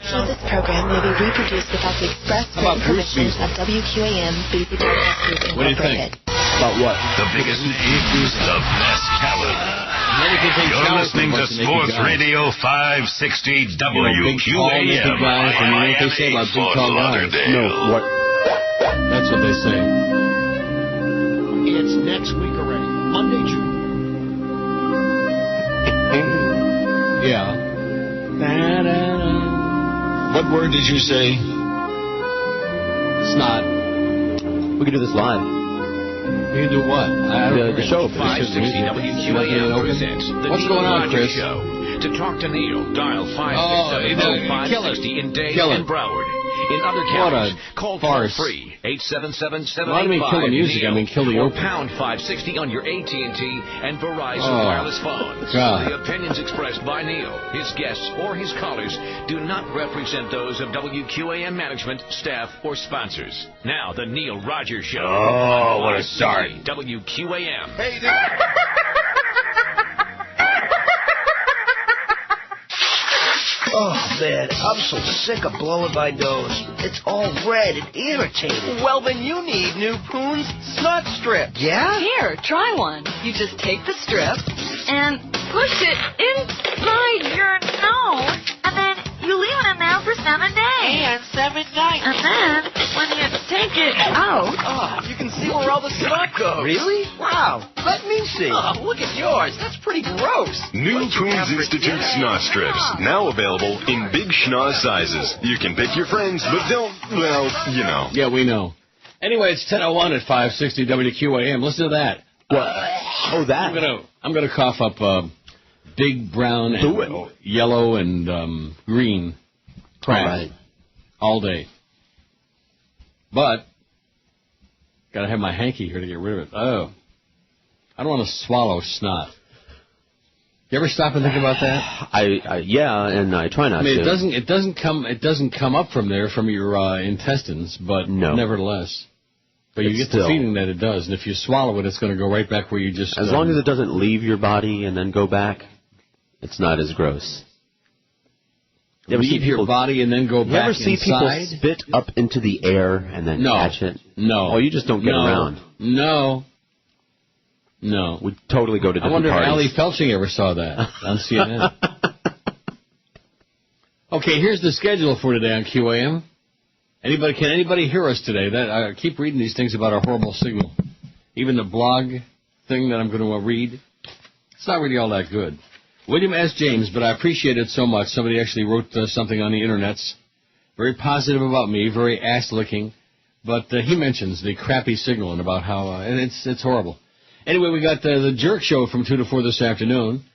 This program may be reproduced without the express written permission of WQAM Boozy Broadcasters Incorporated. What do you think? About what? The biggest news, the best talent. You're listening to Sports Radio 560 WQAM. Miami, Fort Lauderdale. No, what? That's what they say. It's next week already. Monday, June. Yeah. What word did you say? Snot. We could do this live. You can do what? The show. 560 WQAM presents the What's going on, Chris? Show. To talk to Neil, dial 560 in Dade and Broward. In other counties, call toll-free 877-785. I mean, kill the music. I mean, kill the or open. pound 560 on your AT&T and Verizon wireless phones. God. The opinions expressed by Neil, his guests, or his callers do not represent those of WQAM management, staff, or sponsors. Now, the Neil Rogers Show. Oh, what a start. WQAM. Hey, oh, man, I'm so sick of blowing my nose. It's all red and irritating. Well, then you need new Poon's Snot Strip. Yeah? Here, try one. You just take the strip and push it inside your nose, and then you leave it in there for 7 days. And 7 nights. And then, when you take it out... Oh, you can see where all the snot goes. Really? Wow. Let me see. Oh, look at yours. That's pretty gross. New Coons Institute Snot Strips. Now available in big schnoz sizes. You can pick your friends, but don't, well, you know. Yeah, we know. Anyway, it's 10:01 at 560 WQAM. Listen to that. What? Oh, that. I'm gonna cough up big brown and yellow and green crap all day. But gotta have my hanky here to get rid of it. Oh, I don't want to swallow snot. You ever stop and think about that? Yeah, and I try not to. It doesn't come up from there from your intestines, but nevertheless. But you get the feeling that it does, and if you swallow it, it's going to go right back where you just... As long as it doesn't leave your body and then go back, it's not as gross. Leave your body and then go back inside? You ever see people spit up into the air and then catch it? No. Oh, you just don't get around. No. We totally go to different parties. I wonder if Allie Felching ever saw that on CNN. Okay, here's the schedule for today on QAM. Can anybody hear us today? I keep reading these things about our horrible signal. Even the blog thing that I'm going to read, it's not really all that good. William S. James, but I appreciate it so much. Somebody actually wrote something on the internets, very positive about me, very ass-licking, but he mentions the crappy signal and about how, and it's horrible. Anyway, we got the Jerk Show from 2 to 4 this afternoon.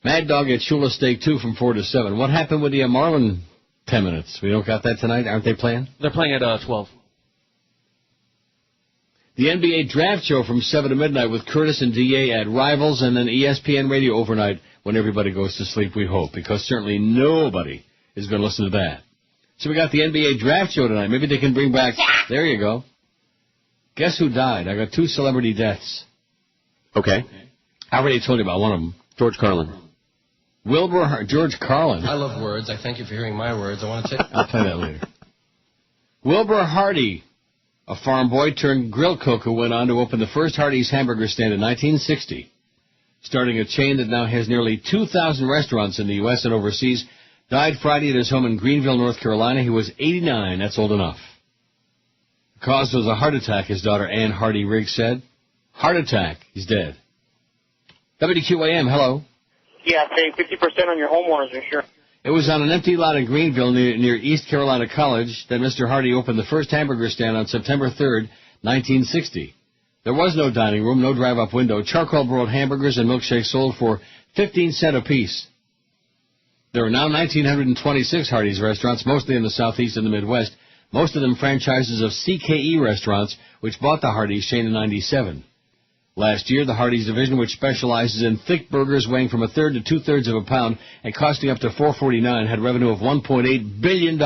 Mad Dog at Shula Steak 2 from 4 to 7. What happened with the Marlin 10 minutes? We don't got that tonight? Aren't they playing? They're playing at 12. The NBA Draft Show from 7 to midnight with Curtis and D.A. at Rivals, and then ESPN Radio overnight when everybody goes to sleep, we hope, because certainly nobody is going to listen to that. So we got the NBA Draft Show tonight. Maybe they can bring back... There you go. Guess who died? I got 2 celebrity deaths. Okay. I already told you about one of them. George Carlin. George Carlin. I love words. I thank you for hearing my words. I want to take... I'll play that later. Wilbur Hardy, a farm boy turned grill cook who went on to open the first Hardee's hamburger stand in 1960, starting a chain that now has nearly 2,000 restaurants in the U.S. and overseas, died Friday at his home in Greenville, North Carolina. He was 89. That's old enough. The cause was a heart attack, his daughter Ann Hardy Riggs said. Heart attack. He's dead. WQAM, hello. Yeah, paying 50% on your homeowner's insurance. It was on an empty lot in Greenville near East Carolina College that Mr. Hardy opened the first hamburger stand on September 3rd, 1960. There was no dining room, no drive-up window. Charcoal broiled hamburgers and milkshakes sold for 15 cents apiece. There are now 1,926 Hardee's restaurants, mostly in the Southeast and the Midwest, most of them franchises of CKE restaurants, which bought the Hardee's chain in 1997. Last year, the Hardee's division, which specializes in thick burgers weighing from 1/3 to 2/3 of a pound and costing up to $4.49, had revenue of $1.8 billion.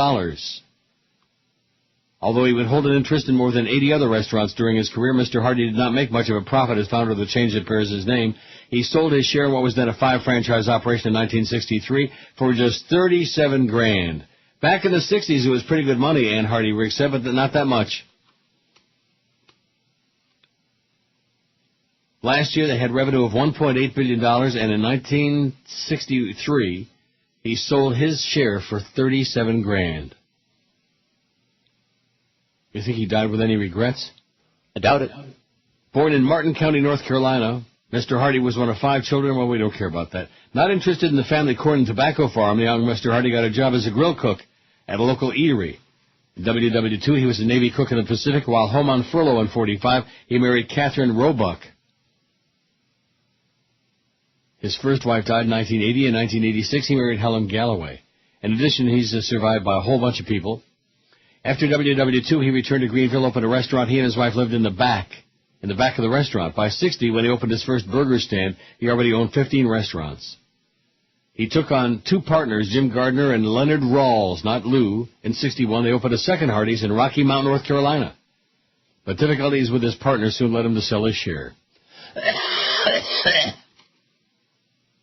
Although he would hold an interest in more than 80 other restaurants during his career, Mr. Hardy did not make much of a profit as founder of the chain that bears his name. He sold his share in what was then a 5-franchise operation in 1963 for just $37,000. Back in the 60s, it was pretty good money, Ann Hardy Rick said, but not that much. Last year, they had revenue of $1.8 billion, and in 1963, he sold his share for $37,000. You think he died with any regrets? I doubt it. Born in Martin County, North Carolina, Mr. Hardy was one of 5 children. Well, we don't care about that. Not interested in the family corn and tobacco farm, the young Mr. Hardy got a job as a grill cook at a local eatery. In WW2, he was a Navy cook in the Pacific. While home on furlough in 45, he married Catherine Roebuck. His first wife died in 1980. In 1986, he married Helen Galloway. In addition, he's survived by a whole bunch of people. After WW2, he returned to Greenville, opened a restaurant. He and his wife lived in the back of the restaurant. By 60, when he opened his first burger stand, he already owned 15 restaurants. He took on 2 partners, Jim Gardner and Leonard Rawls, not Lou. In 61, they opened a second Hardee's in Rocky Mount, North Carolina. But difficulties with his partner soon led him to sell his share.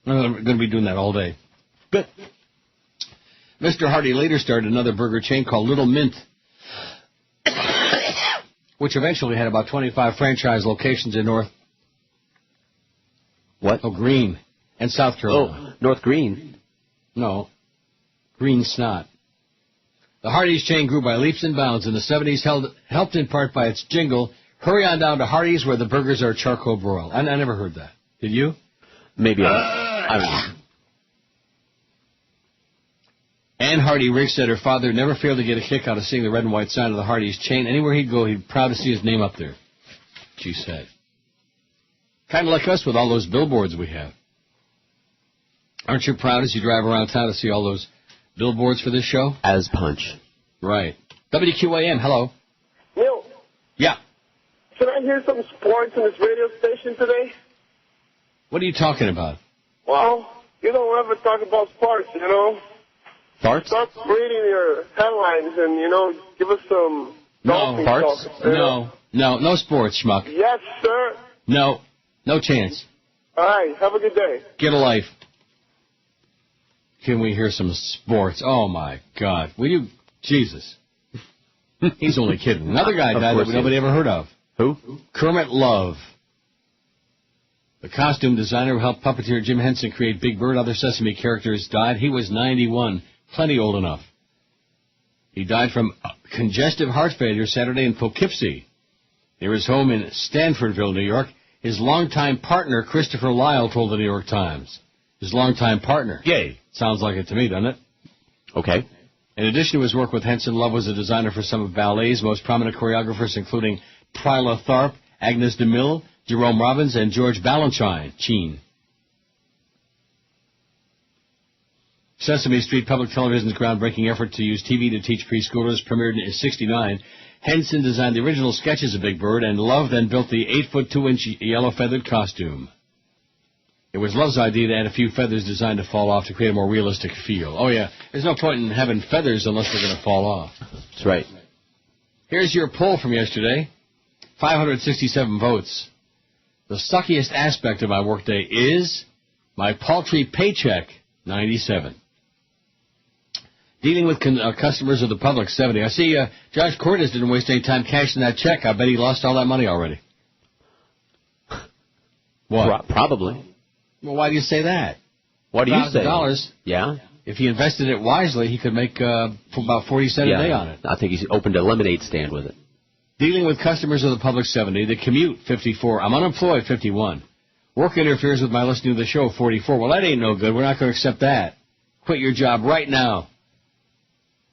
I'm going to be doing that all day. Good. Mr. Hardy later started another burger chain called Little Mint, which eventually had about 25 franchise locations in Green and South Carolina. Oh, North Green. No, Green Snot. The Hardee's chain grew by leaps and bounds in the 70s, helped in part by its jingle, "Hurry on down to Hardee's where the burgers are charcoal broiled." I never heard that. Did you? Maybe I don't know. Ann Hardy Rick said her father never failed to get a kick out of seeing the red and white sign of the Hardee's chain. Anywhere he'd go, he'd be proud to see his name up there, she said. Kind of like us with all those billboards we have. Aren't you proud as you drive around town to see all those billboards for this show? As punch. Right. WQAM, hello. Neil. Yeah. Can I hear some sports on this radio station today? What are you talking about? Well, you don't ever talk about sports, you know. Farts? Stop reading your headlines and, give us some... Farts? No sports, schmuck. Yes, sir. No chance. All right, have a good day. Get a life. Can we hear some sports? Oh, my God. Will you... Jesus. He's only kidding. Another guy died that nobody ever heard of. Who? Kermit Love. The costume designer who helped puppeteer Jim Henson create Big Bird, other Sesame characters, died. He was 91. Plenty old enough. He died from congestive heart failure Saturday in Poughkeepsie. Near his home in Stanfordville, New York. His longtime partner, Christopher Lyle, told the New York Times. His longtime partner. Yay. Sounds like it to me, doesn't it? Okay. In addition to his work with Henson, Love was a designer for some of ballet's most prominent choreographers, including Pryla Tharp, Agnes DeMille, Jerome Robbins, and George Balanchine. Sesame Street Public Television's groundbreaking effort to use TV to teach preschoolers premiered in '69. Henson designed the original sketches of Big Bird, and Love then built the 8-foot 2-inch yellow feathered costume. It was Love's idea to add a few feathers designed to fall off to create a more realistic feel. Oh, yeah, there's no point in having feathers unless they're going to fall off. That's right. Here's your poll from yesterday. 567 votes. The suckiest aspect of my workday is my paltry paycheck, 97. Dealing with customers of the public, 70. I see Josh Cordes didn't waste any time cashing that check. I bet he lost all that money already. What? Probably. Well, why do you say that? What do you say? $1,000. Yeah. If he invested it wisely, he could make about 40 cents a day on it. I think he's opened a lemonade stand with it. Dealing with customers of the public, 70. The commute, 54. I'm unemployed, 51. Work interferes with my listening to the show, 44. Well, that ain't no good. We're not going to accept that. Quit your job right now.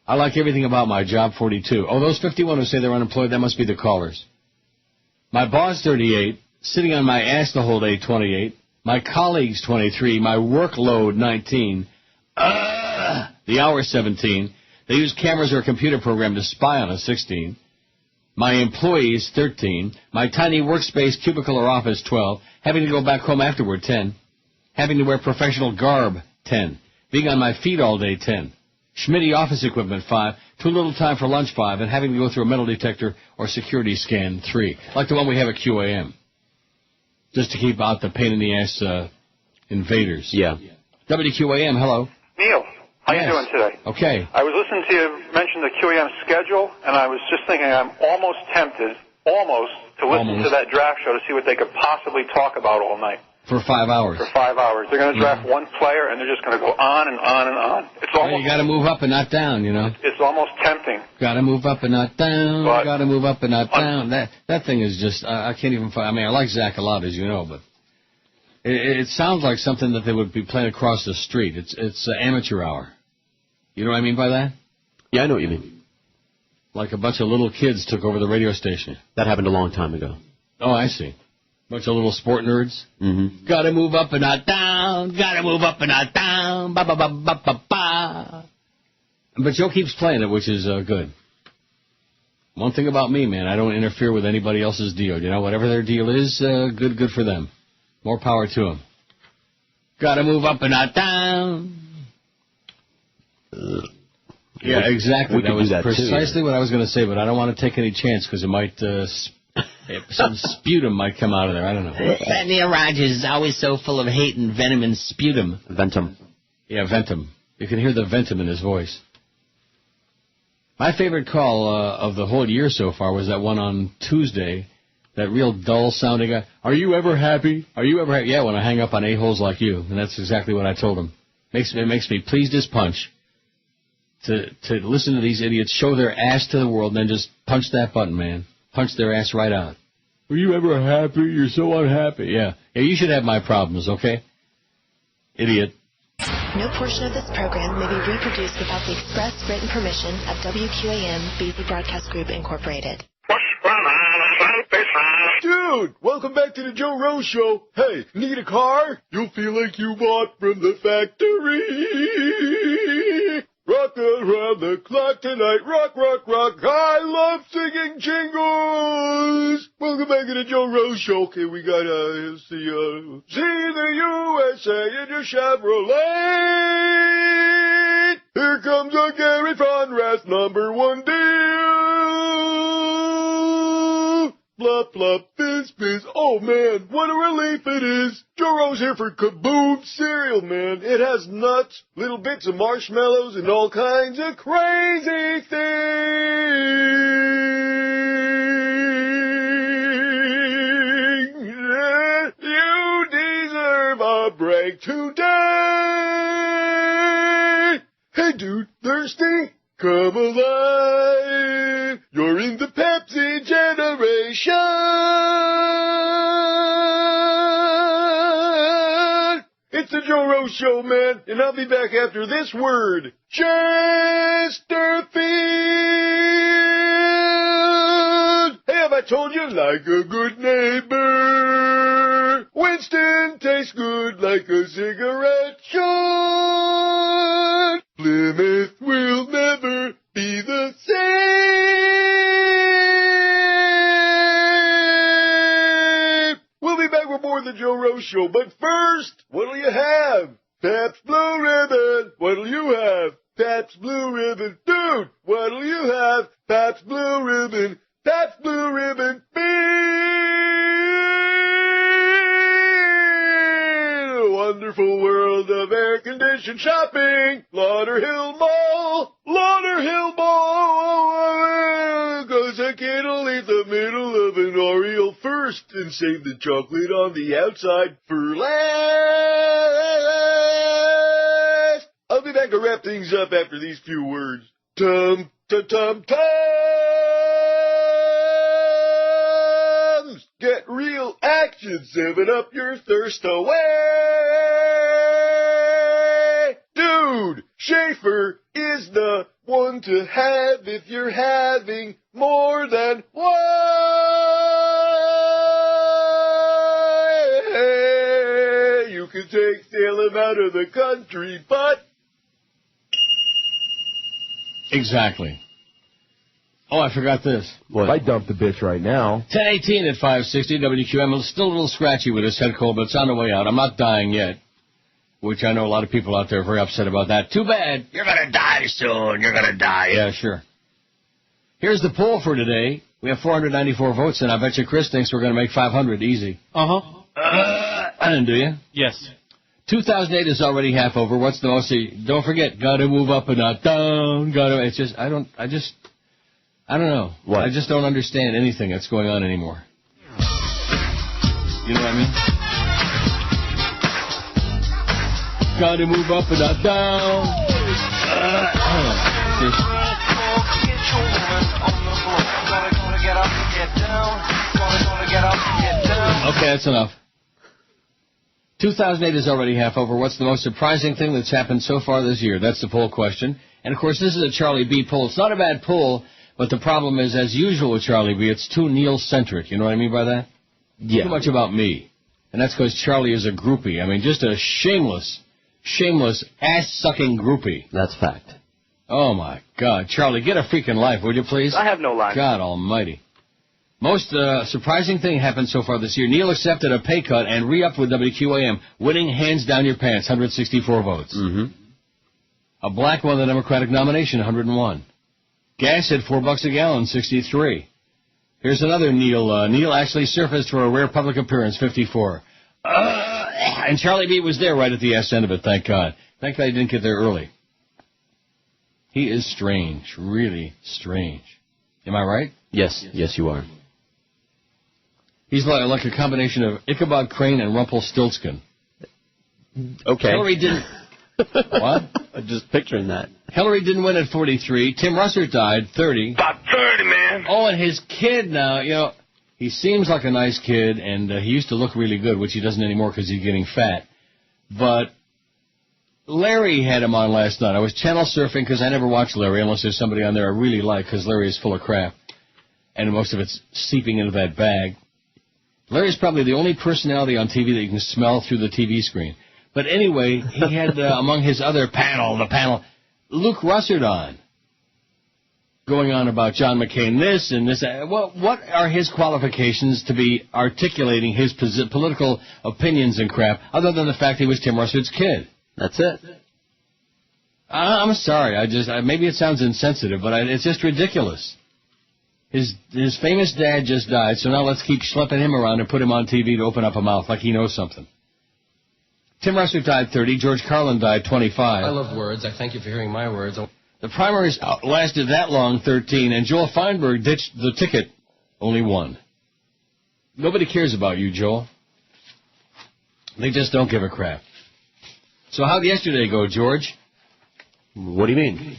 I like everything about my job, 42. Oh, those 51 who say they're unemployed, that must be the callers. My boss, 38. Sitting on my ass the whole day, 28. My colleagues, 23. My workload, 19. The hour, 17. They use cameras or a computer program to spy on us, 16. My employees, 13. My tiny workspace, cubicle or office, 12. Having to go back home afterward, 10. Having to wear professional garb, 10. Being on my feet all day, 10. Schmitty office equipment, 5. Too little time for lunch, 5. And having to go through a metal detector or security scan, 3. Like the one we have at QAM. Just to keep out the pain-in-the-ass invaders. Yeah. WQAM, hello. Neil, How you doing today? Okay. I was listening to you mention the QAM schedule, and I was just thinking I'm almost tempted, to listen to that draft show to see what they could possibly talk about all night. For 5 hours. For 5 hours. They're going to draft one player, and they're just going to go on and on and on. It's almost. You got to move up and not down, you know. It's almost tempting. Got to move up and not down. But got to move up and not down. That thing is just. I can't even find. I mean, I like Zach a lot, as you know, but it sounds like something that they would be playing across the street. It's amateur hour. You know what I mean by that? Yeah, I know what you mean. Like a bunch of little kids took over the radio station. That happened a long time ago. Oh, I see. Bunch of little sport nerds. Mm-hmm. Gotta move up and not down. Gotta move up and not down. Ba ba ba ba ba ba. But Joe keeps playing it, which is good. One thing about me, man, I don't interfere with anybody else's deal. You know, whatever their deal is, good for them. More power to them. Gotta move up and not down. Yeah, exactly. That was precisely what I was going to say, but I don't want to take any chance because it might. Some sputum might come out of there. I don't know. That Neil Rogers is always so full of hate and venom and sputum. Ventum. Yeah, ventum. You can hear the ventum in his voice. My favorite call of the whole year so far was that one on Tuesday, that real dull-sounding guy. Are you ever happy? Are you ever happy? Yeah, when I hang up on a-holes like you. And that's exactly what I told him. It makes me pleased as punch to listen to these idiots show their ass to the world and then just punch that button, man. Punch their ass right out. Were you ever happy? You're so unhappy. Yeah, you should have my problems, okay? Idiot. No portion of this program may be reproduced without the express written permission of WQAM BZ Broadcast Group, Incorporated. Dude, welcome back to the Joe Rose Show. Hey, need a car? You'll feel like you bought from the factory. Rock around the clock tonight. Rock, rock, rock. I love singing jingles. Welcome back to the Joe Rose Show. Okay, we got, see the USA in your Chevrolet. Here comes a Gary Fonrath #1 deal. Blup, blup, fizz, fizz. Oh, man, what a relief it is. Joe Rose here for Kaboom cereal, man. It has nuts, little bits of marshmallows, and all kinds of crazy things. You deserve a break today. Hey, dude, thirsty? Come alive. You're in the Pepsi generation. It's the Joe Rose Show, man, and I'll be back after this word. Chesterfield. Hey, have I told you like a good neighbor? Winston tastes good like a cigarette should. Plymouth will never be the same. We'll be back with more of the Joe Rose Show, but first, what'll you have? Pabst Blue Ribbon. What'll you have? Pabst Blue Ribbon. Dude, what'll you have? Pabst Blue Ribbon. Pabst Blue Ribbon. Wonderful world of air-conditioned shopping. Lauderhill Mall. Lauderhill Mall. 'Cause I can't leave the middle of an Oreo first and save the chocolate on the outside for last. I'll be back to wrap things up after these few words. Tum, tum, tum. Get real action, 7-Up your thirst away. Dude, Schaefer is the one to have if you're having more than one. Hey, you can sail him out of the country, but... Exactly. Oh, I forgot this. What? I dumped the bitch right now. 10:18 at 560 WQAM. I'm still a little scratchy with this head cold, but it's on the way out. I'm not dying yet, which I know a lot of people out there are very upset about that. Too bad. You're going to die soon. You're going to die. Yeah, sure. Here's the poll for today. We have 494 votes, and I bet you Chris thinks we're going to make 500 easy. Uh-huh. I didn't, do you? Yes. 2008 is already half over. What's the most? Don't forget, gotta move up and not down. It's just, I don't know. What? I just don't understand anything that's going on anymore. You know what I mean? Gotta move up and not down. Okay, that's enough. 2008 is already half over. What's the most surprising thing that's happened so far this year? That's the poll question. And, of course, this is a Charlie B. poll. It's not a bad poll, but the problem is, as usual with Charlie B., it's too Neil-centric. You know what I mean by that? Yeah. Too much about me. And that's because Charlie is a groupie. I mean, just a shameless, ass-sucking groupie. That's fact. Oh, my God. Charlie, get a freaking life, would you, please? I have no life. God almighty. Most surprising thing happened so far this year. Neil accepted a pay cut and re-upped with WQAM, winning hands down your pants, 164 votes. Mm-hmm. A black won the Democratic nomination, 101. Gas hit $4 a gallon, 63. Here's another Neil. Neil actually surfaced for a rare public appearance, 54. And Charlie B. was there right at the ass end of it, thank God. Thank God he didn't get there early. He is strange, really strange. Am I right? Yes, you are. He's like a combination of Ichabod Crane and Rumpelstiltskin. Okay. Hillary didn't... What? I'm just picturing that. Hillary didn't win at 43. Tim Russert died, 30. About 30, man. Oh, and his kid now, he seems like a nice kid, and he used to look really good, which he doesn't anymore because he's getting fat. But Larry had him on last night. I was channel surfing because I never watch Larry unless there's somebody on there I really like because Larry is full of crap. And most of it's seeping into that bag. Larry's probably the only personality on TV that you can smell through the TV screen. But anyway, he had among his other panel, Luke Russert on, going on about John McCain this and this. What are his qualifications to be articulating his political opinions and crap, other than the fact he was Tim Russert's kid? That's it. I'm sorry. Maybe it sounds insensitive, but it's just ridiculous. His famous dad just died, so now let's keep schlepping him around and put him on TV to open up a mouth like he knows something. Tim Russert died 30. George Carlin died 25. I love words. I thank you for hearing my words. The primaries lasted that long, 13, and Joel Feinberg ditched the ticket, only 1. Nobody cares about you, Joel. They just don't give a crap. So how'd yesterday go, George? What do you mean?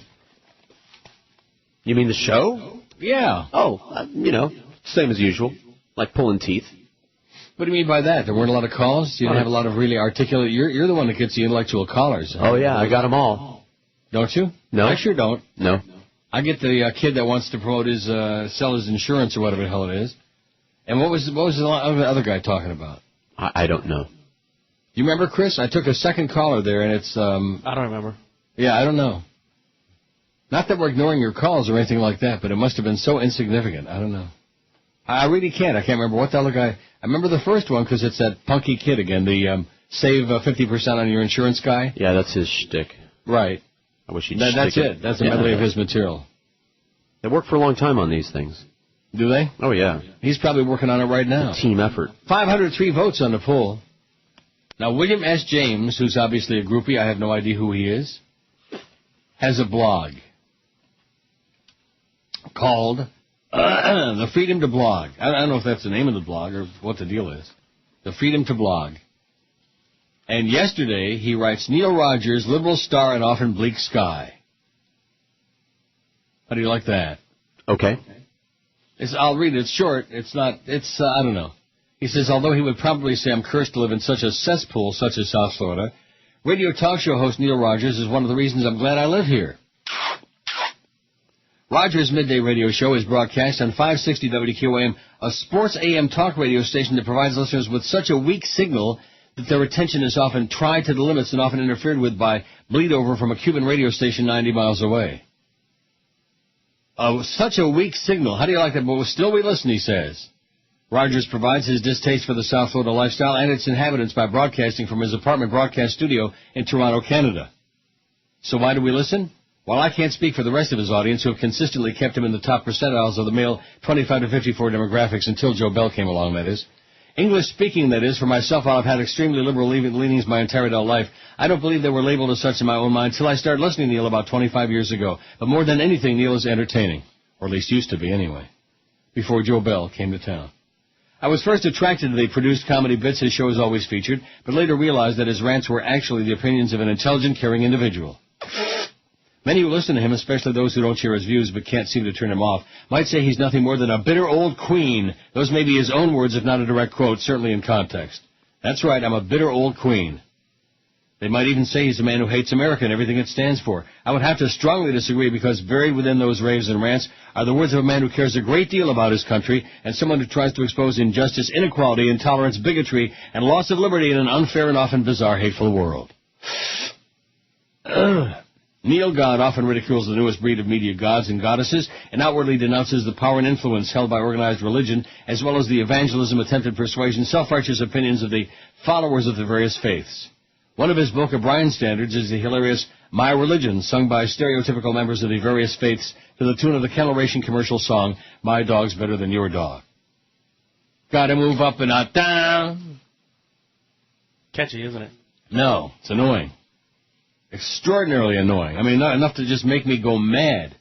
You mean the show? Yeah. Oh, same as usual, like pulling teeth. What do you mean by that? There weren't a lot of calls? You didn't have a lot of really articulate... You're the one that gets the intellectual callers. Oh, yeah, I got them all. Don't you? No. I sure don't. No. I get the kid that wants to promote sell his insurance or whatever the hell it is. And what was the other guy talking about? I don't know. You remember, Chris? I took a second caller there, and it's... I don't remember. Yeah, I don't know. Not that we're ignoring your calls or anything like that, but it must have been so insignificant. I don't know. I really can't. I can't remember what the other guy... I remember the first one because it's that punky kid again, the save 50% on your insurance guy. Yeah, that's his shtick. Right. I wish he'd That's it. That's a medley of his material. They work for a long time on these things. Do they? Oh, yeah. He's probably working on it right now. A team effort. 503 votes on the poll. Now, William S. James, who's obviously a groupie, I have no idea who he is, has a blog called The Freedom to Blog. I don't know if that's the name of the blog or what the deal is. The Freedom to Blog. And yesterday, he writes, Neil Rogers, liberal star and often bleak sky. How do you like that? Okay. I'll read it. It's short. I don't know. He says, although he would probably say I'm cursed to live in such a cesspool such as South Florida, radio talk show host Neil Rogers is one of the reasons I'm glad I live here. Rogers' midday radio show is broadcast on 560 WQAM, a sports AM talk radio station that provides listeners with such a weak signal that their attention is often tried to the limits and often interfered with by bleed over from a Cuban radio station 90 miles away. Such a weak signal. How do you like that? But still we listen, he says. Rogers provides his distaste for the South Florida lifestyle and its inhabitants by broadcasting from his apartment broadcast studio in Toronto, Canada. So why do we listen? Well, I can't speak for the rest of his audience who have consistently kept him in the top percentiles of the male 25 to 54 demographics until Joe Bell came along, that is. English speaking, that is. For myself, while I've had extremely liberal leanings my entire adult life, I don't believe they were labeled as such in my own mind until I started listening to Neil about 25 years ago. But more than anything, Neil is entertaining. Or at least used to be, anyway. Before Joe Bell came to town. I was first attracted to the produced comedy bits his shows always featured, but later realized that his rants were actually the opinions of an intelligent, caring individual. Many who listen to him, especially those who don't share his views but can't seem to turn him off, might say he's nothing more than a bitter old queen. Those may be his own words, if not a direct quote, certainly in context. That's right, I'm a bitter old queen. They might even say he's a man who hates America and everything it stands for. I would have to strongly disagree because buried within those raves and rants are the words of a man who cares a great deal about his country and someone who tries to expose injustice, inequality, intolerance, bigotry, and loss of liberty in an unfair and often bizarre, hateful world. Neil God often ridicules the newest breed of media gods and goddesses and outwardly denounces the power and influence held by organized religion as well as the evangelism, attempted persuasion, self-righteous opinions of the followers of the various faiths. One of his Book of Brian standards is the hilarious My Religion, sung by stereotypical members of the various faiths to the tune of the Kennel Racing commercial song, My Dog's Better Than Your Dog. Gotta move up and not down. Catchy, isn't it? No, it's annoying. Extraordinarily annoying. I mean, not enough to just make me go mad.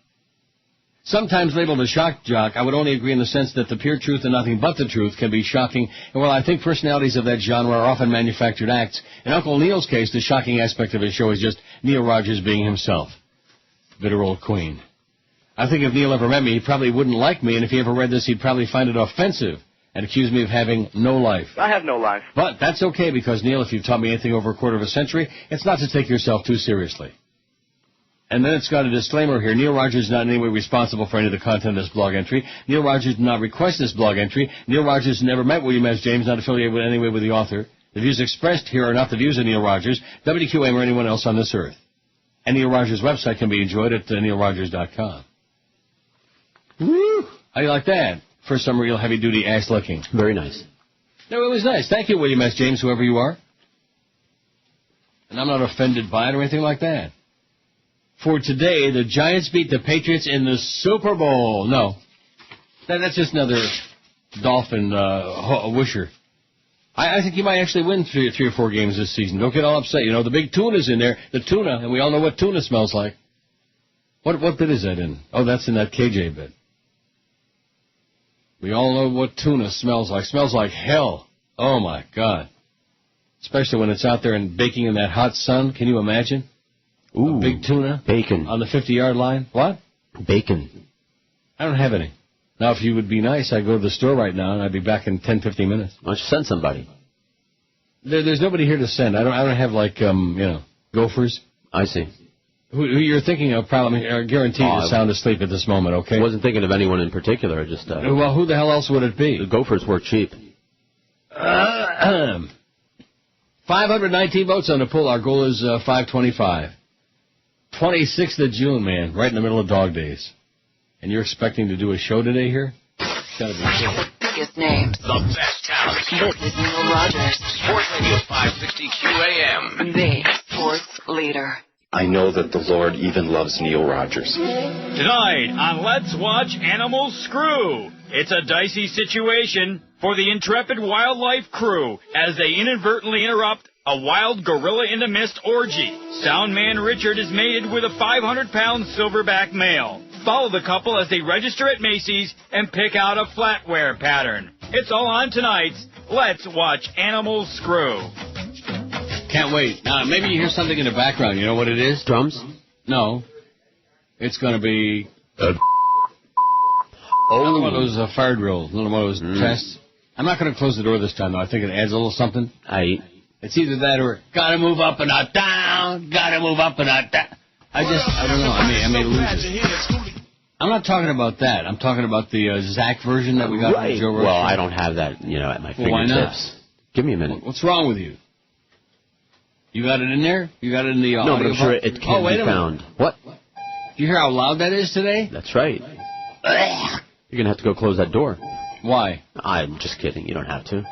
Sometimes labeled a shock jock, I would only agree in the sense that the pure truth and nothing but the truth can be shocking, and while I think personalities of that genre are often manufactured acts, in Uncle Neil's case, the shocking aspect of his show is just Neil Rogers being himself. Bitter old queen. I think if Neil ever met me, he probably wouldn't like me, and if he ever read this, he'd probably find it offensive and accuse me of having no life. I have no life. But that's okay, because, Neil, if you've taught me anything over a quarter of a century, it's not to take yourself too seriously. And then it's got a disclaimer here. Neil Rogers is not in any way responsible for any of the content of this blog entry. Neil Rogers did not request this blog entry. Neil Rogers never met William S. James, not affiliated in any way with the author. The views expressed here are not the views of Neil Rogers, WQAM, or anyone else on this earth. And Neil Rogers' website can be enjoyed at neilrogers.com. Woo! How do you like that? For some real heavy-duty ass-licking. Very nice. No, it was nice. Thank you, William S. James, whoever you are. And I'm not offended by it or anything like that. For today, the Giants beat the Patriots in the Super Bowl. No. That's just another dolphin wisher. I think you might actually win three or four games this season. Don't get all upset. You know, the big tuna's in there. The tuna, and we all know what tuna smells like. What bit is that in? Oh, that's in that KJ bit. We all know what tuna smells like. Smells like hell. Oh, my God. Especially when it's out there and baking in that hot sun. Can you imagine? Ooh, a big tuna. Bacon. On the 50-yard line. What? Bacon. I don't have any. Now, if you would be nice, I'd go to the store right now, and I'd be back in 10, 15 minutes. Why don't you send somebody? There's nobody here to send. I don't have, like, gophers. I see. Who you're thinking of probably are guaranteed to sound asleep at this moment, okay? I wasn't thinking of anyone in particular. Just well, who the hell else would it be? The gophers work cheap. 519 votes on the poll. Our goal is 525. 26th of June, man, right in the middle of dog days. And you're expecting to do a show today here? It's gotta be cool. The biggest names. The best talent. This is Neil Rogers. Sports Radio 560 QAM. The sports leader. I know that the Lord even loves Neil Rogers. Tonight on Let's Watch Animals Screw. It's a dicey situation for the intrepid wildlife crew as they inadvertently interrupt a wild gorilla in the mist orgy. Soundman Richard is mated with a 500-pound silverback male. Follow the couple as they register at Macy's and pick out a flatware pattern. It's all on tonight's Let's Watch Animals Screw. Can't wait. Now, maybe you hear something in the background. You know what it is? Drums? No. It's going to be... Oh. One of those fire drills. One of those tests. I'm not going to close the door this time, though. I think it adds a little something. It's either that or, gotta move up and not down, gotta move up and not down. I don't know. I may lose it. I'm not talking about that. I'm talking about the Zach version that we got from Joe Rogan. Well, I don't have that, at my fingertips. Why not? Give me a minute. What's wrong with you? You got it in there? You got it in the No, but I'm sure it can be found. What? Do you hear how loud that is today? That's right. You're going to have to go close that door. Why? I'm just kidding. You don't have to.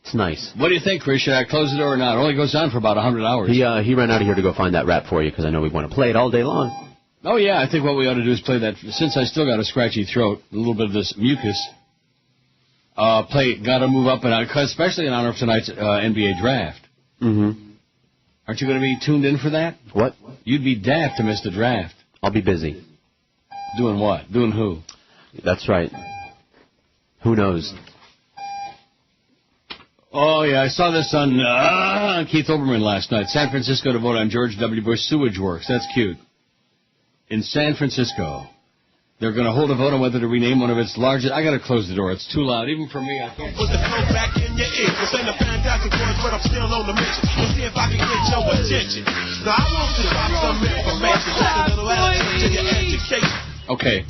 It's nice. What do you think, Chris? Should I close the door or not? It only goes on for about 100 hours. He ran out of here to go find that rap for you because I know we want to play it all day long. Oh, yeah. I think what we ought to do is play that. Since I still got a scratchy throat, a little bit of this mucus. got to move up and out, especially in honor of tonight's NBA draft. Mm-hmm. Aren't you going to be tuned in for that? What? You'd be daft to miss the draft. I'll be busy. Doing what? Doing who? That's right. Who knows? Oh, yeah, I saw this on Keith Olbermann last night. San Francisco to vote on George W. Bush sewage works. That's cute. In San Francisco, they're going to hold a vote on whether to rename one of its largest... I got to close the door. It's too loud. Even for me, I can't... Put the phone back in your ear. This ain't a fantastic voice, but I'm still on the mission. Let's see if I can get your attention. Now, I want to drop some information. Just a little additive to your education. Okay.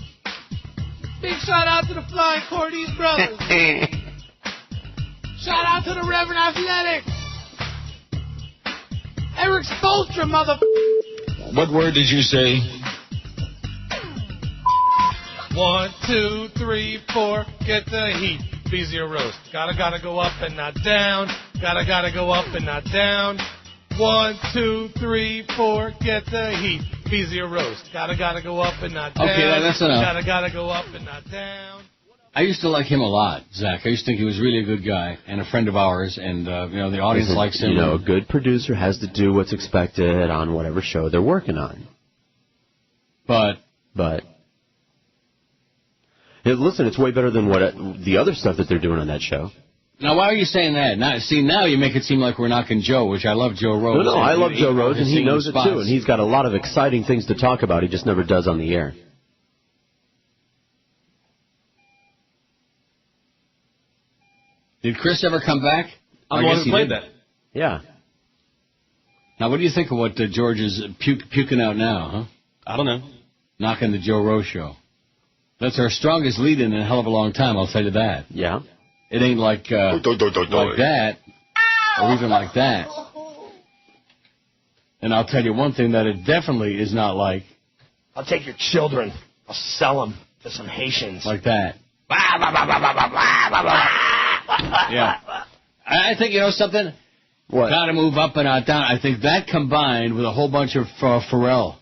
Big shout out to the Flying Cordies brothers. Shout out to the Reverend Athletics. Eric Spolstra, What word did you say? 1, 2, 3, 4, get the heat. B0 roast. Gotta go up and not down. Gotta go up and not down. 1, 2, 3, 4, get the heat. B0 roast. Gotta go up and not down. Okay, that's enough. Gotta go up and not down. I used to like him a lot, Zach. I used to think he was really a good guy and a friend of ours, and the audience likes him. A good producer has to do what's expected on whatever show they're working on. But hey, listen, it's way better than the other stuff that they're doing on that show. Now, why are you saying that? Now you make it seem like we're knocking Joe, which I love Joe Rose. No, I love Joe Rose, and he knows it too, and he's got a lot of exciting things to talk about. He just never does on the air. Did Chris ever come back? I'm the one who played that. Yeah. Now, what do you think of what George is puking out now, huh? I don't know. Knocking the Joe Rose show. That's our strongest lead-in a hell of a long time, I'll tell you that. Yeah. It ain't like that, or even like that. And I'll tell you one thing that it definitely is not like. I'll take your children. I'll sell them to some Haitians. Like that. Yeah. I think, something? What? Got to move up and not down. I think that combined with a whole bunch of Pharrell.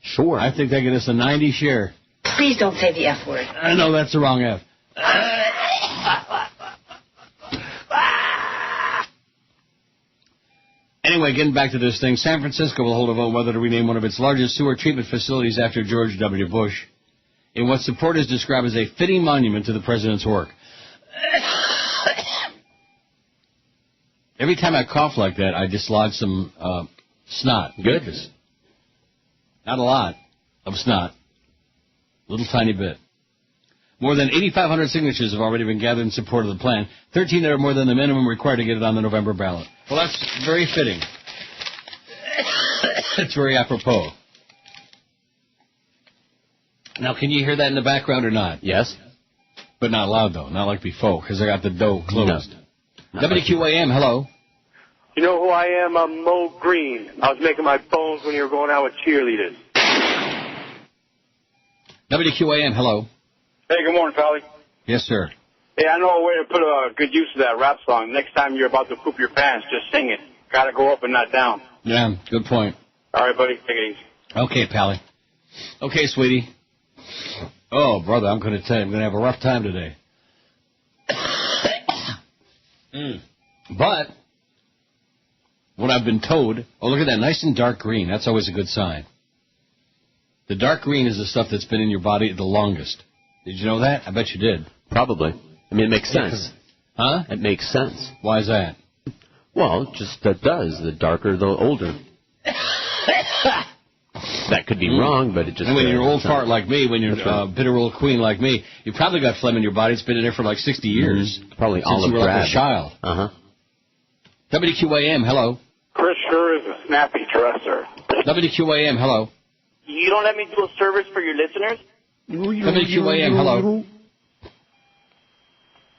Sure. I think they get us a 90 share. Please don't say the F word. I know that's the wrong F. Anyway, getting back to this thing, San Francisco will hold a vote whether to rename one of its largest sewer treatment facilities after George W. Bush in what supporters describe as a fitting monument to the president's work. Every time I cough like that, I dislodge some snot. Good. Not a lot of snot. A little tiny bit. More than 8,500 signatures have already been gathered in support of the plan. 13 that are more than the minimum required to get it on the November ballot. Well, that's very fitting. It's very apropos. Now, can you hear that in the background or not? Yes. But not loud, though. Not like before, because I got the door closed. No. WQAM, hello. You know who I am? I'm Mo Green. I was making my bones when you were going out with cheerleaders. WQAM, hello. Hey, good morning, Pally. Yes, sir. Hey, I know a way to put a good use of that rap song. Next time you're about to poop your pants, just sing it. Gotta go up and not down. Yeah, good point. All right, buddy. Take it easy. Okay, Pally. Okay, sweetie. Oh, brother, I'm going to tell you, I'm going to have a rough time today. But what I've been told, look at that, nice and dark green. That's always a good sign. The dark green is the stuff that's been in your body the longest. Did you know that? I bet you did. Probably. I mean, it makes sense. Huh? It makes sense. Why is that? Well, just that does. The darker, the older. That could be wrong, but it just... And when you're old fart like me, when you're bitter old queen like me, you probably got phlegm in your body. It's been in there for like 60 years. Probably since you were like a child. Uh-huh. WQAM, hello. Chris sure is a snappy dresser. WQAM, hello. You don't let me do a service for your listeners? WQAM, hello.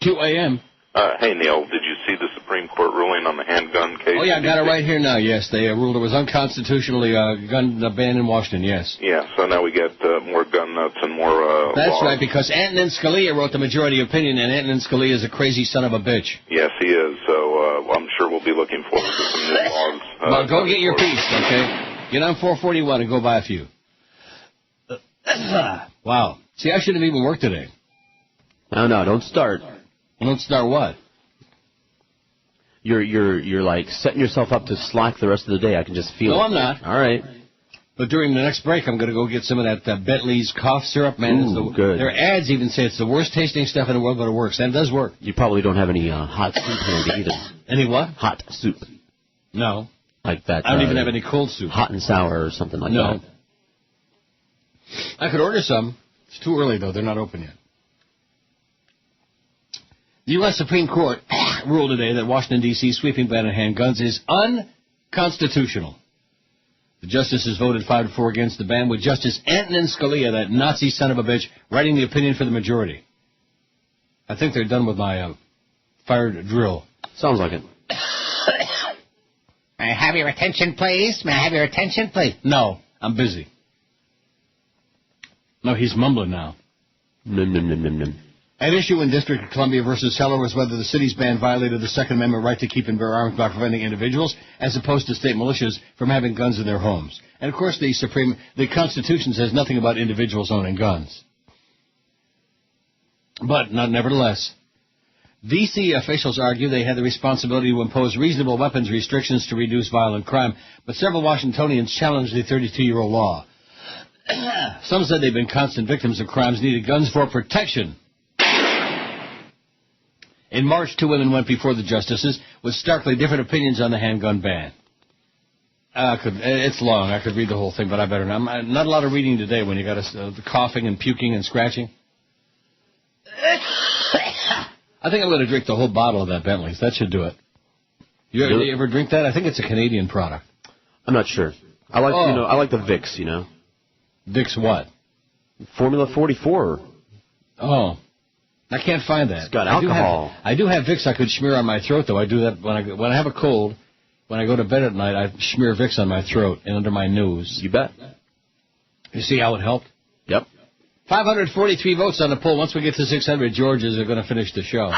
QAM. Hey, Neil, did you see the Supreme Court ruling on the handgun case? Oh, yeah, I got it right here now, yes. They ruled it was unconstitutionally gun ban in Washington, yes. Yeah, so now we get more gun nuts and more That's laws. right, because Antonin Scalia wrote the majority opinion, and Antonin Scalia is a crazy son of a bitch. Yes, he is, so I'm sure we'll be looking forward to some new laws. Well, go get your piece, okay? Get on 441 and go buy a few. Wow. See, I shouldn't have even worked today. No, don't start. Don't start what? You're like setting yourself up to slack the rest of the day. I can just feel it. No, I'm not. All right. But during the next break, I'm going to go get some of that Bentley's cough syrup, man. Ooh, good. Their ads even say it's the worst tasting stuff in the world, but it works. And it does work. You probably don't have any hot soup handy either. Any what? Hot soup. No. Like that. I don't even have any cold soup. Hot and sour or something like that. No. I could order some. It's too early, though. They're not open yet. The U.S. Supreme Court ruled today that Washington, D.C.'s sweeping ban on handguns is unconstitutional. The justices voted 5-4 against the ban, with Justice Antonin Scalia, that Nazi son of a bitch, writing the opinion for the majority. I think they're done with my fired drill. Sounds like it. May I have your attention, please? May I have your attention, please? No, I'm busy. No, he's mumbling now. At issue in District of Columbia versus Heller was whether the city's ban violated the Second Amendment right to keep and bear arms by preventing individuals, as opposed to state militias, from having guns in their homes. And, of course, the Constitution says nothing about individuals owning guns. But, nevertheless, D.C. officials argue they had the responsibility to impose reasonable weapons restrictions to reduce violent crime, but several Washingtonians challenged the 32-year-old law. Some said they'd been constant victims of crimes, needed guns for protection. In March, 2 women went before the justices with starkly different opinions on the handgun ban. It's long. I could read the whole thing, but I better not. Not a lot of reading today when you got the coughing and puking and scratching. I think I'm going to drink the whole bottle of that Bentley's. That should do it. You ever drink that? I think it's a Canadian product. I'm not sure. I like the Vicks, Vicks what? Formula 44. Oh. I can't find that. It's got alcohol. I do have Vicks I could smear on my throat, though. I do that when I have a cold. When I go to bed at night, I smear Vicks on my throat and under my nose. You bet. You see how it helped? Yep. 543 votes on the poll. Once we get to 600, Georges are going to finish the show.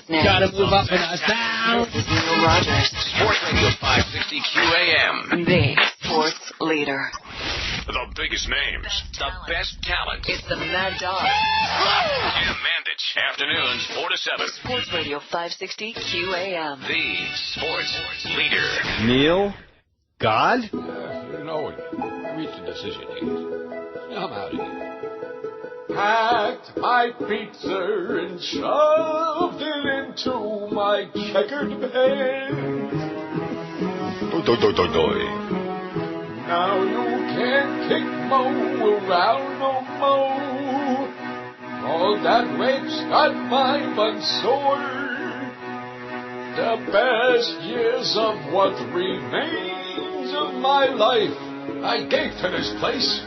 Gotta move up and down. This is Neil Rogers. Sports Radio 560 QAM. The sports leader. The biggest names, the best talent. It's the Mad Dog. Jim Mandich. Afternoons 4 to 7. Sports Radio 560 QAM. The sports leader. Neil? God? We reached a decision here. I'm out of here. Packed my pizza and shoved it into my checkered pants. Now you can't kick Mo around no more. All that rape's got my butt sore. The best years of what remains of my life I gave to this place.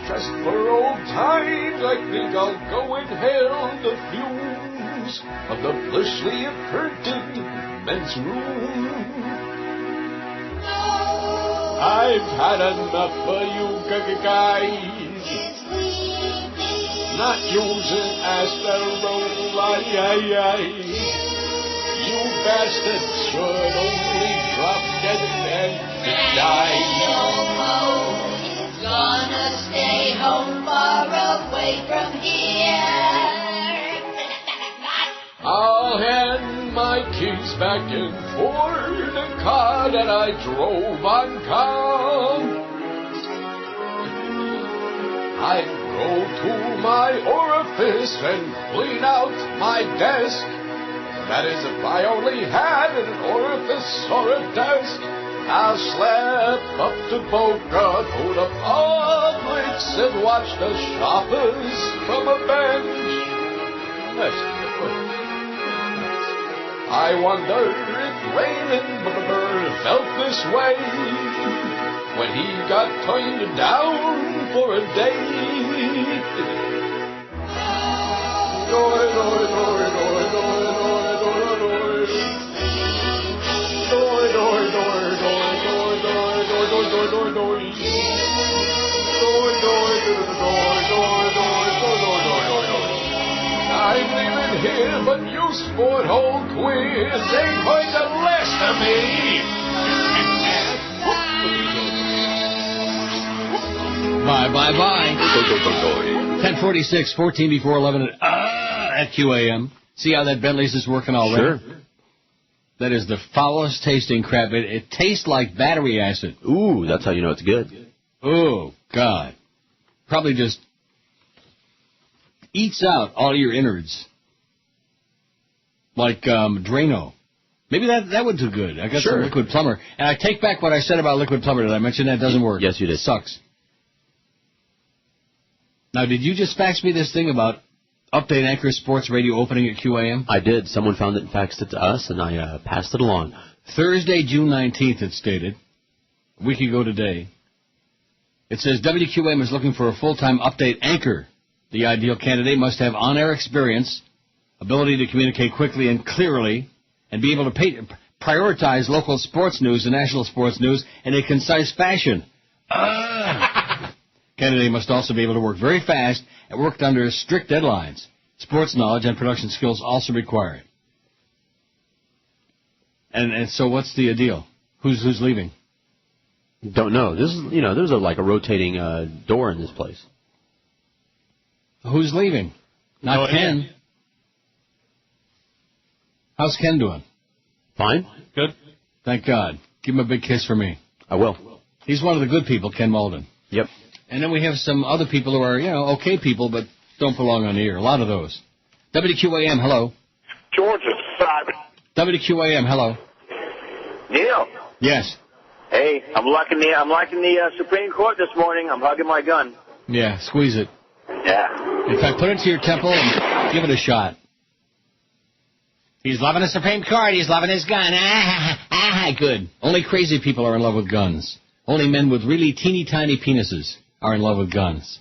Just for old times, I think I'll go and hail the fumes of the fleshly imprinted men's room. I've had enough of you guys not using Asterol. You bastards should only drop dead and die. Gonna stay home far away from here. I'll hand my keys back in for the car that I drove on calm. I'd go to my orifice and clean out my desk. That is, if I only had an orifice or a desk. I'll slap up to Boca, go to Publix, and watch the shoppers from a bench. I wonder if Raymond felt this way when he got turned down for a day. I'm leaving here, but you sport hole quiz ain't going to last of me. Bye-bye. 10:46, 14 before 11 at QAM. See how that Bentley's is working already? Sure. That is the foulest tasting crap. It tastes like battery acid. Ooh, that's how you know it's good. Oh, God. Probably just eats out all your innards. Like Drano. Maybe that would do good. I got some Liquid Plumber. And I take back what I said about Liquid Plumber. Did I mention that doesn't work? Yes, you did. It sucks. Now, did you just fax me this thing about Update Anchor Sports Radio opening at QAM? I did. Someone found it and faxed it to us, and I passed it along. Thursday, June 19th, it stated. A week ago today. It says WQAM is looking for a full-time Update Anchor. The ideal candidate must have on-air experience, ability to communicate quickly and clearly, and be able to prioritize local sports news and national sports news in a concise fashion. Candidate must also be able to work very fast and work under strict deadlines. Sports knowledge and production skills also required. And so what's the deal? Who's leaving? Don't know. This is, there's like a rotating door in this place. Who's leaving? Not Ken. How's Ken doing? Fine. Good. Thank God. Give him a big kiss for me. I will. He's one of the good people, Ken Malden. Yep. And then we have some other people who are, okay people, but don't belong on the air. A lot of those. WQAM, hello. George is Simon. WQAM, hello. Neil. Yes. Hey, I'm liking the Supreme Court this morning. I'm hugging my gun. Yeah, squeeze it. Yeah. In fact, put it to your temple and give it a shot. He's loving the Supreme Court. He's loving his gun. Good. Only crazy people are in love with guns. Only men with really teeny tiny penises are in love with guns.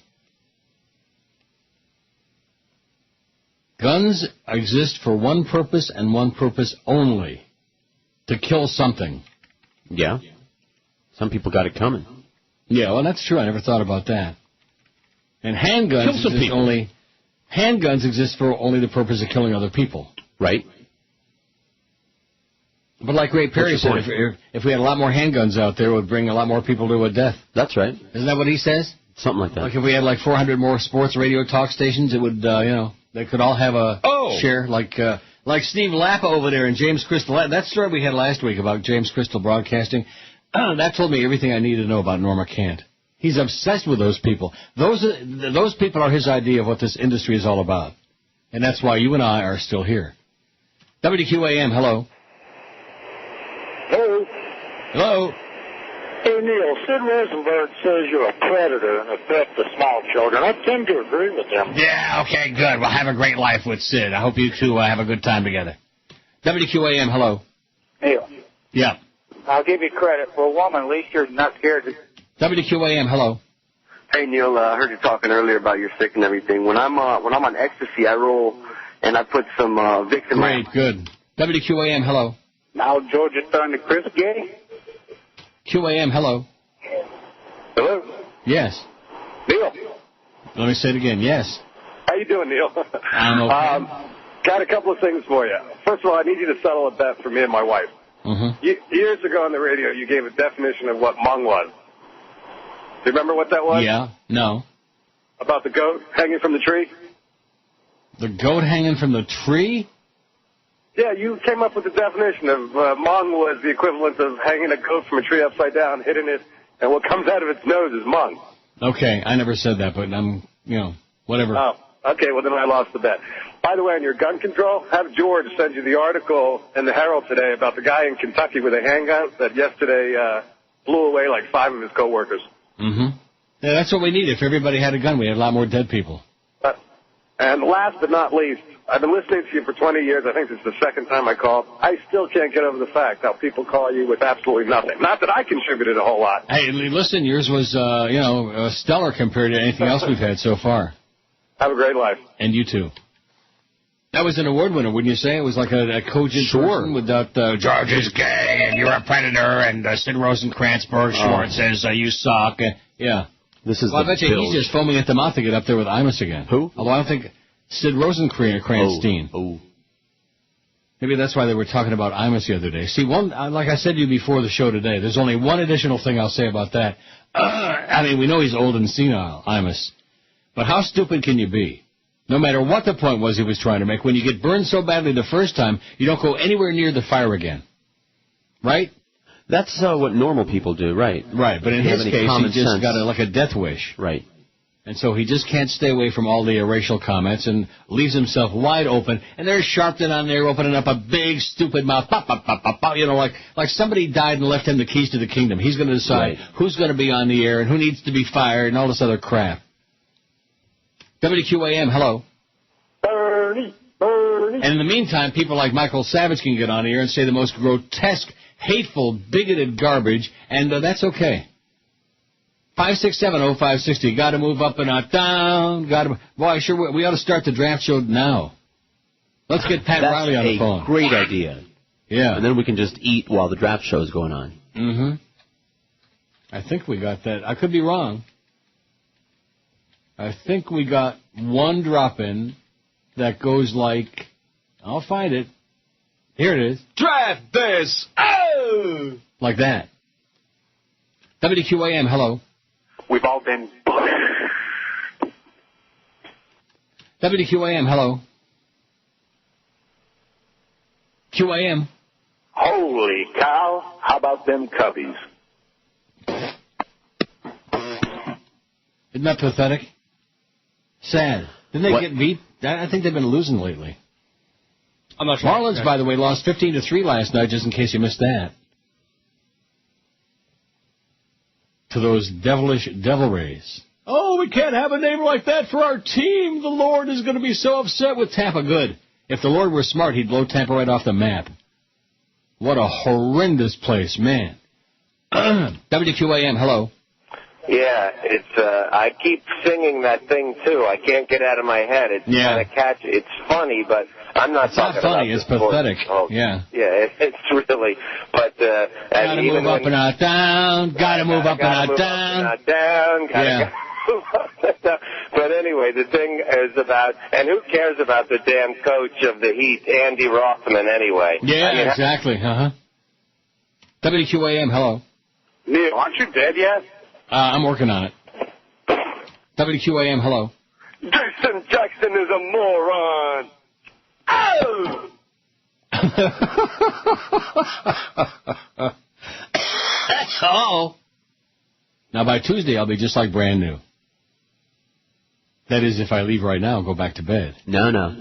Guns exist for one purpose and one purpose only. To kill something. Yeah. Some people got it coming. Yeah, well, that's true. I never thought about that. And handguns exist for only the purpose of killing other people. Right. But like Ray Perry said, if we had a lot more handguns out there, it would bring a lot more people to a death. That's right. Isn't that what he says? Something like that. Like if we had like 400 more sports radio talk stations, it would, they could all have a share. Like Steve Lappa over there and James Crystal. That story we had last week about James Crystal Broadcasting, that told me everything I needed to know about Norma Kant. He's obsessed with those people. Those people are his idea of what this industry is all about. And that's why you and I are still here. WQAM, hello. Hello. Hello. Hey, Neil, Sid Rosenberg says you're a predator and affect the small children. I tend to agree with him. Yeah, okay, good. Well, have a great life with Sid. I hope you two have a good time together. WQAM, hello. Neil. Yeah. I'll give you credit. For a woman, at least you're not scared to... WQAM, hello. Hey, Neil, I heard you talking earlier about your sick and everything. When I'm on ecstasy, I roll and I put some Vicks in my... Great, good. WQAM, hello. Now Georgia starting to Chris gay? QAM, hello. Hello? Yes. Neil. Let me say it again, yes. How you doing, Neil? I'm okay. Got a couple of things for you. First of all, I need you to settle a bet for me and my wife. Mm-hmm. Years ago on the radio, you gave a definition of what Hmong was. Do you remember what that was? Yeah, no. About the goat hanging from the tree? The goat hanging from the tree? Yeah, you came up with the definition of Hmong was the equivalent of hanging a goat from a tree upside down, hitting it, and what comes out of its nose is Hmong. Okay, I never said that, but I'm, whatever. Oh, okay, well then I lost the bet. By the way, on your gun control, have George send you the article in the Herald today about the guy in Kentucky with a handgun that yesterday blew away like 5 of his coworkers. Mm-hmm. Yeah, that's what we need. If everybody had a gun, we had a lot more dead people. And last but not least, I've been listening to you for 20 years. I think this is the second time I called. I still can't get over the fact how people call you with absolutely nothing. Not that I contributed a whole lot. Hey, listen, yours was, stellar compared to anything else we've had so far. Have a great life. And you too. That was an award winner, wouldn't you say? It was like a cogent person without George is gay and you're a predator and Sid Rosencrantz Schwartz says you suck. Yeah. This is I bet you he's just foaming at the mouth to get up there with Imus again. Who? Although I don't think Sid Rosencrantz. Oh. Maybe that's why they were talking about Imus the other day. See, like I said to you before the show today, there's only one additional thing I'll say about that. I mean, we know he's old and senile, Imus. But how stupid can you be? No matter what the point was he was trying to make, when you get burned so badly the first time, you don't go anywhere near the fire again. Right? That's what normal people do, right? Right, but in his case, he just got like a death wish. Right. And so he just can't stay away from all the racial comments and leaves himself wide open. And there's Sharpton on there opening up a big, stupid mouth. Pop, pop, pop, pop, pop, you know, like somebody died and left him the keys to the kingdom. He's going to decide who's going to be on the air and who needs to be fired and all this other crap. WQAM, hello. Bernie. And in the meantime, people like Michael Savage can get on the air and say the most grotesque, hateful, bigoted garbage, and that's okay. 5670560. Got to move up and not down. Boy, sure, we ought to start the draft show now. Let's get Pat Riley on the phone. That's a great idea. Yeah. And then we can just eat while the draft show is going on. Mm-hmm. I think we got that. I could be wrong. I think we got one drop-in that goes like, I'll find it. Here it is. Draft this! Oh! Like that. WQAM, hello. We've all been WQAM, hello. QAM. Holy cow, how about them Cubbies? Isn't that pathetic? Sad. Didn't they get beat? I think they've been losing lately. I'm not sure. Marlins, by the way, lost 15-3 last night, just in case you missed that. To those devilish Devil Rays. Oh, we can't have a name like that for our team. The Lord is going to be so upset with Tampa. Good. If the Lord were smart, he'd blow Tampa right off the map. What a horrendous place, man. WQAM, hello. Yeah, it's. I keep singing that thing too. I can't get out of my head. It's kind of catchy. It's funny, but I'm not talking about. It's not funny. It's pathetic. Oh, yeah. Yeah, it's really. But gotta move up and not down. Gotta move up and not down. Not down. Gotta move up and down. But anyway, the thing is about, and who cares about the damn coach of the Heat, Andy Rothman, anyway? Yeah, I mean, exactly. WQAM, hello. Neil, aren't you dead yet? I'm working on it. WQAM, hello. Jason Jackson is a moron. Oh! Oh. Now, by Tuesday, I'll be just like brand new. That is, if I leave right now and go back to bed. No.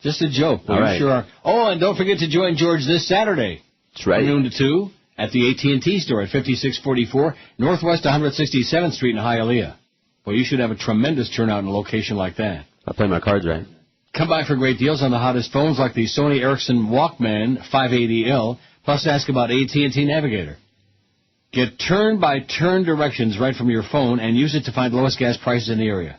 Just a joke. All right. Sure. Oh, and don't forget to join George this Saturday. That's right. From noon to 2 at the AT&T store at 5644 Northwest 167th Street in Hialeah. Well, you should have a tremendous turnout in a location like that. I'll play my cards right. Come by for great deals on the hottest phones like the Sony Ericsson Walkman 580L, plus ask about AT&T Navigator. Get turn-by-turn directions right from your phone and use it to find lowest gas prices in the area.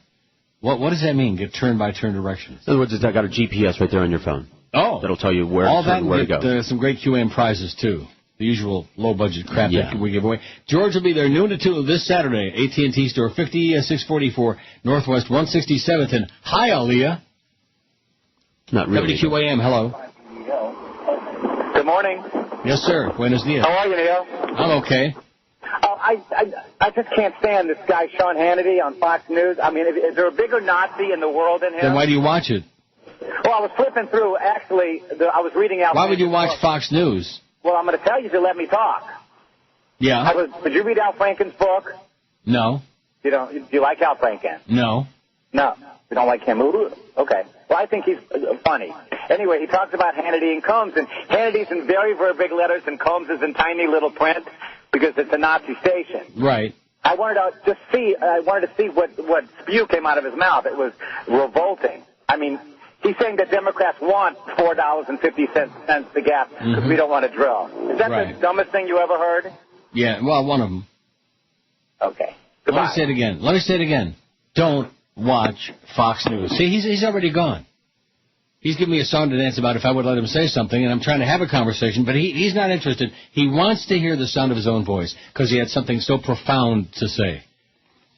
What does that mean, get turn-by-turn directions? In other words, it's got a GPS right there on your phone. Oh. That'll tell you where to go. Some great QAM prizes, too. The usual low-budget crap that we give away. George will be there noon to 2 this Saturday. AT&T store, 5644 Northwest 167th in Hialeah. Not really. WQAM, hello. Good morning. Yes, sir. Buenos dias. How are you, Neil? I'm okay. I just can't stand this guy, Sean Hannity, on Fox News. I mean, is there a bigger Nazi in the world than him? Then why do you watch it? Well, I was flipping through, actually, I was reading out... Why would you watch Fox News? Well, I'm going to tell you to let me talk. Yeah. Did you read Al Franken's book? No. Do you like Al Franken? No. No. You don't like him? Okay. Well, I think he's funny. Anyway, he talks about Hannity and Combs, and Hannity's in very, very big letters, and Combs is in tiny little print because it's a Nazi station. Right. I wanted to see what spew came out of his mouth. It was revolting. I mean, he's saying that Democrats want $4.50 the gas because we don't want to drill. Is that the dumbest thing you ever heard? Yeah, well, one of them. Okay. Goodbye. Let me say it again. Don't watch Fox News. See, he's already gone. He's giving me a song to dance about if I would let him say something, and I'm trying to have a conversation, but he's not interested. He wants to hear the sound of his own voice because he had something so profound to say.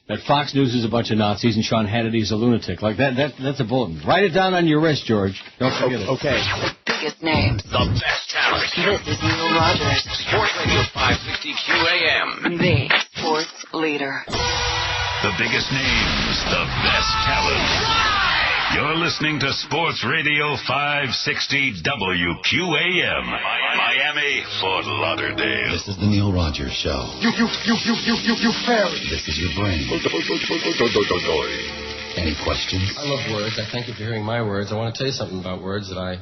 that Fox News is a bunch of Nazis and Sean Hannity's a lunatic. Like that's a bulletin. Write it down on your wrist, George. Don't forget it. Okay. The biggest names. The best talent. This is Neil Rogers. Sports Radio 560 QAM. The sports leader. The biggest names, the best talent. You're listening to Sports Radio 560 WQAM. Miami, Fort Lauderdale. This is the Neil Rogers Show. You fairy. This is your brain. Any questions? I love words. I thank you for hearing my words. I want to tell you something about words that I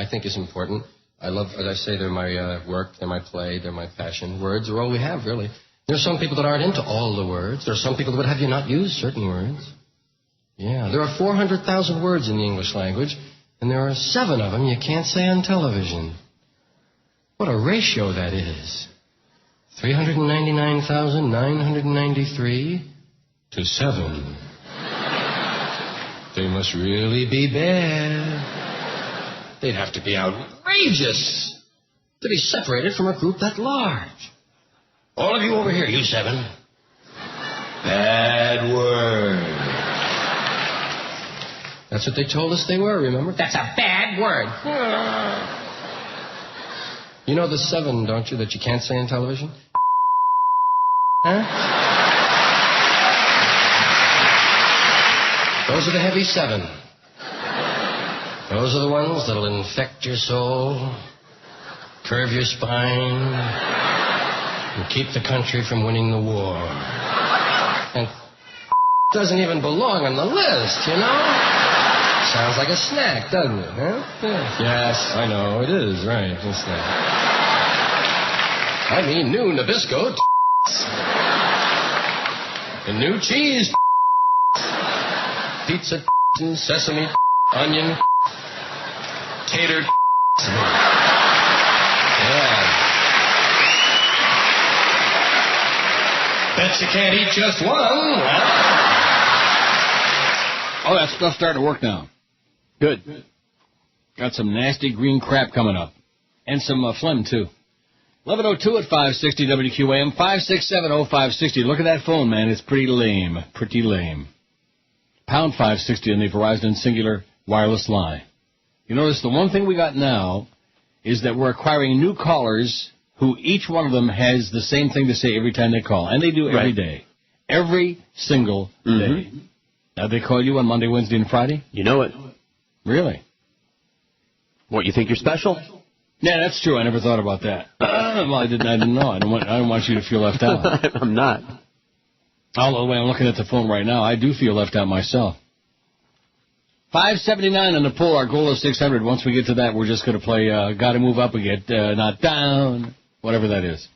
think is important. I love, as I say, they're my work, they're my play, they're my passion. Words are all we have, really. There are some people that aren't into all the words. There are some people that would have you not use certain words. Yeah, there are 400,000 words in the English language, and there are 7 of them you can't say on television. What a ratio that is. 399,993 to 7. They must really be bad. They'd have to be outrageous to be separated from a group that large. All of you over here, you 7. Bad word. That's what they told us they were, remember? That's a bad word. You know the 7, don't you, that you can't say on television? Huh? Those are the heavy 7. Those are the ones that'll infect your soul, curve your spine, and keep the country from winning the war. And doesn't even belong on the list, you know? Sounds like a snack, doesn't it, huh? Yes, I know, it is, right, a snack. I mean new Nabisco and new cheese pizza and sesame, onion, tater yeah. Bet you can't eat just one, Oh, that stuff's starting to work now. Good. Got some nasty green crap coming up. And some phlegm, too. 11:02 at 560 WQAM, 5670560. Look at that phone, man. It's pretty lame. Pretty lame. Pound 560 on the Verizon Singular wireless line. You notice the one thing we got now is that we're acquiring new callers who each one of them has the same thing to say every time they call. And they do every day. Every single day. Now, they call you on Monday, Wednesday, and Friday? You know it. Really? What, you think you're special? Yeah, that's true. I never thought about that. Well, I didn't know. I don't want you to feel left out. I'm not. Although, the way I'm looking at the phone right now, I do feel left out myself. 579 on the poll. Our goal is 600. Once we get to that, we're just going to play Gotta Move Up and Get Not Down, whatever that is.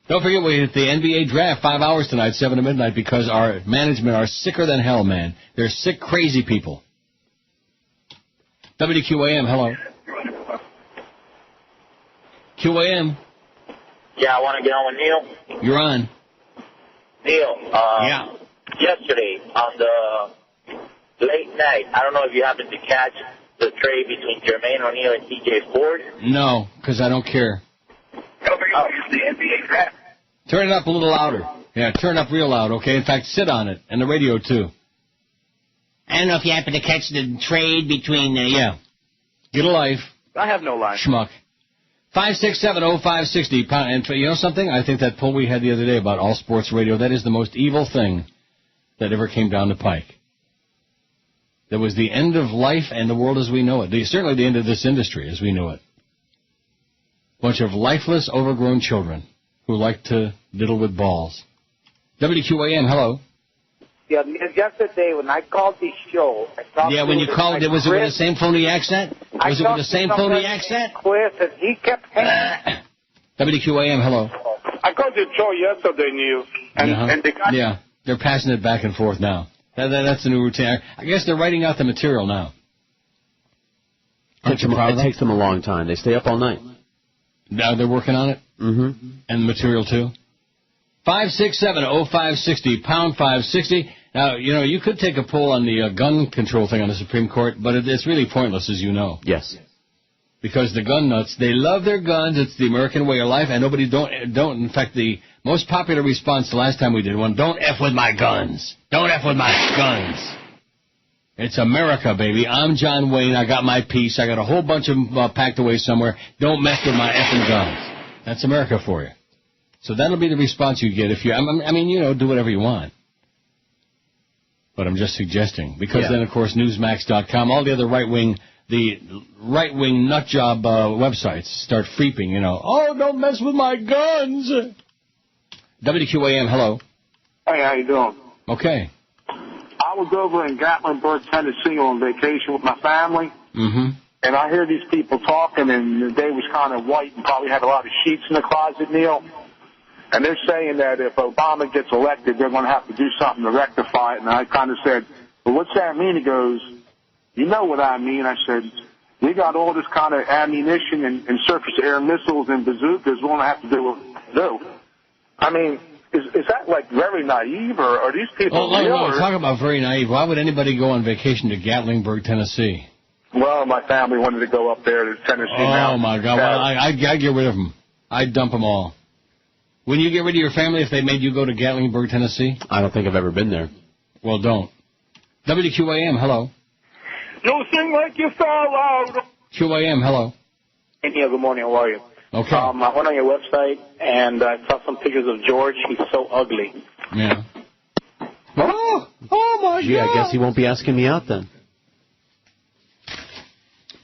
Don't forget, we hit the NBA draft 5 hours tonight, 7 to midnight, because our management are sicker than hell, man. They're sick, crazy people. WQAM, hello. QAM. Yeah, I want to get on with Neil. You're on. Neil, yeah. Yesterday on the late night, I don't know if you happened to catch the trade between Jermaine O'Neal and TJ Ford. No, because I don't care. The NBA draft. Turn it up a little louder. Yeah, turn it up real loud, okay? In fact, sit on it. And the radio, too. I don't know if you happen to catch the trade between... yeah. Get a life. I have no life. Schmuck. 5670560. And you know something? I think that poll we had the other day about all sports radio, that is the most evil thing that ever came down the pike. That was the end of life and the world as we know it. Certainly the end of this industry as we know it. Bunch of lifeless, overgrown children who like to diddle with balls. WQAM, hello. Yeah, yesterday when I called the show, I talked when you called, was it with the same phony accent? Was it with the same phony accent? Chris, and he kept hanging. WQAM, hello. I called your show yesterday, Neil, and they got... Yeah, they're passing it back and forth now. That's the new routine. I guess they're writing out the material now. It takes them a long time. They stay up all night. Now they're working on it? Mm-hmm. And the material, too? 5670560, pound 560. Now, you could take a poll on the gun control thing on the Supreme Court, but it's really pointless, as you know. Yes. Because the gun nuts, they love their guns. It's the American way of life, and nobody don't. In fact, the Most popular response the last time we did one, don't F with my guns. Don't F with my guns. It's America, baby. I'm John Wayne. I got my piece. I got a whole bunch of them packed away somewhere. Don't mess with my effing guns. That's America for you. So that'll be the response you get if you, I mean, you know, do whatever you want. But I'm just suggesting. Because then, of course, Newsmax.com, all the other right-wing nutjob websites start freeping, you know. Oh, don't mess with my guns. WQAM, hello. Hey, how you doing? Okay. I was over in Gatlinburg, Tennessee on vacation with my family. Mm-hmm. And I hear these people talking, and the day was kind of white and probably had a lot of sheets in the closet, Neil. And they're saying that if Obama gets elected, they're going to have to do something to rectify it. And I kind of said, well, what's that mean? He goes, you know what I mean. I said, we got all this kind of ammunition and surface-air missiles and bazookas. We're going to have to do what we do. I mean, is that, like, very naive, or are these people real? No, talk about very naive. Why would anybody go on vacation to Gatlinburg, Tennessee? Well, my family wanted to go up there to Tennessee. Oh, my God. Well, I'd get rid of them. I'd dump them all. Wouldn't you get rid of your family if they made you go to Gatlinburg, Tennessee? I don't think I've ever been there. Well, don't. WQAM, hello. You sing like you fell out. QAM, hello. Hey, Neil, good morning. How are you? Okay. I went on your website, and I saw some pictures of George. He's so ugly. Yeah. Oh my God. Yeah, I guess he won't be asking me out then.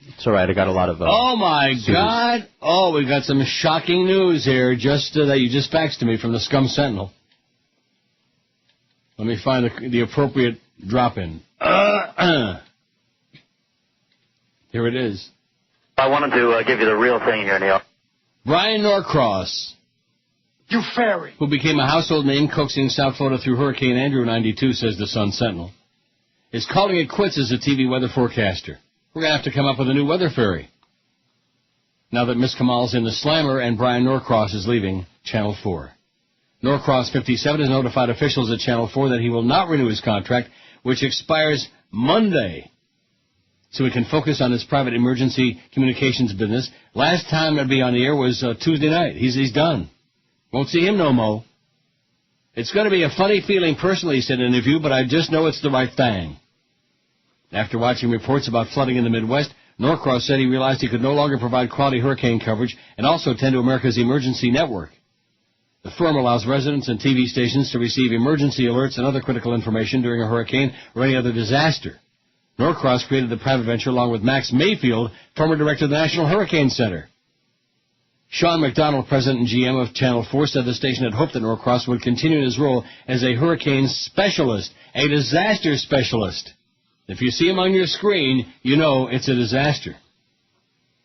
It's all right. I got a lot of. Oh my God! Oh, we got some shocking news here. Just that you just faxed to me from the Scum Sentinel. Let me find the appropriate drop-in. Here it is. I wanted to give you the real thing here, Neil. Brian Norcross. You fairy. Who became a household name coaxing South Florida through Hurricane Andrew 92, says the Sun Sentinel, is calling it quits as a TV weather forecaster. We're going to have to come up with a new weather fairy. Now that Miss Kamal's in the slammer and Brian Norcross is leaving Channel 4. Norcross, 57, has notified officials at Channel 4 that he will not renew his contract, which expires Monday, so he can focus on his private emergency communications business. Last time to be on the air was Tuesday night. He's done. Won't see him no more. It's going to be a funny feeling personally, he said in an interview, but I just know it's the right thing. After watching reports about flooding in the Midwest, Norcross said he realized he could no longer provide quality hurricane coverage and also tend to America's emergency network. The firm allows residents and TV stations to receive emergency alerts and other critical information during a hurricane or any other disaster. Norcross created the private venture along with Max Mayfield, former director of the National Hurricane Center. Sean McDonald, president and GM of Channel 4, said the station had hoped that Norcross would continue in his role as a hurricane specialist, a disaster specialist. If you see him on your screen, you know it's a disaster.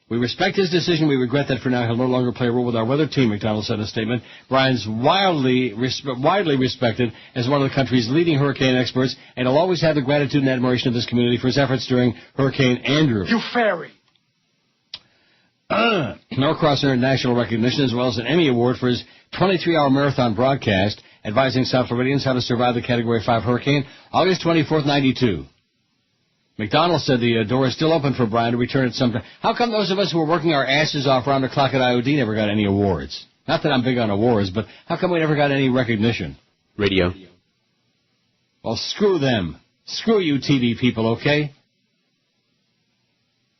We respect his decision. We regret that for now he'll no longer play a role with our weather team, McDonald said in a statement. Brian's widely respected as one of the country's leading hurricane experts, and he'll always have the gratitude and admiration of this community for his efforts during Hurricane Andrew. You fairy. Norcross earned national recognition as well as an Emmy Award for his 23-hour marathon broadcast advising South Floridians how to survive the Category 5 hurricane, August 24th, 92. McDonald said the door is still open for Brian to return at some time. How come those of us who were working our asses off round the clock at IOD never got any awards? Not that I'm big on awards, but how come we never got any recognition? Radio. Well, screw them. Screw you TV people, okay?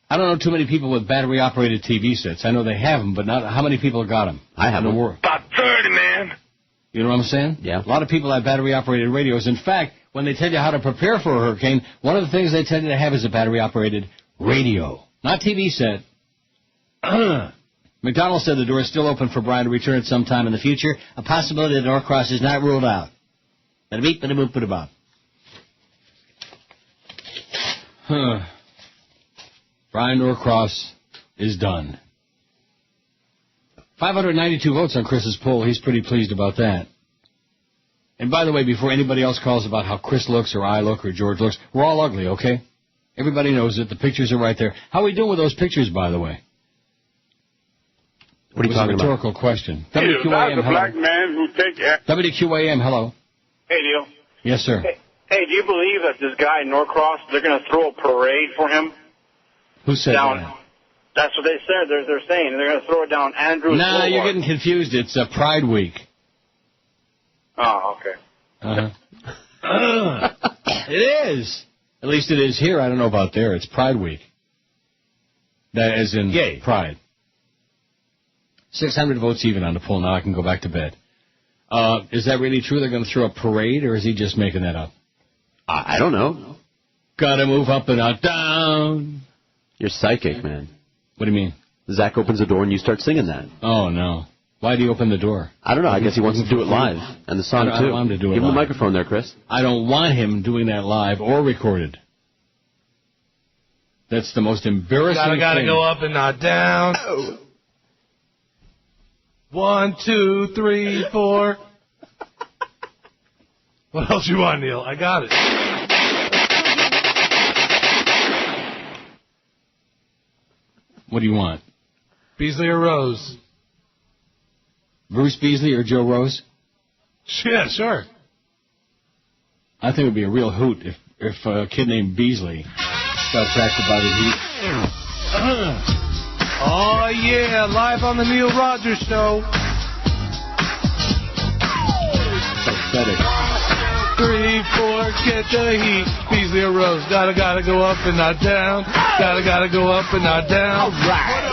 I don't know too many people with battery-operated TV sets. I know they have them, but not how many people got them? I have them. About 30, man. You know what I'm saying? Yeah. A lot of people have battery-operated radios. In fact, when they tell you how to prepare for a hurricane, one of the things they tell you to have is a battery-operated radio, not TV set. McDonald said the door is still open for Brian to return at some time in the future. A possibility that Norcross is not ruled out. Bada-beep, bada-boop, bada-bop. Brian Norcross is done. 592 votes on Chris's poll. He's pretty pleased about that. And by the way, before anybody else calls about how Chris looks or I look or George looks, we're all ugly, okay? Everybody knows it. The pictures are right there. How are we doing with those pictures, by the way? What are you talking about? It's a rhetorical question. WQAM, hello. black man who WQAM, hello. Hey, Neil. Yes, sir. Hey, do you believe that this guy, Norcross, they're going to throw a parade for him? Who said that? That's what they said. They're saying they're going to throw it down Andrew's Nah, Boulevard. you're getting confused. It's Pride Week. Oh, okay. It is. At least it is here. I don't know about there. It's Pride Week. That as in Pride. 600 votes even on the poll. Now I can go back to bed. Is that really true? They're going to throw a parade, or is he just making that up? I don't know. Gotta move up and not down. You're psychic, man. What do you mean? Zach opens the door and you start singing that. Oh, no. Why'd he open the door? I don't know. I guess he wants to do it live. And the song, too. I don't want him to do it Give him live. the microphone there, Chris. I don't want him doing that live or recorded. That's the most embarrassing Gotta thing. go up and not down. 1, 2, 3, 4. What else you want, Neil? I got it. What do you want? Beasley or Rose? Bruce Beasley or Joe Rose? Yeah, sure. I think it would be a real hoot if a kid named Beasley got attracted by the heat. Oh, yeah, live on the Neil Rogers Show. Pathetic. 3, 4, get the heat. Beasley or Rose? Gotta go up and not down. Gotta go up and not down. All right.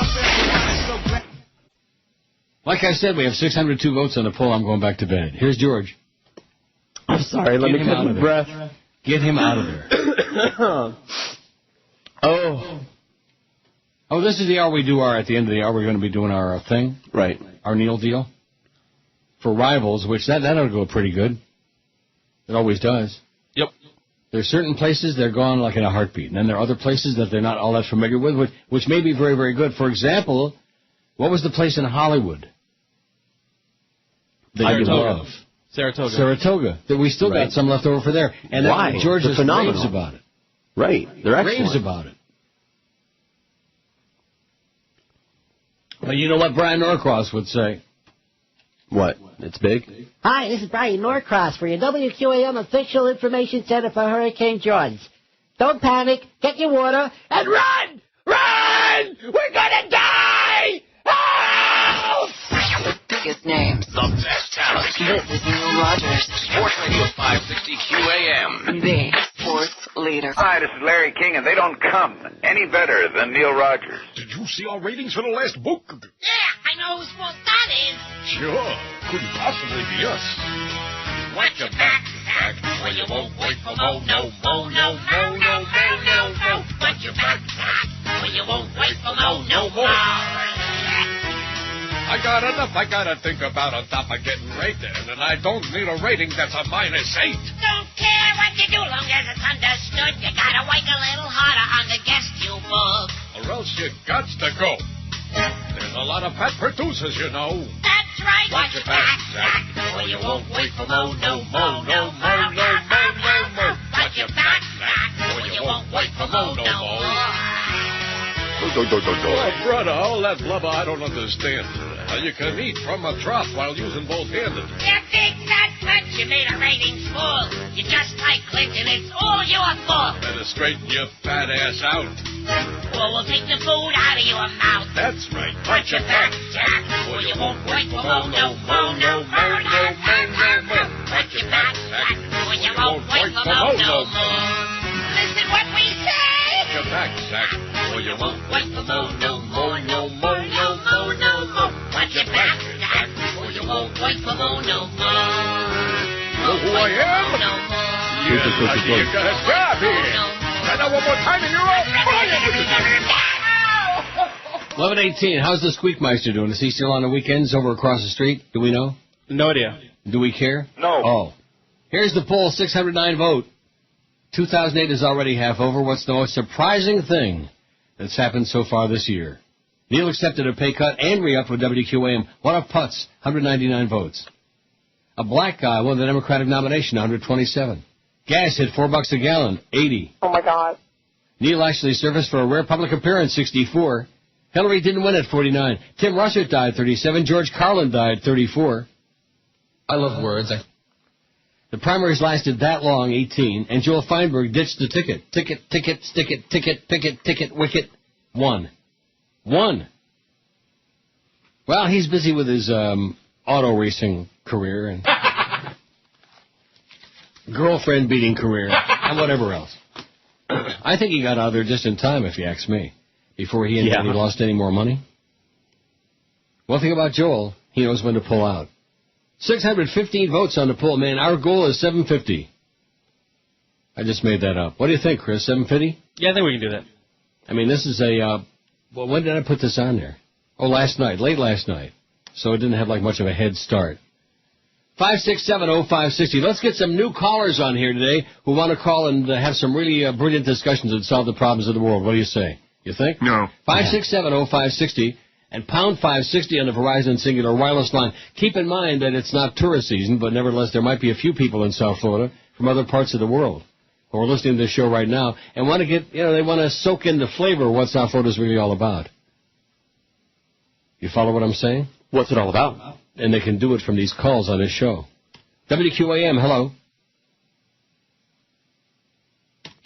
Like I said, we have 602 votes on the poll. I'm going back to bed. Here's George. I'm sorry, let me catch my breath. Get him out of there. Oh, this is the hour we do at the end of the hour, we're going to be doing our thing. Right. Our Neil deal. For rivals, which that ought to go pretty good. It always does. Yep. There's certain places they're gone like in a heartbeat. And then there are other places that they're not all that familiar with, which may be very, very good. For example, what was the place in Hollywood that you love? Saratoga. That we still got some left over for there. And why? George They're phenomenal. raves about it. Right. They're excellent. Raves about it. Well, you know what Brian Norcross would say. What? It's big? Hi, this is Brian Norcross for your WQAM official information center for Hurricane George. Don't panic, get your water, and run! Run! We're gonna die! Help! The biggest names. The best talent. This is Neil Rogers. Sports Radio 560 QAM. The sports leader. Hi, this is Larry King, and they don't come any better than Neil Rogers. Did you see our ratings for the last book? Yeah, I know whose fault that is. Sure. Couldn't possibly be us. Watch your back, Zach, or you won't wait for Mo. No, Mo, no, Mo, no, Mo, no, Mo. Watch your back, Zach, or you won't wait for Mo. No more. I got enough I gotta think about on top of getting rated, and I don't need a rating that's a -8. Don't care what you do, long as it's understood. You gotta work a little harder on the guest you book. Or else you gots to go. There's a lot of fat producers, you know. That's right. Watch your back, Zach, or you won't wait for Mo. No, Mo, no, Mo, no, Mo, no, Mo. Watch your back, Zach, or you won't wait for Mo. No more. Oh, brother, all that blubber I don't understand. How you can eat from a trough while using both hands. You big fat nut, you made our ratings full. You're just like Clinton, it's all your fault. Better straighten your fat ass out. Or we'll take the food out of your mouth. That's right. Watch your back, Jack, or you won't wait for Mo. No, Mo, no, Mo, no, Mo, no, Mo. Watch your back, Jack, or you won't wait for Mo. No more. Listen what we say. Watch your back, Zach, or you won't wait for Mo. No more, no more, no more, no more. Watch your back, Zach, or you won't wait for Mo. No more. Know who I am? No more. Yeah, I see you got a job here. Try that one more time and you're all fired. 11:18. How's the Squeakmeister doing? Is he still on the weekends over across the street? Do we know? No idea. Do we care? No. Oh. Here's the poll, 609 vote. 2008 is already half over. What's the most surprising thing that's happened so far this year? Neil accepted a pay cut and re-up with WQAM. What a putz, 199 votes. A black guy won the Democratic nomination, 127. Gas hit $4 a gallon, 80. Oh, my God. Neil actually surfaced for a rare public appearance, 64. Hillary didn't win at 49. Tim Russert died, 37. George Carlin died, 34. I love words. The primaries lasted that long, 18. And Joel Feinberg ditched the ticket. Ticket, stick it, ticket, wicket. Won. Well, he's busy with his auto racing career, and girlfriend beating career, and whatever else. I think he got out of there just in time, if you ask me, before he and Danny lost any more money. One thing about Joel, he knows when to pull out. 615 votes on the poll, man. Our goal is 750. I just made that up. What do you think, Chris? 750? Yeah, I think we can do that. I mean, this is a, well, when did I put this on there? Oh, last night, late last night. So it didn't have like much of a head start. 5670560. Let's get some new callers on here today who want to call and have some really brilliant discussions and solve the problems of the world. What do you say? You think? No. 5670560 and pound 560 on the Verizon Singular Wireless line. Keep in mind that it's not tourist season, but nevertheless there might be a few people in South Florida from other parts of the world who are listening to this show right now and want to get, they want to soak in the flavor of what South Florida is really all about. You follow what I'm saying? What's it all about? And they can do it from these calls on this show. WQAM, hello.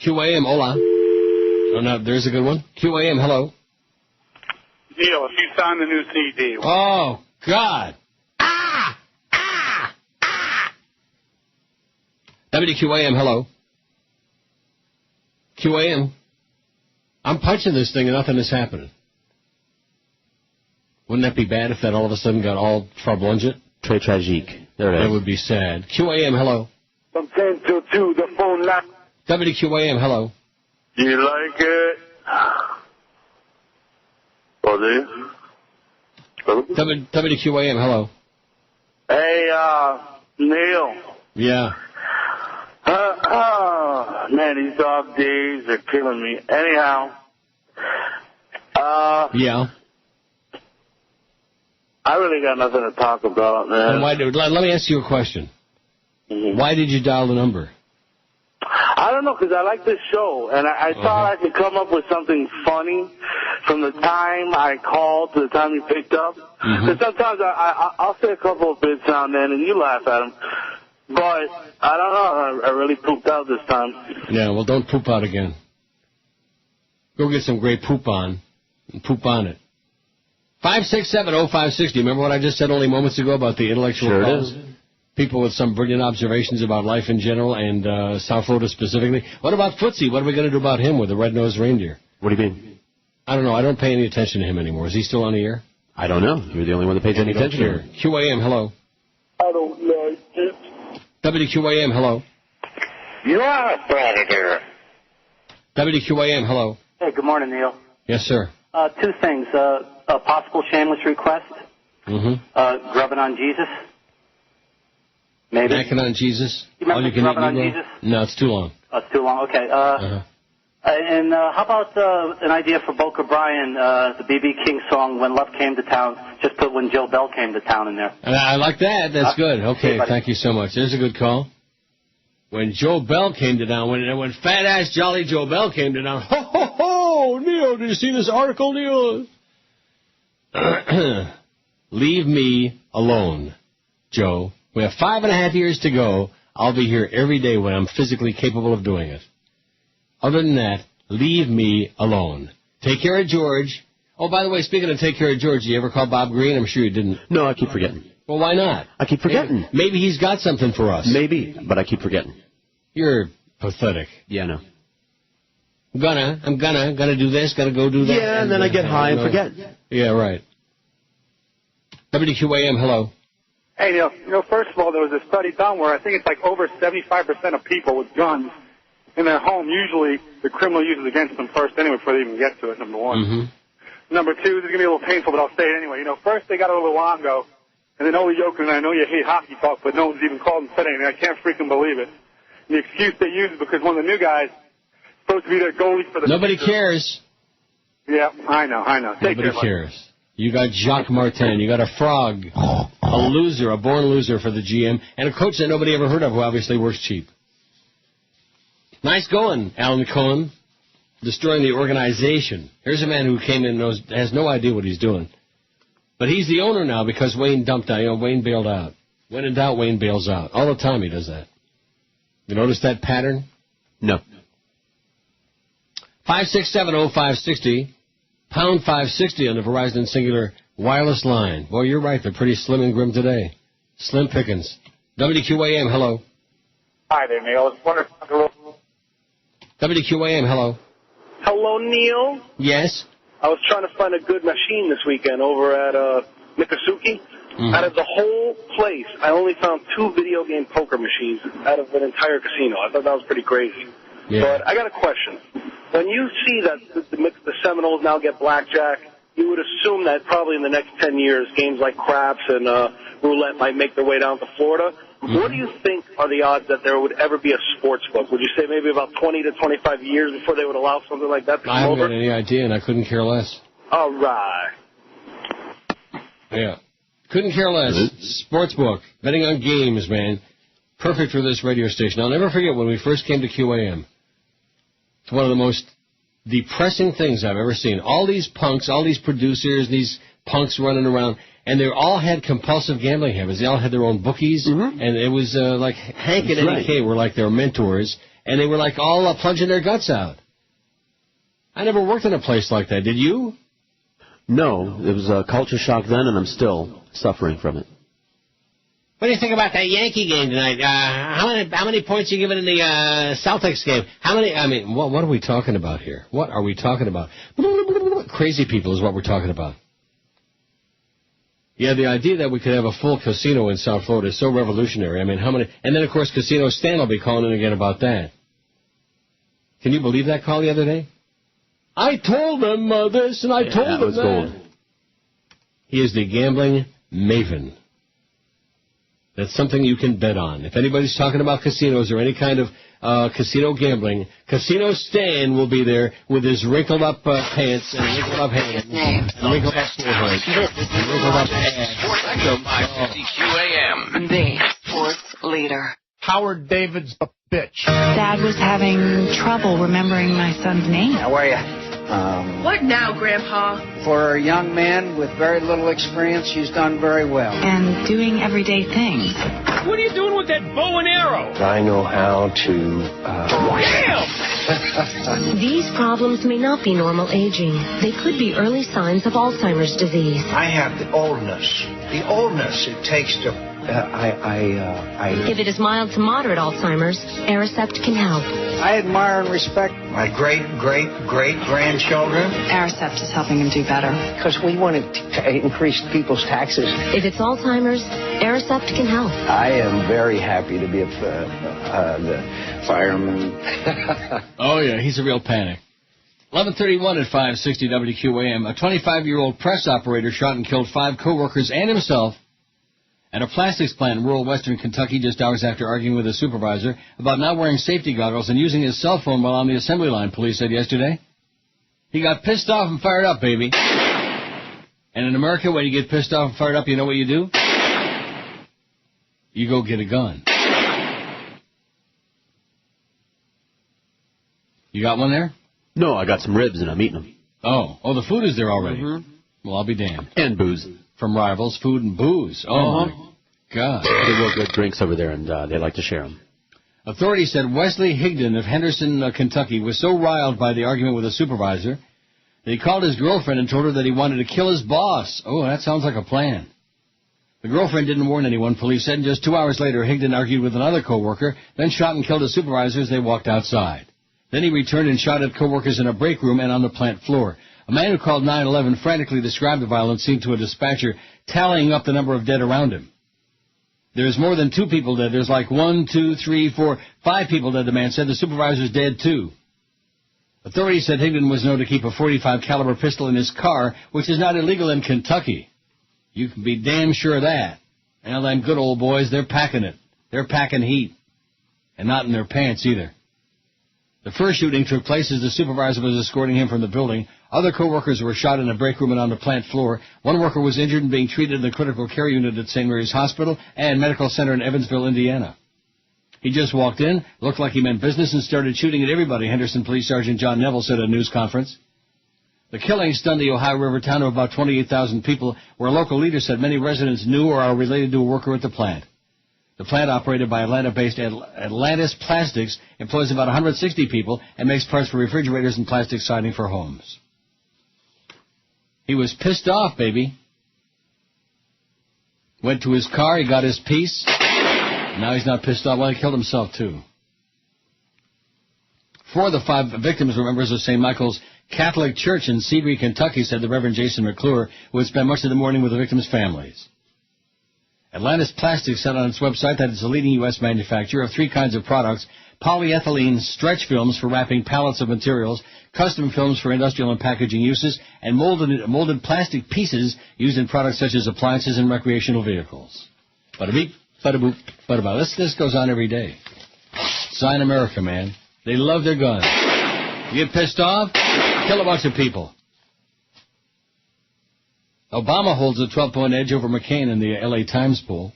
QAM, hola. Oh, no, there's a good one. QAM, hello. Neil, if you sign the new CD. Oh, God. WQAM, hello. QAM. I'm punching this thing and nothing is happening. Wouldn't that be bad if that all of a sudden got all troublingent? Très tragique. There it is. That would be sad. QAM, hello. From 10 till 2, the phone line. WQAM, hello. You like it? Oh, do you? WQAM, hello. Hey, Neil. Yeah. Man, these dog days are killing me. Anyhow. Yeah. I really got nothing to talk about, man. Let me ask you a question. Mm-hmm. Why did you dial the number? I don't know, because I like this show, and I thought I could come up with something funny from the time I called to the time you picked up. Because sometimes I'll say a couple of bits now and then, and you laugh at them. But I don't know. I really pooped out this time. Yeah, well, don't poop out again. Go get some great poop on and poop on it. 5670560. Remember what I just said only moments ago about the intellectual calls? People with some brilliant observations about life in general and South Florida specifically. What about Footsie? What are we going to do about him with the red-nosed reindeer? What do you mean? I don't know. I don't pay any attention to him anymore. Is he still on the air? I don't know. You're the only one that pays any attention to him. QAM, hello. I don't like it. WQAM, hello. You are a predator. WQAM, hello. Hey, good morning, Neil. Yes, sir. Two things. A possible shameless request. Grubbing on Jesus. Maybe. Macking on Jesus. You remember Grubbing on Jesus? No, it's too long. Oh, it's too long. Okay. And how about an idea for Boca Brian, the B.B. King song, When Love Came to Town? Just put When Joe Bell Came to Town in there. I like that. That's good. Okay, thank you so much. There's a good call. When Joe Bell came to town, when fat-ass Jolly Joe Bell came to town, ho, ho, ho, Neil, did you see this article, Neil? Leave me alone, Joe. We have 5.5 years to go. I'll be here every day when I'm physically capable of doing it. Other than that, leave me alone. Take care of George. Oh, by the way, speaking of take care of George, you ever call Bob Green? I'm sure you didn't. No, I keep forgetting. Well, why not? I keep forgetting. Maybe he's got something for us. Maybe, but I keep forgetting. You're pathetic. Yeah, no. I'm gonna do this, gotta go do that. Yeah, and then I get high and forget. Yeah, right. WQAM, hello. Hey, Neil, first of all, there was a study done where I think it's like over 75% of people with guns in their home, usually the criminal uses against them first anyway before they even get to it, number one. Number two, this is going to be a little painful, but I'll say it anyway. First they got a little Luongo, and then Ole Jokic, and I know you hate hockey talk, but no one's even called and said anything. I can't freaking believe it. And the excuse they use is because one of the new guys is supposed to be their goalie for the Nobody future. cares. Yeah, I know. Take Nobody cares. You got Jacques Martin. You got a frog, a loser, a born loser for the GM, and a coach that nobody ever heard of who obviously works cheap. Nice going, Alan Cohen, destroying the organization. Here's a man who came in and has no idea what he's doing. But he's the owner now because Wayne dumped out. Wayne bailed out. When in doubt, Wayne bails out. All the time he does that. You notice that pattern? No. 5670560. Pound 560 on the Verizon Singular wireless line. Boy, you're right. They're pretty slim and grim today. Slim pickings. WQAM, hello. Hi there, Neil. I was wondering if I could... WQAM, hello. Hello, Neil. Yes? I was trying to find a good machine this weekend over at Miccosukee. Mm-hmm. Out of the whole place, I only found 2 video game poker machines out of an entire casino. I thought that was pretty crazy. Yeah. But I got a question. When you see that the Seminoles now get blackjack, you would assume that probably in the next 10 years, games like craps and roulette might make their way down to Florida. Mm-hmm. What do you think are the odds that there would ever be a sports book? Would you say maybe about 20 to 25 years before they would allow something like that to come I haven't over? got any idea, and I couldn't care less. All right. Yeah. Couldn't care less. Sportsbook. Betting on games, man. Perfect for this radio station. I'll never forget when we first came to QAM. It's one of the most depressing things I've ever seen. All these punks, all these producers, these punks running around, and they all had compulsive gambling habits. They all had their own bookies, and it was like Hank and Eddie K were like their mentors, and they were like all plunging their guts out. I never worked in a place like that. Did you? No, it was a culture shock then, and I'm still suffering from it. What do you think about that Yankee game tonight? How many points are you giving in the Celtics game? How many? I mean, what are we talking about here? What are we talking about? Crazy people is what we're talking about. Yeah, the idea that we could have a full casino in South Florida is so revolutionary. I mean, how many? And then, of course, Casino Stan will be calling in again about that. Can you believe that call the other day? I told them this, and I told them that. Gold. He is the gambling maven. That's something you can bet on. If anybody's talking about casinos or any kind of casino gambling, Casino Stan will be there with his wrinkled-up pants and wrinkled-up hands and wrinkled-up forehead and wrinkled-up ass. WQAM, the sports leader. Howard David's a bitch. Dad was having trouble remembering my son's name. How are you? What now, Grandpa? For a young man with very little experience, she's done very well. And doing everyday things. What are you doing with that bow and arrow? I know how to... Damn! These problems may not be normal aging. They could be early signs of Alzheimer's disease. I have the oldness it takes to... If it is mild to moderate Alzheimer's, Aricept can help. I admire and respect my great-great-great-grandchildren. Aricept is helping him do better. Because we want to increase people's taxes. If it's Alzheimer's, Aricept can help. I am very happy to be the fireman. Oh, yeah, he's a real panic. 11:31 at 560 WQAM. A 25-year-old press operator shot and killed 5 co-workers and himself at a plastics plant in rural western Kentucky just hours after arguing with a supervisor about not wearing safety goggles and using his cell phone while on the assembly line, police said yesterday. He got pissed off and fired up, baby. And in America, when you get pissed off and fired up, you know what you do? You go get a gun. You got one there? No, I got some ribs and I'm eating them. Oh, the food is there already. Well, I'll be damned. And booze. From Rivals, food and booze. Oh, my God. They will get drinks over there, and they like to share them. Authorities said Wesley Higdon of Henderson, Kentucky, was so riled by the argument with a supervisor that he called his girlfriend and told her that he wanted to kill his boss. Oh, that sounds like a plan. The girlfriend didn't warn anyone, police said, and just 2 hours later, Higdon argued with another co-worker, then shot and killed his supervisor as they walked outside. Then he returned and shot at co-workers in a break room and on the plant floor. A man who called 911 frantically described the violent scene to a dispatcher, tallying up the number of dead around him. There's more than 2 people dead. There's like 1, 2, 3, 4, 5 people dead, the man said. The supervisor's dead, too. Authorities said Higdon was known to keep a .45 caliber pistol in his car, which is not illegal in Kentucky. You can be damn sure of that. Well, them good old boys, they're packing it. They're packing heat. And not in their pants, either. The first shooting took place as the supervisor was escorting him from the building. Other co-workers were shot in a break room and on the plant floor. One worker was injured and being treated in the critical care unit at St. Mary's Hospital and Medical Center in Evansville, Indiana. He just walked in, looked like he meant business, and started shooting at everybody, Henderson Police Sergeant John Neville said at a news conference. The killing stunned the Ohio River town of about 28,000 people, where local leaders said many residents knew or are related to a worker at the plant. The plant, operated by Atlanta-based Atlantis Plastics, employs about 160 people and makes parts for refrigerators and plastic siding for homes. He was pissed off, baby. Went to his car, he got his piece, Now he's not pissed off. Well, he killed himself, too. 4 of the 5 victims were members of St. Michael's Catholic Church in Seabury, Kentucky, said the Reverend Jason McClure, who had spent much of the morning with the victims' families. Atlantis Plastics said on its website that it's a leading U.S. manufacturer of 3 kinds of products: polyethylene stretch films for wrapping pallets of materials, custom films for industrial and packaging uses, and molded plastic pieces used in products such as appliances and recreational vehicles. Bada beep, bada boop, bada ba. This goes on every day. Sign America, man. They love their guns. You get pissed off, kill a bunch of people. Obama holds a 12-point edge over McCain in the L.A. Times poll.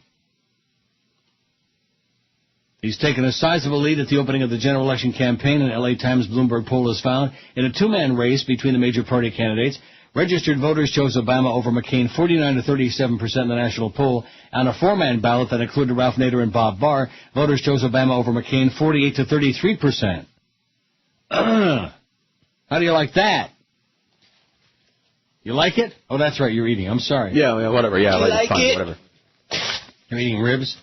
He's taken a sizable lead at the opening of the general election campaign. An L.A. Times Bloomberg poll has found in a 2-man race between the major party candidates. Registered voters chose Obama over McCain 49 to 37% in the national poll. On a 4-man ballot that included Ralph Nader and Bob Barr, voters chose Obama over McCain 48 to 33%. How do you like that? You like it? Oh, that's right, you're eating. I'm sorry. Yeah, whatever. Yeah, like fine, it? whatever. You're eating ribs?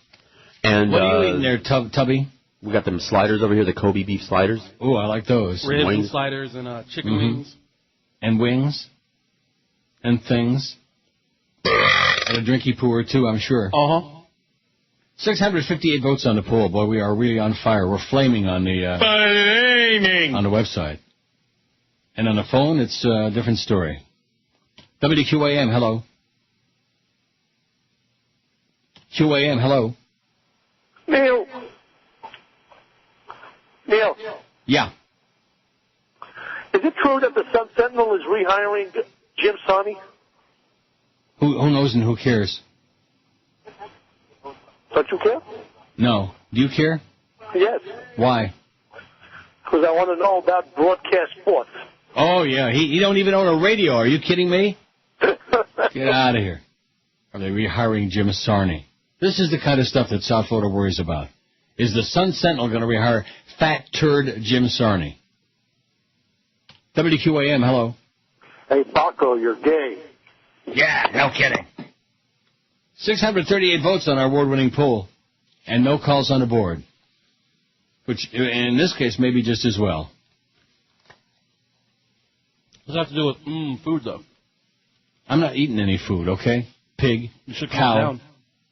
And what are you eating there, Tubby? We got them sliders over here, the Kobe beef sliders. Ooh, I like those. Ribs and sliders and chicken wings. And wings. And things. And a drinky poo or two, I'm sure. 658 votes on the poll. Boy, we are really on fire. We're flaming on the on the website. And on the phone, it's a different story. WQAM, hello. QAM, hello. Neil. Yeah. Is it true that the Sun Sentinel is rehiring Jim Sonny? Who knows and who cares? Don't you care? No. Do you care? Yes. Why? Because I want to know about broadcast sports. Oh, yeah. He don't even own a radio. Are you kidding me? Get out of here. Are they rehiring Jim Sarney? This is the kind of stuff that South Florida worries about. Is the Sun Sentinel going to rehire fat turd Jim Sarney? WQAM, hello. Hey, Paco, you're gay. Yeah, no kidding. 638 votes on our award-winning poll, and no calls on the board. Which, in this case, maybe just as well. What does that have to do with food, though? I'm not eating any food, okay? Pig, you should calm down.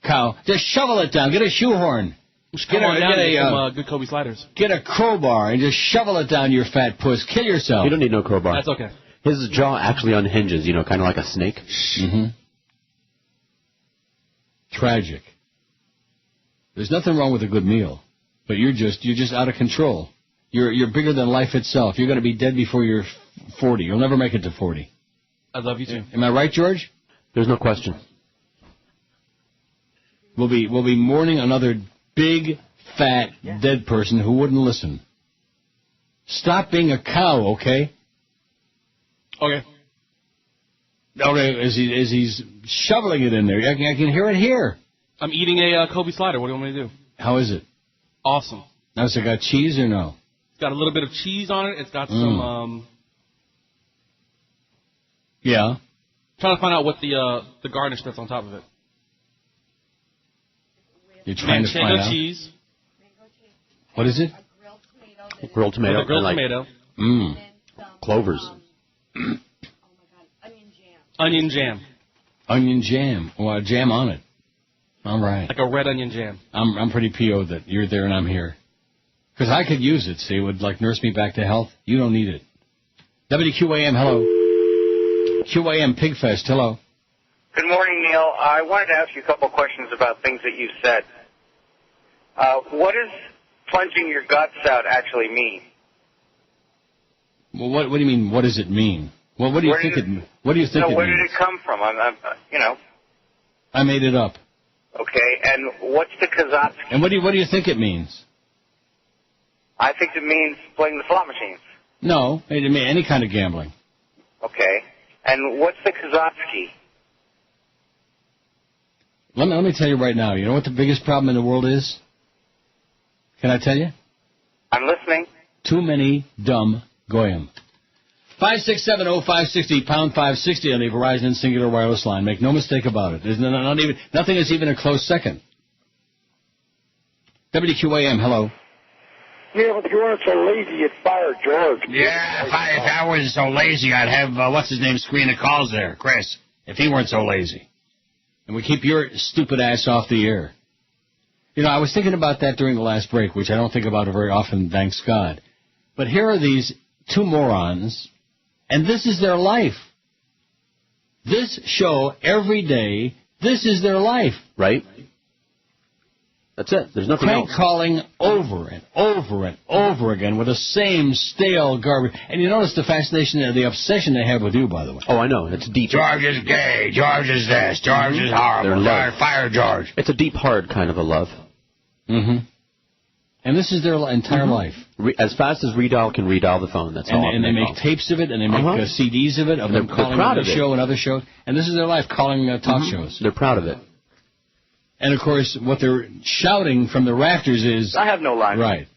Cow. Just shovel it down. Get a shoehorn. Get some good Kobe sliders. Get a crowbar and just shovel it down your fat puss. Kill yourself. You don't need no crowbar. That's okay. His jaw actually unhinges, kind of like a snake. Mm-hmm. Tragic. There's nothing wrong with a good meal, but you're just out of control. You're bigger than life itself. You're going to be dead before you're 40. You'll never make it to 40. I love you too. Am I right, George? There's no question. We'll be mourning another big, fat, dead person who wouldn't listen. Stop being a cow, okay? Okay. Okay, as he's shoveling it in there. I can hear it here. I'm eating a Kobe slider. What do you want me to do? How is it? Awesome. Now, has it got cheese or no? It's got a little bit of cheese on it. It's got some, Yeah. Trying to find out what the garnish that's on top of it. You're trying to find out? cheese. What is it? Grilled tomato. With a grilled tomato. Clovers. Onion jam. Onion jam. Well, jam on it. All right. Like a red onion jam. I'm pretty PO'd that you're there and I'm here. Because I could use it, see. It would, nurse me back to health. You don't need it. WQAM, hello. QAM Pigfest, hello. Good morning, Neil. I wanted to ask you a couple of questions about things that you said. What does plunging your guts out actually mean? Well, what do you mean, what does it mean? Well, what do you think it means? Where did it come from? I made it up. Okay, and what's the Kazatsky? And what do you think it means? I think it means playing the slot machines. No, it means any kind of gambling. Okay, and what's the Kazatsky? Let me tell you right now, you know what the biggest problem in the world is? Can I tell you? I'm listening. Too many dumb goyim. 5670560, pound 560 on the Verizon Singular Wireless line. Make no mistake about it. There's nothing is even a close second. WQAM, hello. Yeah, but if you weren't so lazy, you'd fire George. Yeah, if I wasn't so lazy, I'd have, what's-his-name screen the calls there, Chris, if he weren't so lazy. And we keep your stupid ass off the air. You know, I was thinking about that during the last break, which I don't think about it very often, thanks God. But here are these two morons, and this is their life. This show, every day, this is their life. Right? That's it. There's nothing Crank else. calling over and over and over again with the same stale garbage. And you notice the fascination, the obsession they have with you, by the way. Oh, I know. It's deep. George is gay. George is this. George is horrible. Fire George. It's a deep, hard kind of a love. Mm-hmm. And this is their entire life. As fast as Redial can redial the phone. That's all. And they make tapes of it, and they make CDs of it, of them calling the show and other shows. And this is their life, calling talk shows. They're proud of it. And, of course, what they're shouting from the rafters is... I have no line. Right.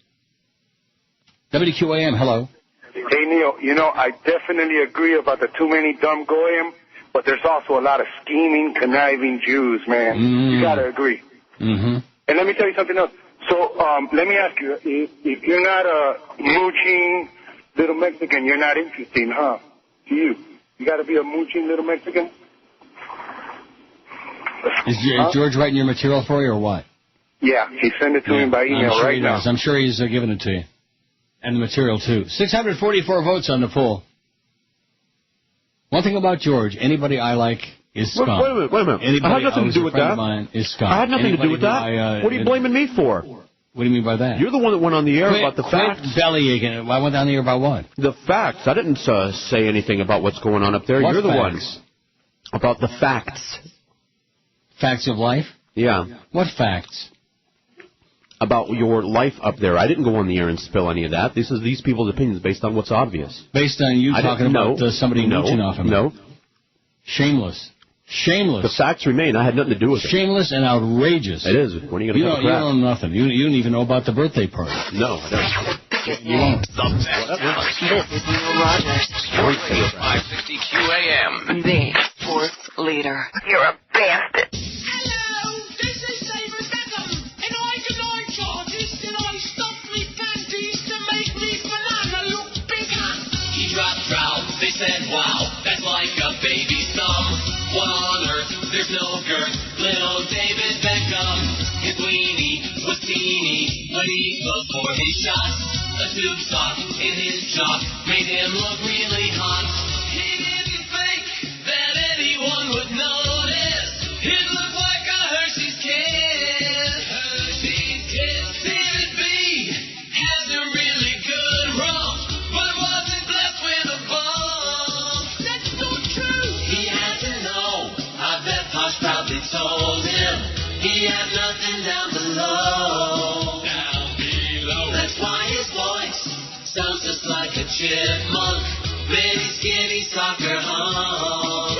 WQAM, hello. Hey, Neil, you know, I definitely agree about the too many dumb goyim, but there's also a lot of scheming, conniving Jews, man. You got to agree. Mm-hmm. And let me tell you something else. So let me ask you, if you're not a mooching little Mexican, you're not interesting, huh, to you? You got to be a mooching little Mexican? Is George writing your material for you or what? Yeah, he sent it to me by email right now. I'm sure he's giving it to you. And the material, too. 644 votes on the poll. One thing about George, anybody I like is scum. Wait a minute. Anybody I had nothing to do with that. Mine is scum. I had nothing to do with that. What are you blaming me for? What do you mean by that? You're the one that went on the air about the facts. Quit belly aching. I went down the air about what? The facts. I didn't say anything about what's going on up there. What You're the facts? one. About the facts. Facts of life? Yeah. What facts? About your life up there. I didn't go on the air and spill any of that. These people's opinions based on what's obvious. Based on you talking about somebody mooching off him. No. Shameless. Shameless. The facts remain. I had nothing to do with it. Shameless and outrageous. It is. When are you going to You know nothing. You don't even know about the birthday party. No, I don't. You won't. The best Rogers. 560 QAM. The fourth leader. You're a bastard. They said, wow, that's like a baby's thumb. What on earth? There's no girth. Little David Beckham. His weenie was teeny when he looked for his shot. A tube sock in his jock made him look really hot. He didn't think that anyone would notice. He looked like a Hershey's Kiss. Hershey's Kiss. David B. has a really good rump, but wasn't blessed with a bump. That's so true. He had to know. I bet Posh probably told him he had nothing down below. Down below. That's why his voice sounds just like a chipmunk. Many skinny soccer hunk.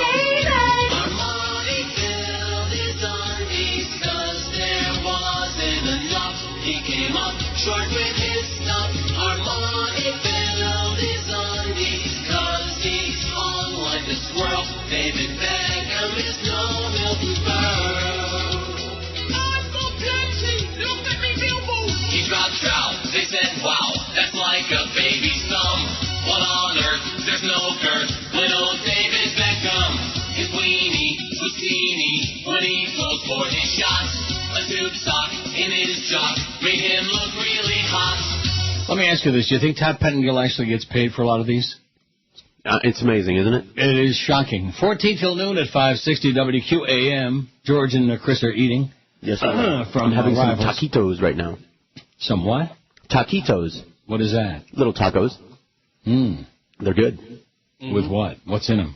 Armani filled his undies 'cause there wasn't enough. He came up short with his stuff. Armani filled his undies 'cause he's hung like a squirrel. David Beckham is no Milton Berle. I'm so plenty. Look at me, Bilbo. He dropped trout. They said, wow, that's like a baby's thumb. What on earth? There's no girth. Little David Beckham. His weenie was teeny when he closed for his shot. A tube sock in his jock made him look really hot. Let me ask you this. Do you think Todd Pettengill actually gets paid for a lot of these? It's amazing, isn't it? It is shocking. 14 till noon at 560 WQAM. George and Chris are eating. Yes, from I'm having rivals. some taquitos right now. Some what? Taquitos. What is that? Little tacos. They're good. With what? What's in them?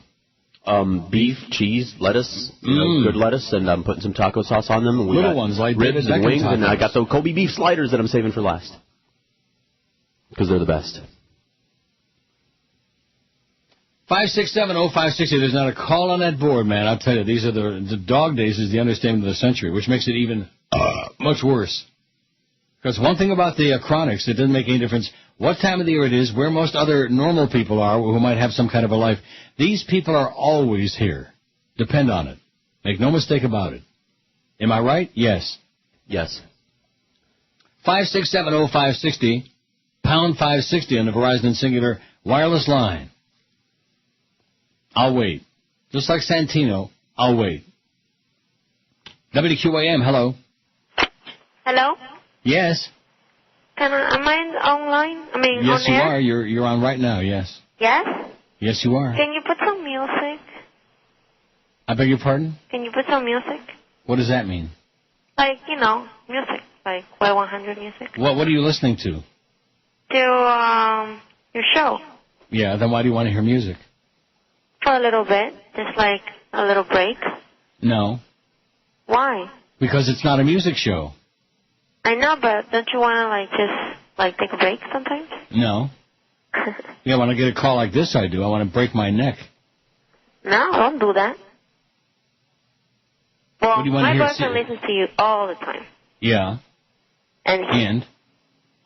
Beef, cheese, lettuce, good lettuce, and I'm putting some taco sauce on them. And we Little got ones like ribs and wings, tacos. and I got the Kobe beef sliders that I'm saving for last because they're the best. 5670560. There's not a call on that board, man. I'll tell you, these are the dog days is the understatement of the century, which makes it even much worse. Because one thing about the chronics, it doesn't make any difference what time of the year it is, where most other normal people are who might have some kind of a life. These people are always here. Depend on it. Make no mistake about it. Am I right? Yes. Yes. 5670560, pound 560 on the Verizon and Singular wireless line. I'll wait. Just like Santino, I'll wait. WQAM, hello. Hello? Yes. Am I online? I mean, Yes, on you air? are. You're on right now, yes. Yes? Yes, you are. Can you put some music? I beg your pardon? Can you put some music? What does that mean? Like, music. Like Y100 music. What are you listening to? To, your show. Yeah, then why do you want to hear music? For a little bit. Just like a little break. No. Why? Because it's not a music show. I know, but don't you want to, just take a break sometimes? No. Yeah, when I get a call like this, I do. I want to break my neck. No, don't do that. Well, What do you want to my hear? boyfriend listens to you all the time. Yeah. And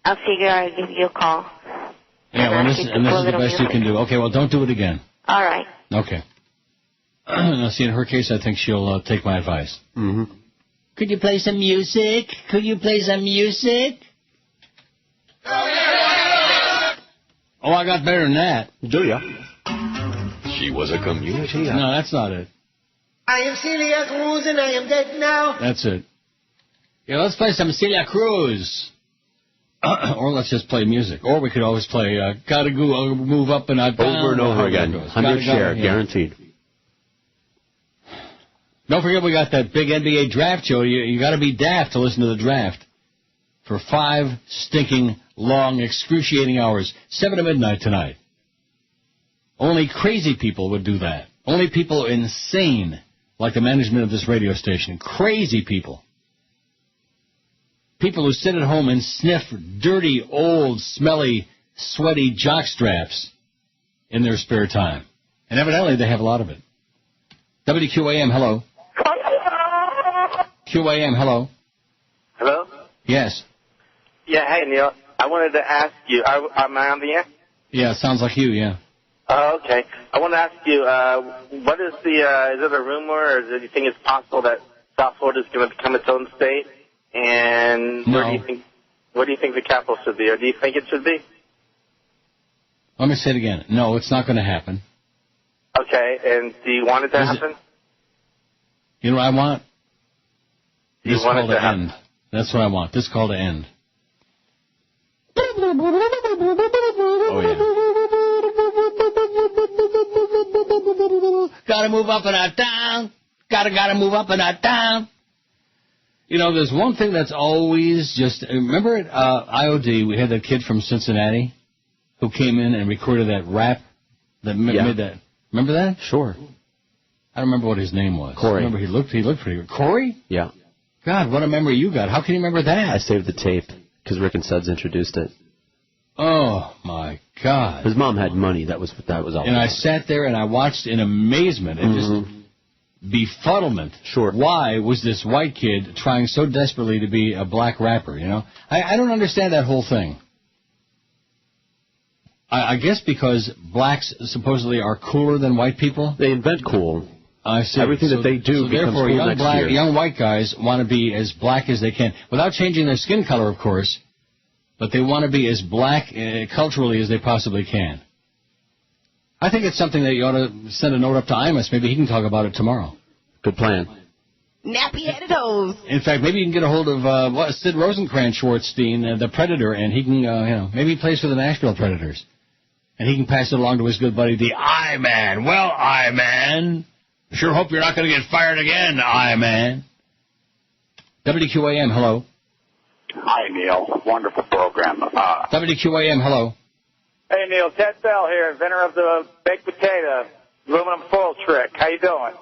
I figure I'd give you a call. Yeah, well, this is the best you can do. Okay, well, don't do it again. All right. Okay. Now, see, in her case, I think she'll take my advice. Mm-hmm. Could you play some music? Could you play some music? Oh, I got better than that. Do ya? She was a community. No, that's not it. I am Celia Cruz and I am dead now. That's it. Yeah, let's play some Celia Cruz. Or let's just play music. Or we could always play Gotta Go, Move Up and Out Down. Over and over again. 100 share, guaranteed. Don't forget we got that big NBA draft show. You got to be daft to listen to the draft. For 5 stinking, long, excruciating hours. 7 to midnight tonight. Only crazy people would do that. Only people insane, like the management of this radio station. Crazy people. People who sit at home and sniff dirty, old, smelly, sweaty jockstraps in their spare time. And evidently they have a lot of it. WQAM, hello. QAM, hello. Hello? Yes. Yeah, hey, Neil. I wanted to ask you, am I on the air? Yeah, it sounds like you, yeah. Oh, okay. I want to ask you, what is is it a rumor, or do you think it's possible that South Florida is going to become its own state? And No. where do you think the capital should be, or do you think it should be? Let me say it again. No, it's not going to happen. Okay, and do you want it to happen? You know what I want? Do you This want call it to to happen? end. That's what I want. This call to end. Oh, yeah. Gotta move up and not down. Gotta move up and not down. You know, there's one thing that's always just... Remember at IOD, we had that kid from Cincinnati who came in and recorded that rap that made that... Remember that? Sure. I don't remember what his name was. Corey. I remember he looked pretty good. Corey? Yeah. God, what a memory you got. How can you remember that? I saved the tape because Rick and Suds introduced it. Oh, my God. His mom had money. That was all. And I sat there and I watched in amazement and just befuddlement. Sure. Why was this white kid trying so desperately to be a black rapper, you know? I don't understand that whole thing. I guess because blacks supposedly are cooler than white people. They invent cool. I see. Everything that they do becomes therefore, cool next year. young white guys want to be as black as they can, without changing their skin color, of course, but they want to be as black culturally as they possibly can. I think it's something that you ought to send a note up to Imus. Maybe he can talk about it tomorrow. Good plan. Nappy-headed hose. In fact, maybe you can get a hold of Sid Rosencrantz-Schwartzstein, the Predator, and he can, maybe he plays for the Nashville Predators. And he can pass it along to his good buddy, the I-Man. Well, I-Man, sure hope you're not going to get fired again, I-Man. WQAM, hello. Hi, Neil. Wonderful program. WQAM, hello. Hey, Neil. Ted Bell here, inventor of the baked potato aluminum foil trick. How you doing?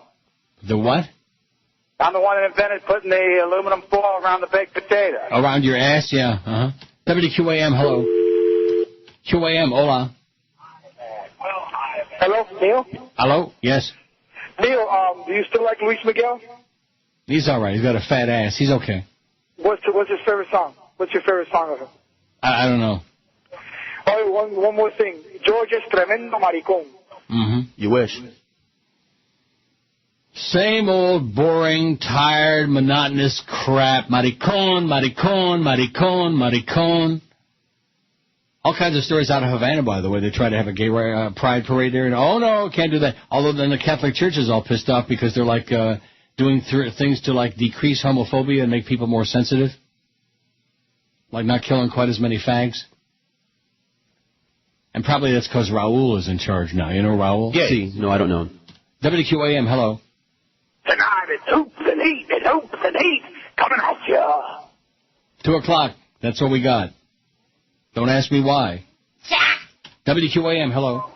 The what? I'm the one that invented putting the aluminum foil around the baked potato. Around your ass, yeah. Uh-huh. WQAM, hello. QAM, hola. Hello, Neil? Hello? Yes. Neil, do you still like Luis Miguel? He's all right. He's got a fat ass. He's okay. What's his favorite song? What's your favorite song of him? I don't know. Oh, one more thing. George es tremendo maricón. Mm-hmm. You wish. Same old, boring, tired, monotonous crap. Maricon, maricon, maricon, maricon. All kinds of stories out of Havana, by the way. They try to have a gay pride parade there. And, oh, no, can't do that. Although then the Catholic Church is all pissed off because they're, like, doing things to, like, decrease homophobia and make people more sensitive. Like not killing quite as many fags. And probably that's because Raul is in charge now. You know Raul? Yeah. No, I don't know him. WQAM, hello. Tonight it's hoops and heat, coming at ya. 2 o'clock. That's what we got. Don't ask me why. WQAM, hello.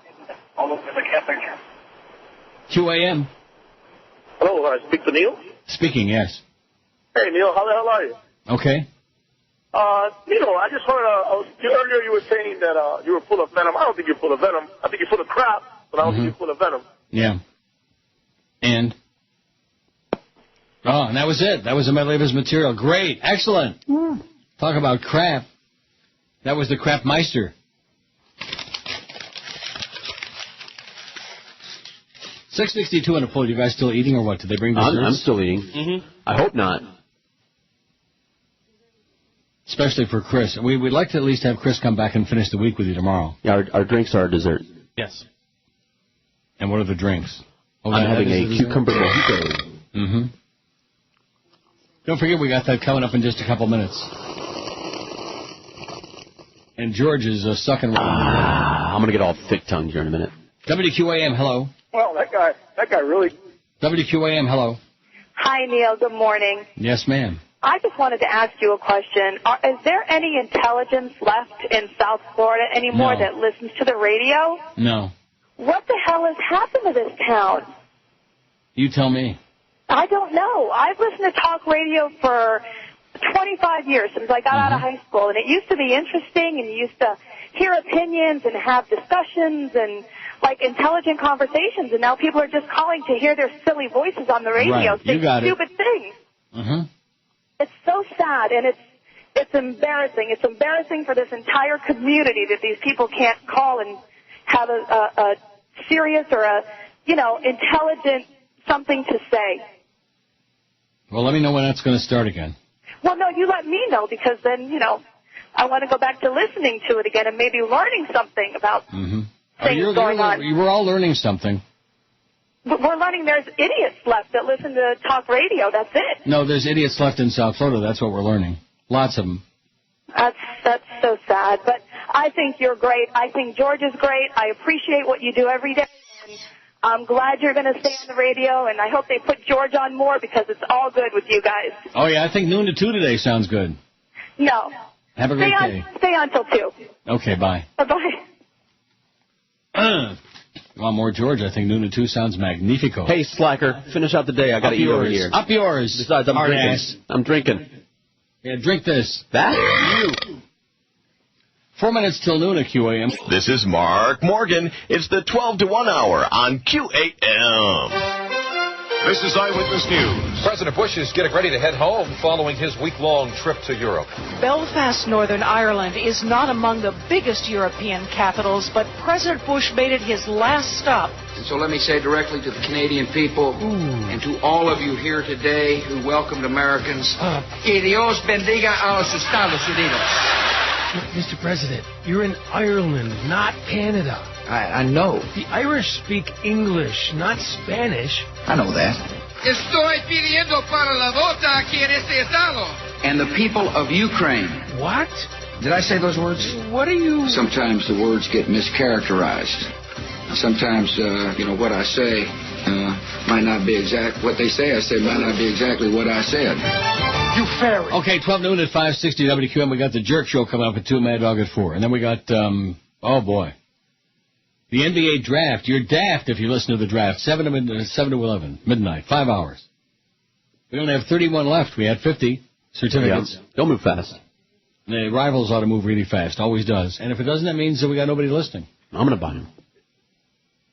Almost in the Catholic. QAM. Hello, speak to Neil? Speaking, yes. Hey, Neil, how the hell are you? Okay. Neil, I just heard, earlier you were saying that you were full of venom. I don't think you're full of venom. I think you're full of crap, but I don't think you're full of venom. Yeah. And? Oh, and that was it. That was a medley of his material. Great. Excellent. Talk about crap. That was the Crap Meister. 662 on a pull. You guys still eating or what? Did they bring desserts? I'm still eating. Mm-hmm. I hope not. Especially for Chris. We'd like to at least have Chris come back and finish the week with you tomorrow. Yeah, our drinks are our dessert. Yes. And what are the drinks? Oh, I'm having a cucumber mojito. Mm-hmm. Don't forget we got that coming up in just a couple minutes. And George is sucking. I'm going to get all thick-tongued here in a minute. WQAM, hello. Well, that guy really... WQAM, hello. Hi, Neil. Good morning. Yes, ma'am. I just wanted to ask you a question. Is there any intelligence left in South Florida anymore that listens to the radio? No. What the hell has happened to this town? You tell me. I don't know. I've listened to talk radio for 25 years since I got out of high school, and it used to be interesting, and you used to hear opinions and have discussions and, like, intelligent conversations, and now people are just calling to hear their silly voices on the radio saying stupid things. Mm-hmm. It's so sad, and it's embarrassing. It's embarrassing for this entire community that these people can't call and have a serious or a, intelligent something to say. Well, let me know when that's going to start again. Well, no, you let me know, because then, I want to go back to listening to it again and maybe learning something about things going on. We're all learning something. But we're learning there's idiots left that listen to talk radio. That's it. No, there's idiots left in South Florida. That's what we're learning. Lots of them. That's so sad. But I think you're great. I think George is great. I appreciate what you do every day. And I'm glad you're going to stay on the radio, and I hope they put George on more because it's all good with you guys. Oh, yeah, I think noon to 2 today sounds good. No. Have a great day. Stay on till 2. Okay, bye. Bye-bye. You want more George? I think noon to 2 sounds magnifico. Hey, slacker, finish out the day. I got to eat over here. Up yours. Besides, I'm drinking. Ass. I'm drinking. Yeah, drink this. That? You. 4 minutes till noon at QAM. This is Mark Morgan. It's the 12 to 1 hour on QAM. This is Eyewitness News. President Bush is getting ready to head home following his week-long trip to Europe. Belfast, Northern Ireland is not among the biggest European capitals, but President Bush made it his last stop. And so let me say directly to the Canadian people and to all of you here today who welcomed Americans, que Dios bendiga a los Estados Unidos. Mr. President, you're in Ireland, not Canada. I know. The Irish speak English, not Spanish. I know that. Estoy pidiendo para la vota aquí en este estado. And the people of Ukraine. What? Did I say those words? What are you... Sometimes the words get mischaracterized. Sometimes, what I say might not be exact. What they say I say might not be exactly what I said. You fairy. Okay, 12 noon at 560 WQAM. We got the Jerk Show coming up at 2, Mad Dog at 4. And then we got, oh boy, the NBA Draft. You're daft if you listen to the draft. 7 to 11, midnight, 5 hours. We only have 31 left. We had 50 certificates. Yeah. Don't move fast. The rivals ought to move really fast. Always does. And if it doesn't, that means that we got nobody listening. I'm going to buy them.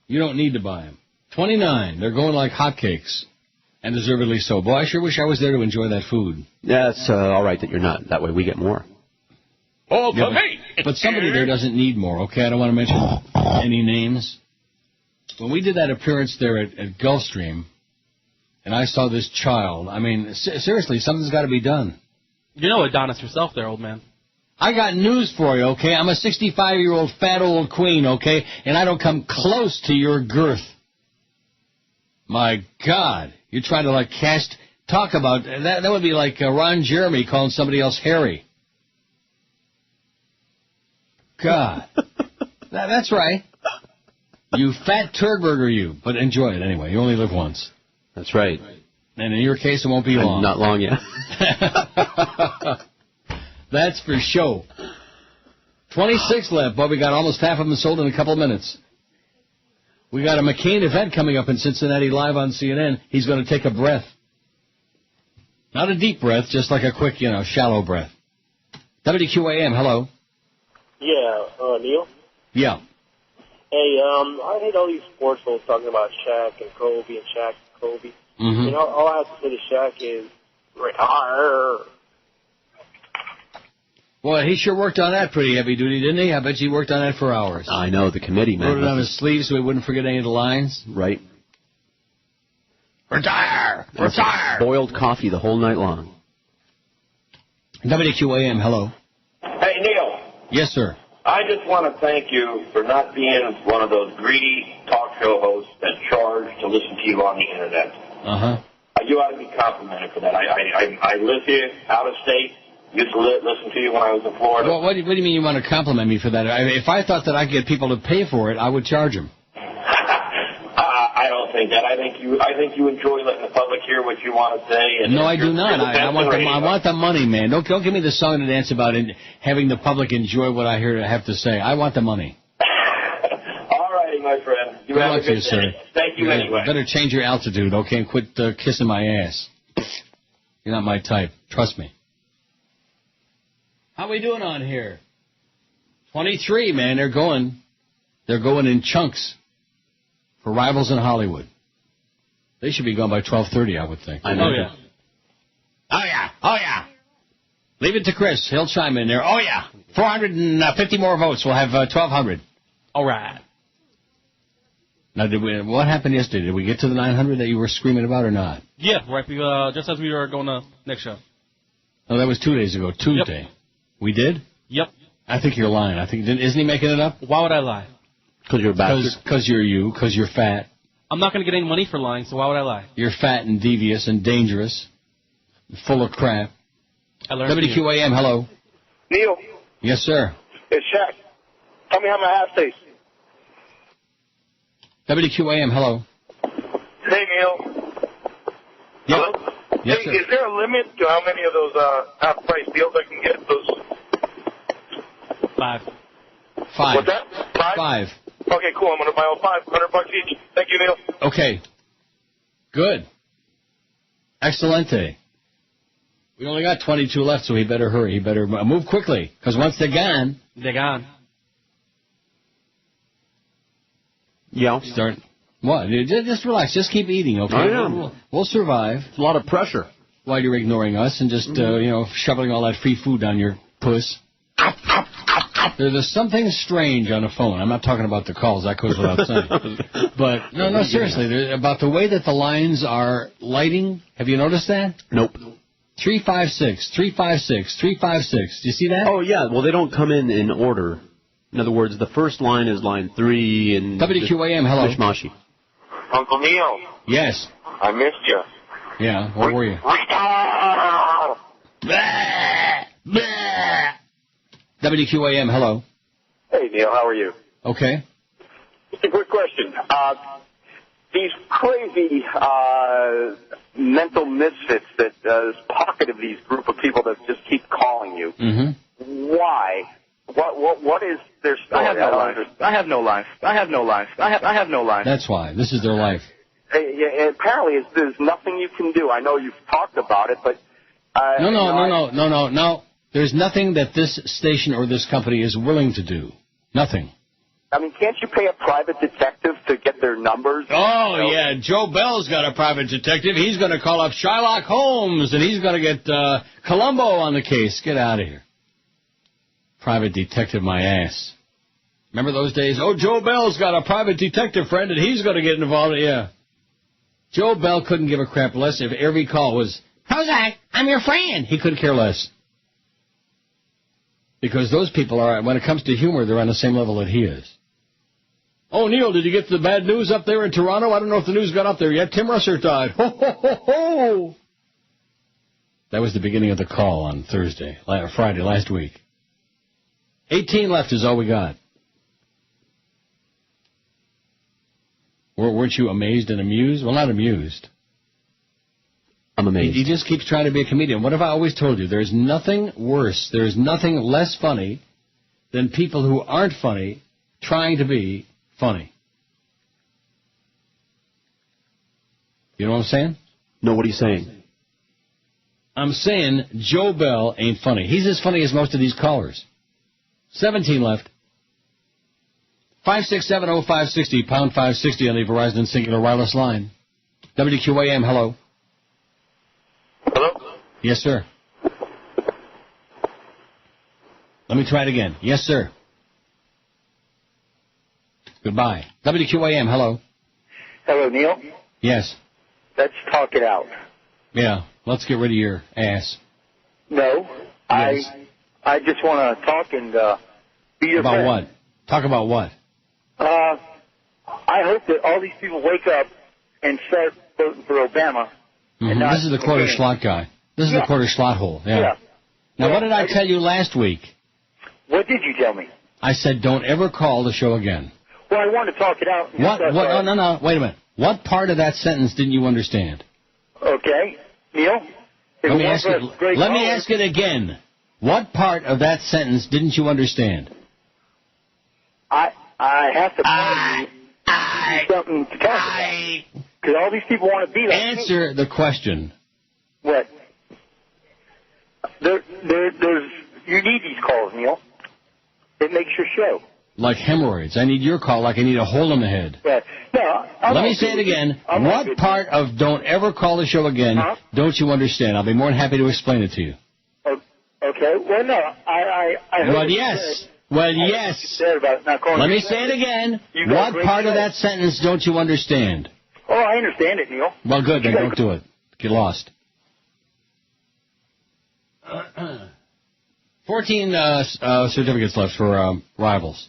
You don't need to buy them. 29. They're going like hotcakes. And deservedly so. Boy, I sure wish I was there to enjoy that food. Yeah, it's all right that you're not. That way we get more. Oh, yeah, but somebody there doesn't need more, okay? I don't want to mention any names. When we did that appearance there at Gulfstream, and I saw this child. I mean, seriously, something's got to be done. You know Adonis yourself there, old man. I got news for you, okay? I'm a 65-year-old fat old queen, okay? And I don't come close to your girth. My God. You're trying to, like, talk about... That would be like Ron Jeremy calling somebody else hairy. God. That's right. You fat turd-burger, you. But enjoy it anyway. You only live once. That's right. And in your case, it won't be long. Not long yet. That's for sure. 26 left, but we got almost half of them sold in a couple of minutes. We got a McCain event coming up in Cincinnati live on CNN. He's going to take a breath. Not a deep breath, just like a quick, shallow breath. WQAM, hello. Yeah, Neil? Yeah. Hey, I hate all these sports folks talking about Shaq and Kobe and Shaq and Kobe. Mm-hmm. All I have to say to Shaq is, retire. Boy, he sure worked on that pretty heavy duty, didn't he? I bet he worked on that for hours. I know, the committee, man. Wrote it on his sleeve so he wouldn't forget any of the lines. Right. Retire! Retire! Boiled coffee the whole night long. WQAM, hello. Hey, Neil. Yes, sir. I just want to thank you for not being one of those greedy talk show hosts that charge to listen to you on the Internet. Uh-huh. You ought to be complimented for that. I live here, out of state. Used to listen to you when I was in Florida. Well, what do you mean you want to compliment me for that? If I thought that I could get people to pay for it, I would charge them. I don't think that. I think you enjoy letting the public hear what you want to say. And no, I do not. I want the money, man. Don't give me the song and dance about having the public enjoy what I have to say. I want the money. All righty, my friend. You have a good day. Sir. Thank you anyway. Better change your altitude, okay, and quit kissing my ass. You're not my type. Trust me. How we doing on here? 23, man. They're going in chunks for Rivals in Hollywood. They should be gone by 12:30, I would think. I know. Oh yeah. Leave it to Chris. He'll chime in there. Oh yeah. 450 more votes. We'll have 1,200. All right. Now, what happened yesterday? Did we get to the 900 that you were screaming about or not? Yeah, right. Just as we were going to next show. No, that was 2 days ago. Tuesday. Yep. We did? Yep. I think you're lying. Isn't he making it up? Why would I lie? Because you're a bastard. Because you're fat. I'm not going to get any money for lying, so why would I lie? You're fat and devious and dangerous, full of crap. WQAM, hello. Neil. Yes, sir. It's Shaq. Tell me how my ass tastes. WQAM, hello. Hey, Neil. Yep. Hello? Yes, hey, sir. is there a limit to how many of those half-price deals I can get? Those 5. What's that? 5. Okay, cool. I'm going to buy all 5, $100 each. Thank you, Neil. Okay. Good. Excelente. We only got 22 left, so he better hurry. He better move quickly, because once they're gone... They're gone. Yeah. Start... What? Just relax. Just keep eating, okay? I know. We'll survive. It's a lot of pressure. While you're ignoring us and just, shoveling all that free food down your puss. There's something strange on the phone. I'm not talking about the calls. That goes without saying. But, no, seriously. About the way that the lines are lighting. Have you noticed that? Nope. 356, 356, 356. Do you see that? Oh, yeah. Well, they don't come in order. In other words, the first line is line 3 and... WQAM, hello. Mishmashi. Uncle Neil. Yes. I missed you. Yeah, where were you? WQAM, hello. Hey, Neil, how are you? Okay. Just a quick question. These crazy mental misfits that this pocket of these group of people that just keep calling you. Mm-hmm. Why? What is their story? I have no life. That's why. This is their life. Apparently, there's nothing you can do. I know you've talked about it, but... No. There's nothing that this station or this company is willing to do. Nothing. I mean, can't you pay a private detective to get their numbers? Oh, yeah. Joe Bell's got a private detective. He's going to call up Sherlock Holmes, and he's going to get Columbo on the case. Get out of here. Private detective, my ass. Remember those days? Oh, Joe Bell's got a private detective friend, and he's going to get involved. Yeah. Joe Bell couldn't give a crap less if every call was, Prozac, I'm your friend. He couldn't care less. Because those people are, when it comes to humor, they're on the same level that he is. Oh, Neil, did you get the bad news up there in Toronto? I don't know if the news got up there yet. Tim Russert died. Ho, ho, ho, ho. That was the beginning of the call on Friday, last week. 18 left is all we got. Weren't you amazed and amused? Well, not amused. I'm amazed. He just keeps trying to be a comedian. What have I always told you? There's nothing worse, there's nothing less funny than people who aren't funny trying to be funny. You know what I'm saying? No, what are you saying? I'm saying Joe Bell ain't funny. He's as funny as most of these callers. 17 left. 5670560, pound 560 on the Verizon Singular Wireless line. WQAM, hello. Hello? Yes, sir. Let me try it again. Yes, sir. Goodbye. WQAM, hello. Hello, Neil. Yes. Let's talk it out. Yeah, let's get rid of your ass. No, Yes. I just want to talk and be your friend. About what? Talk about what? I hope that all these people wake up and start voting for Obama. And not This is the quarter slot guy. This is the quarter slot hole. Yeah. Now, what did I tell you last week? What did you tell me? I said don't ever call the show again. Well, I want to talk it out. What? No. Wait a minute. What part of that sentence didn't you understand? Okay. Neil? Let me ask it again. What part of that sentence didn't you understand? I have to tell you something to talk about. Because all these people want to be like Answer the question. What? There's you need these calls, Neil. It makes your show. Like hemorrhoids. I need your call like I need a hole in the head. Yeah. No, Let me say it again. What part of don't ever call the show again don't you understand? I'll be more than happy to explain it to you. Okay. Well, no. I Well, yes. Well, yes. Let me say it again. What part of that sentence don't you understand? Oh, I understand it, Neil. Well, good. Then don't do it. Get lost. 14 certificates left for rivals.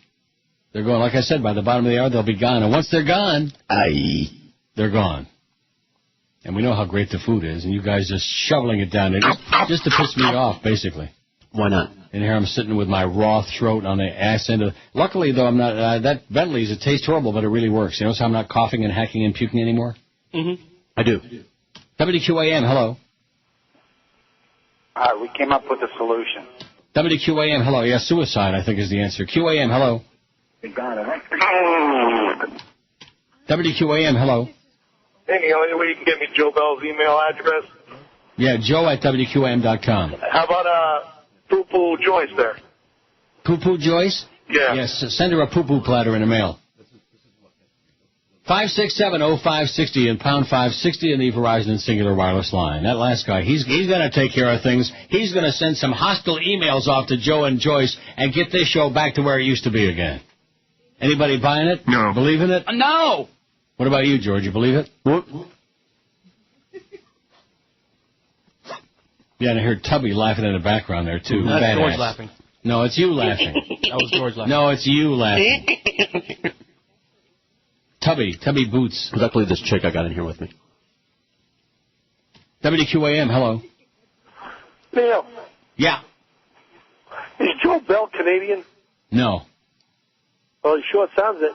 They're going, like I said, by the bottom of the hour, they'll be gone. And once they're gone, they're gone. And we know how great the food is, and you guys just shoveling it down there just to piss me off, basically. Why not? And here I'm sitting with my raw throat on the ass end of... Luckily, though, I'm not... that Bentley's, it tastes horrible, but it really works. You know how I'm not coughing and hacking and puking anymore? Mm-hmm. I do. WQAM, hello. We came up with a solution. WQAM, hello. Yeah, suicide, I think, is the answer. QAM, hello. You got it. WQAM, hello. Hey, Neil, any way you can get me Joe Bell's email address? Yeah, Joe at WQAM.com. How about Poo-Poo Joyce there? Poo-Poo Joyce? Yeah. Yes, send her a poo-poo platter in the mail. 5670560 and pound 560 in the Verizon and Singular Wireless line. That last guy, he's going to take care of things. He's going to send some hostile emails off to Joe and Joyce and get this show back to where it used to be again. Anybody buying it? No. Believe in it? No! What about you, George? You believe it? What? Yeah, and I heard Tubby laughing in the background there, too. That's Badass. George laughing. No, it's you laughing. That was George laughing. No, it's you laughing. Tubby Boots. Luckily, this chick I got in here with me. WQAM, hello. Neil, Yeah. is Joe Bell Canadian? No. Well, sure sounds it.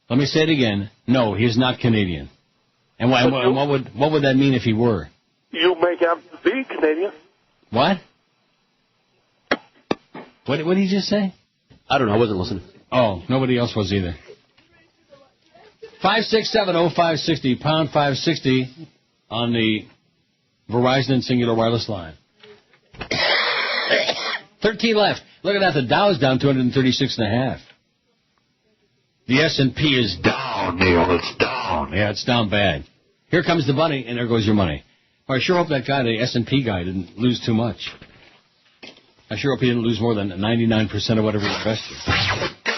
Let me say it again. No, he is not Canadian. And what would that mean if he were? You make him be Canadian. What? What did he just say? I don't know. I wasn't listening. Oh, nobody else was either. 5670560, pound 560 on the Verizon and Singular Wireless line. 13 left. Look at that. The Dow's down 236.5. The S&P is down, Neil. It's down. Yeah, it's down bad. Here comes the bunny, and there goes your money. Well, I sure hope that guy, the S&P guy, didn't lose too much. I sure hope he didn't lose more than 99% of whatever he invested.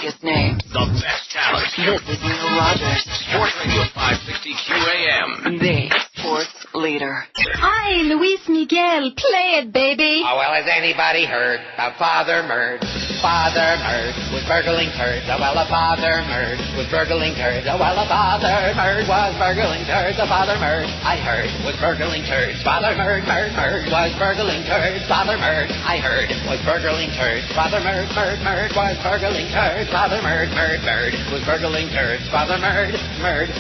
biggest names. The best talent. This is Neil Rogers. Sports Radio 560 QAM. The sports leader. Hi, Luis Miguel. Play it, baby. Oh, well, has anybody heard about Father Murd? Father Murd was burgling turds. Oh, well, a Father Murd was burgling turds. Oh, well, a Father Murd was burgling turds. A Father Murd, I heard, was burgling turds. Father Murd was burgling turds. Father Murd, I heard, was burgling turds. Father Murd was burgling turds. Father Murd was burgling turds. Father Murd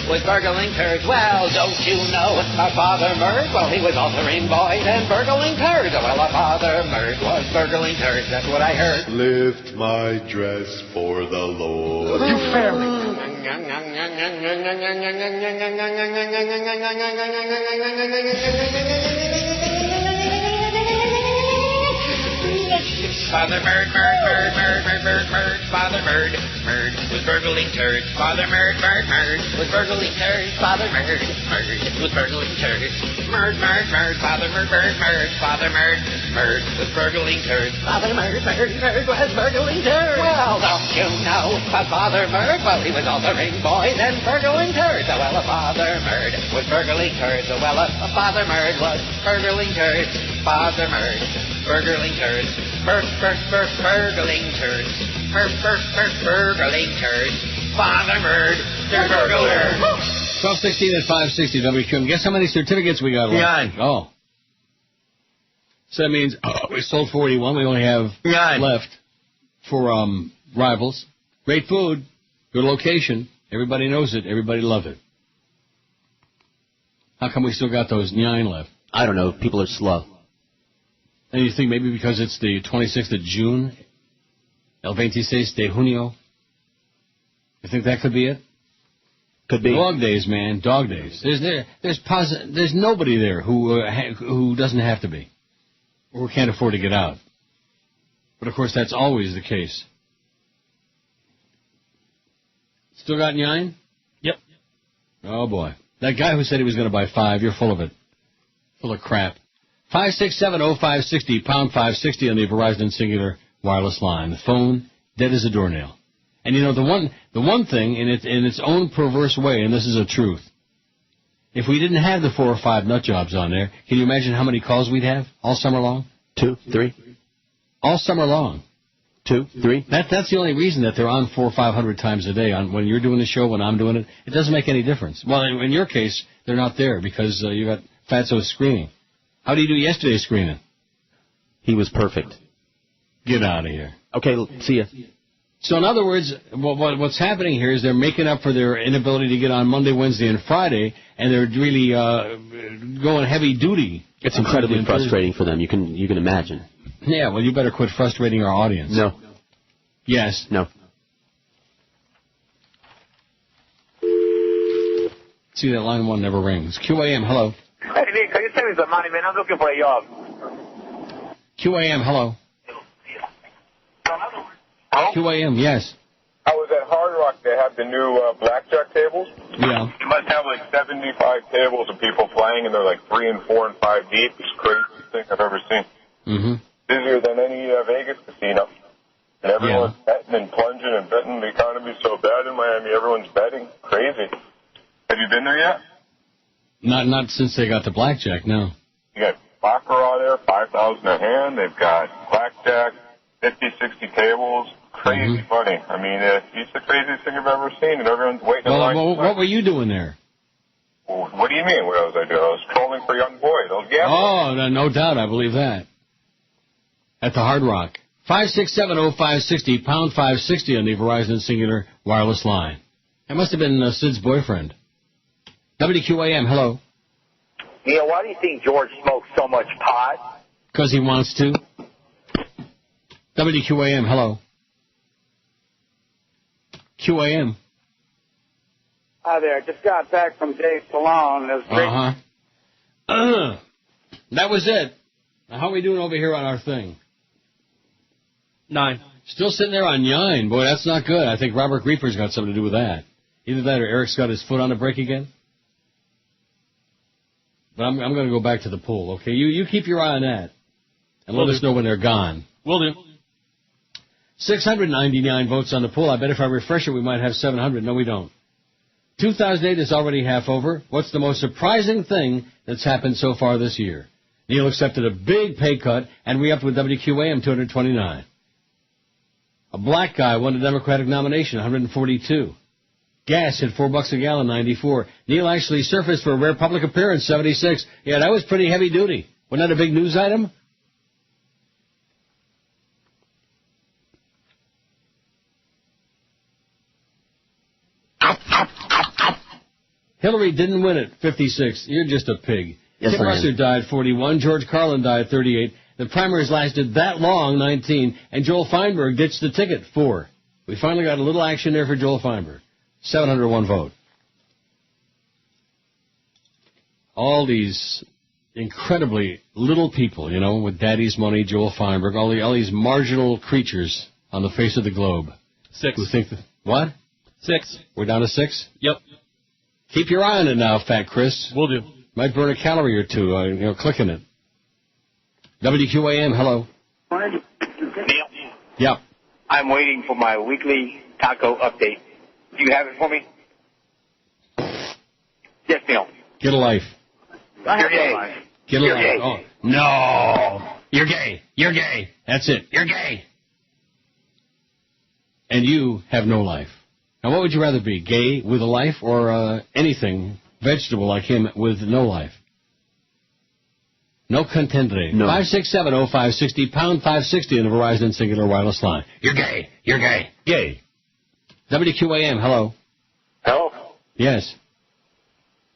was burgling turds. Well, don't you know about Father Murd? Well, he was altering boys and burgling turds. Oh, well, a Father Murd was burgling turds. That's what I heard. Lift my dress for the Lord. You fairly. Father Murd, Father Murd was burgling turds. Father Murd was burgling turds. Father Murd was burgling turds. Father Murd was burgling turds. Father Murd was burgling turds. Well, don't you know about Father Murd? Well, he was altering boys and burgling turds. Oh, well, a Father Murd was burgling turds. Oh, well, a Father Murd was burgling turds. Father Murd, burgling turds. Burgling turds. Burgling turds. Father Murd, the burglar. 12:16 at 560 WQAM. Guess how many certificates we got left? 9. Oh. So that means we sold 41. We only have 9 left for rivals. Great food. Good location. Everybody knows it. Everybody loves it. How come we still got those 9 left? I don't know. People are slow. And you think maybe because it's the 26th of June, el 26 de junio, you think that could be it? Could be. Dog days, man. Dog days. There's nobody there who doesn't have to be, or can't afford to get out. But of course, that's always the case. Still got 9? Yep. Oh boy, that guy who said he was going to buy 5, you're full of it, full of crap. 5670560 pound 560 on the Verizon Singular wireless line. The phone dead as a doornail. And you know the one thing in its own perverse way, and this is a truth. If we didn't have the 4 or 5 nut jobs on there, can you imagine how many calls we'd have all summer long? 2, 3. All summer long. 2, 3. That's the only reason that they're on 400 or 500 times a day. When you're doing the show, when I'm doing it, it doesn't make any difference. Well, in your case, they're not there because you got Fatso's screening. How did you do yesterday's screening? He was perfect. Get out of here. Okay, see ya. So in other words, what's happening here is they're making up for their inability to get on Monday, Wednesday, and Friday, and they're really going heavy duty. It's incredibly frustrating for them. You can imagine. Yeah, well, you better quit frustrating our audience. No. Yes. No. See, that line 1 never rings. QAM, hello. Hey, Nick, can you tell me some money, man? I'm looking for a job. QAM, hello. QAM, yes. I was at Hard Rock. They have the new blackjack tables. Yeah. You must have like 75 tables of people playing, and they're like 3 and 4 and 5 deep. It's the craziest thing I've ever seen. Mm-hmm. Busier than any Vegas casino. And everyone's betting and plunging and betting. The economy's so bad in Miami, everyone's betting. Crazy. Have you been there yet? Not since they got the blackjack, no. You got baccarat there, 5,000 a hand. They've got blackjack, 50, 60 tables. Crazy money. I mean, it's the craziest thing I've ever seen, and everyone's waiting in line. Well, what were you doing there? What do you mean? What was I doing? I was trolling for young boys. I was gambling. Oh, no doubt. I believe that. At the Hard Rock. 5670560 pound 560 on the Verizon Singular wireless line. That must have been Sid's boyfriend. WQAM, hello. Neil, why do you think George smokes so much pot? Because he wants to. WQAM, hello. QAM. Hi there. Just got back from Dave's salon. It was great. That was it. Now, how are we doing over here on our thing? 9. Still sitting there on 9. Boy, that's not good. I think Robert Griefer's got something to do with that. Either that or Eric's got his foot on the brake again. But I'm going to go back to the pool, okay? You keep your eye on that. And let us know when they're gone. Will do. 699 votes on the poll. I bet if I refresh it, we might have 700. No, we don't. 2008 is already half over. What's the most surprising thing that's happened so far this year? Neil accepted a big pay cut and re-upped with WQAM 229. A black guy won the Democratic nomination, 142. Gas hit $4 a gallon, 94. Neil actually surfaced for a rare public appearance, 76. Yeah, that was pretty heavy duty. Wasn't that a big news item? Hillary didn't win it, 56. You're just a pig. Yes, Tim Russert died, 41. George Carlin died, 38. The primaries lasted that long, 19. And Joel Feinberg ditched the ticket, 4. We finally got a little action there for Joel Feinberg. 701 vote. All these incredibly little people, you know, with daddy's money, Joel Feinberg, all these marginal creatures on the face of the globe. 6. Who think that, what? 6. We're down to 6? Yep. Keep your eye on it now, Fat Chris. Will do. Might burn a calorie or two, clicking it. WQAM, hello. Neil, Yep. I'm waiting for my weekly taco update. Do you have it for me? Yes, Neil. Get a life. You're gay. Get a You're life. gay. Oh. No. You're gay. You're gay. That's it. You're gay. And you have no life. Now, what would you rather be, gay with a life or anything, vegetable like him with no life? No content today. No. 5670560, pound 560 in the Verizon Singular Wireless line. You're gay. You're gay. Gay. WQAM, hello. Hello? Yes.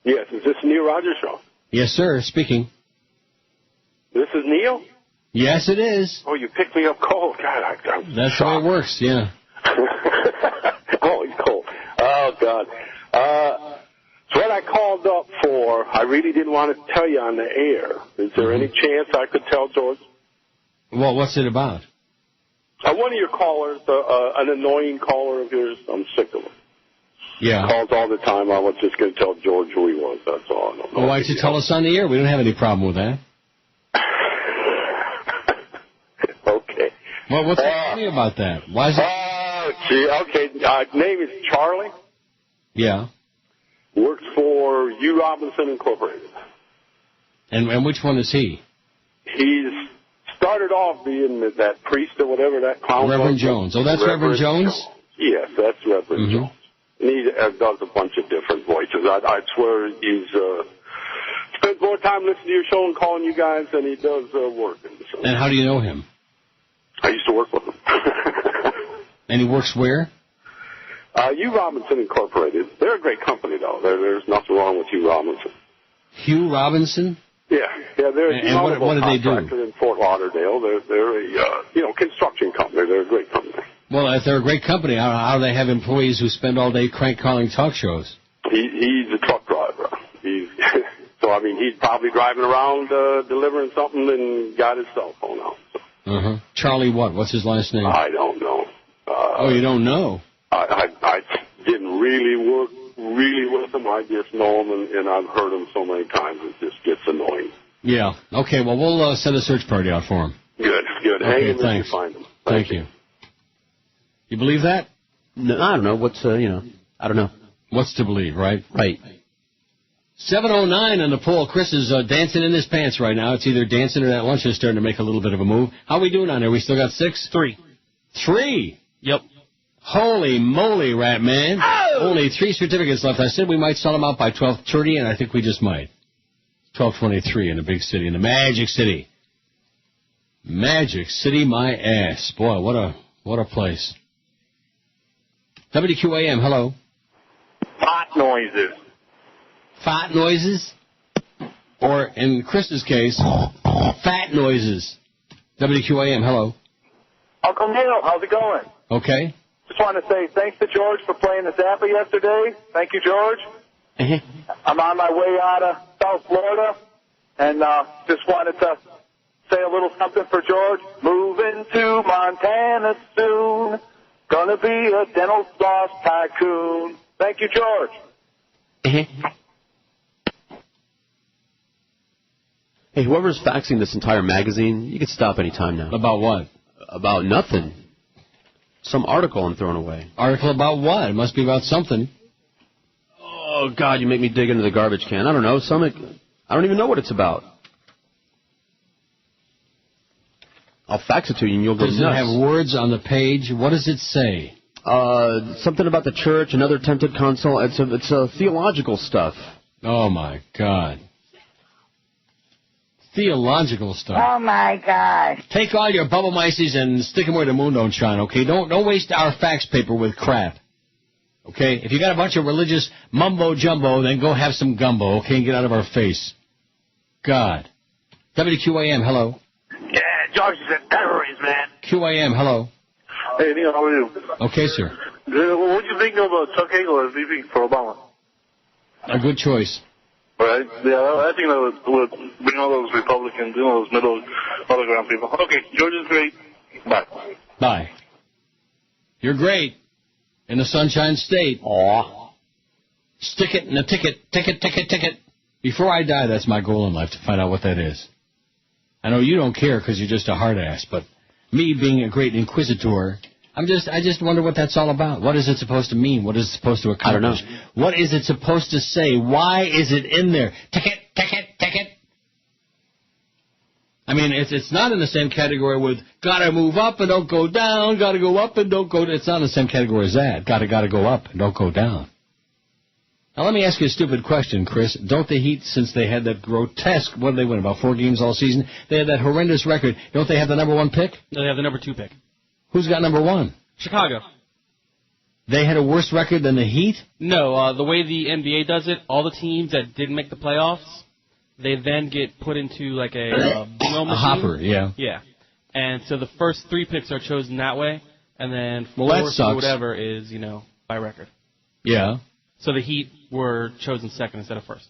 Yes, is this the Neil Rogers Show? Yes, sir, speaking. This is Neil? Yes, it is. Oh, you picked me up cold. God, I'm That's shocked. how it works, yeah. Oh, he's cold. Oh, God. So what I called up for, I really didn't want to tell you on the air. Is there any chance I could tell George? Well, what's it about? One of your callers, an annoying caller of yours, I'm sick of him. Yeah. Calls all the time. I was just going to tell George who he was. That's all. I don't know. Well, why don't you tell us on the air? We don't have any problem with that. Okay. Well, what's funny about that? Why is it? Oh, gee. Okay. Name is Charlie. Yeah. Works for U. Robinson Incorporated. And which one is he? He's started off being that priest or whatever that clown Reverend was. Jones. Oh, that's Reverend Jones? Yes, that's Reverend Jones. And he does a bunch of different voices. I swear he's spends more time listening to your show and calling you guys than he does working. So. And how do you know him? I used to work with him. And he works where? U. Robinson Incorporated. They're a great company, though. There's nothing wrong with U. Robinson. Hugh Robinson? Yeah, they're a and what do they do? contractor in Fort Lauderdale. They're a construction company. They're a great company. Well, if they're a great company, how do they have employees who spend all day crank-calling talk shows? He's a truck driver. So, I mean, he's probably driving around delivering something and got his cell phone out. So. Charlie what? What's his last name? I don't know. Oh, you don't know? I didn't really work with him. I just know him, and I've heard him so many times it just gets annoying. Yeah. Okay, well, we'll send a search party out for him. Good. Okay, Hang in there thanks. and find him. Thank you. You believe that? No, I don't know. What's, I don't know. What's to believe, right? Right. 709 on the poll. Chris is dancing in his pants right now. It's either dancing or that lunch is starting to make a little bit of a move. How are we doing on there? We still got 6? 3. 3? Yep. Holy moly, rat man. Oh! Only 3 certificates left. I said we might sell them out by 12:30, and I think we just might. 12:23 in a big city, in the Magic City. Magic City, my ass. Boy, what a place. WQAM, hello. Fart noises. Fart noises? Or, in Chris's case, fat noises. WQAM, hello. Uncle Neil, how's it going? Okay. Just want to say thanks to George for playing the Zappa yesterday. Thank you, George. I'm on my way out of South Florida, and just wanted to say a little something for George. Moving to Montana soon. Gonna be a dental floss tycoon. Thank you, George. Hey, whoever's faxing this entire magazine, you can stop any time now. About what? About nothing. Some article I'm throwing away. Article about what? It must be about something. Oh, God, you make me dig into the garbage can. I don't know. I don't even know what it's about. I'll fax it to you and you'll go nuts. Does it have words on the page? What does it say? Something about the church, another attempted console. It's theological stuff. Oh, my God. Theological stuff. Oh, my God. Take all your bubble mices and stick them where the moon don't shine, okay? Don't waste our fax paper with crap. Okay? If you got a bunch of religious mumbo-jumbo, then go have some gumbo, okay, and get out of our face. God. WQAM, hello. Yeah, George is a terrorist, man. QAM, hello. Hey, Neil, how are you? Okay, sir. What do you think of Chuck Hagel as VP for Obama? A good choice. Right? Yeah, I think that would bring all those Republicans, those middle ground people. Okay, George is great. Bye. Bye. You're great. In the Sunshine State. Aw. Stick it in the ticket. Before I die, that's my goal in life, to find out what that is. I know you don't care because you're just a hard ass, but me being a great inquisitor, I just wonder what that's all about. What is it supposed to mean? What is it supposed to accomplish? I don't know. What is it supposed to say? Why is it in there? Ticket. I mean, it's not in the same category with gotta move up and don't go down, gotta go up and don't go down. It's not in the same category as that. Gotta go up and don't go down. Now, let me ask you a stupid question, Chris. Don't the Heat, since they had that grotesque, what did they win, about 4 games all season? They had that horrendous record. Don't they have the number 1 pick? No, they have the number 2 pick. Who's got number 1? Chicago. They had a worse record than the Heat? No, the way the NBA does it, all the teams that didn't make the playoffs, they then get put into like a bingo machine. A hopper, yeah. Yeah. And so the first 3 picks are chosen that way, and then that fourth sucks. or whatever is, by record. Yeah. So the Heat were chosen second instead of first.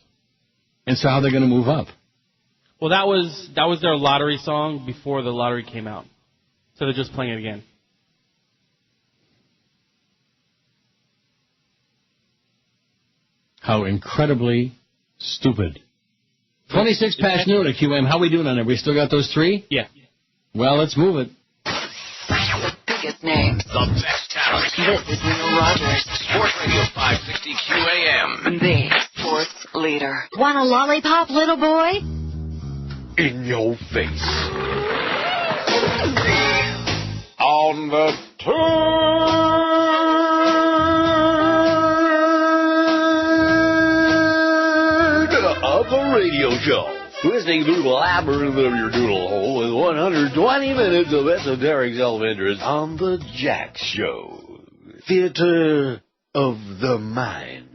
And so how are they going to move up? Well, that was their lottery song before the lottery came out. So they're just playing it again. How incredibly stupid. 26 past noon at QM. How we doing on there? We still got those 3? Yeah. Well, let's move it. The biggest names. The best talent. This is Neil Rogers. Sports Radio 560 QAM. The sports leader. Want a lollipop, little boy? In your face. On the turn of the radio show. Twisting through the labyrinth of your doodle hole with 120 minutes of esoteric self-interest on the Jack Show. Theater of the mind.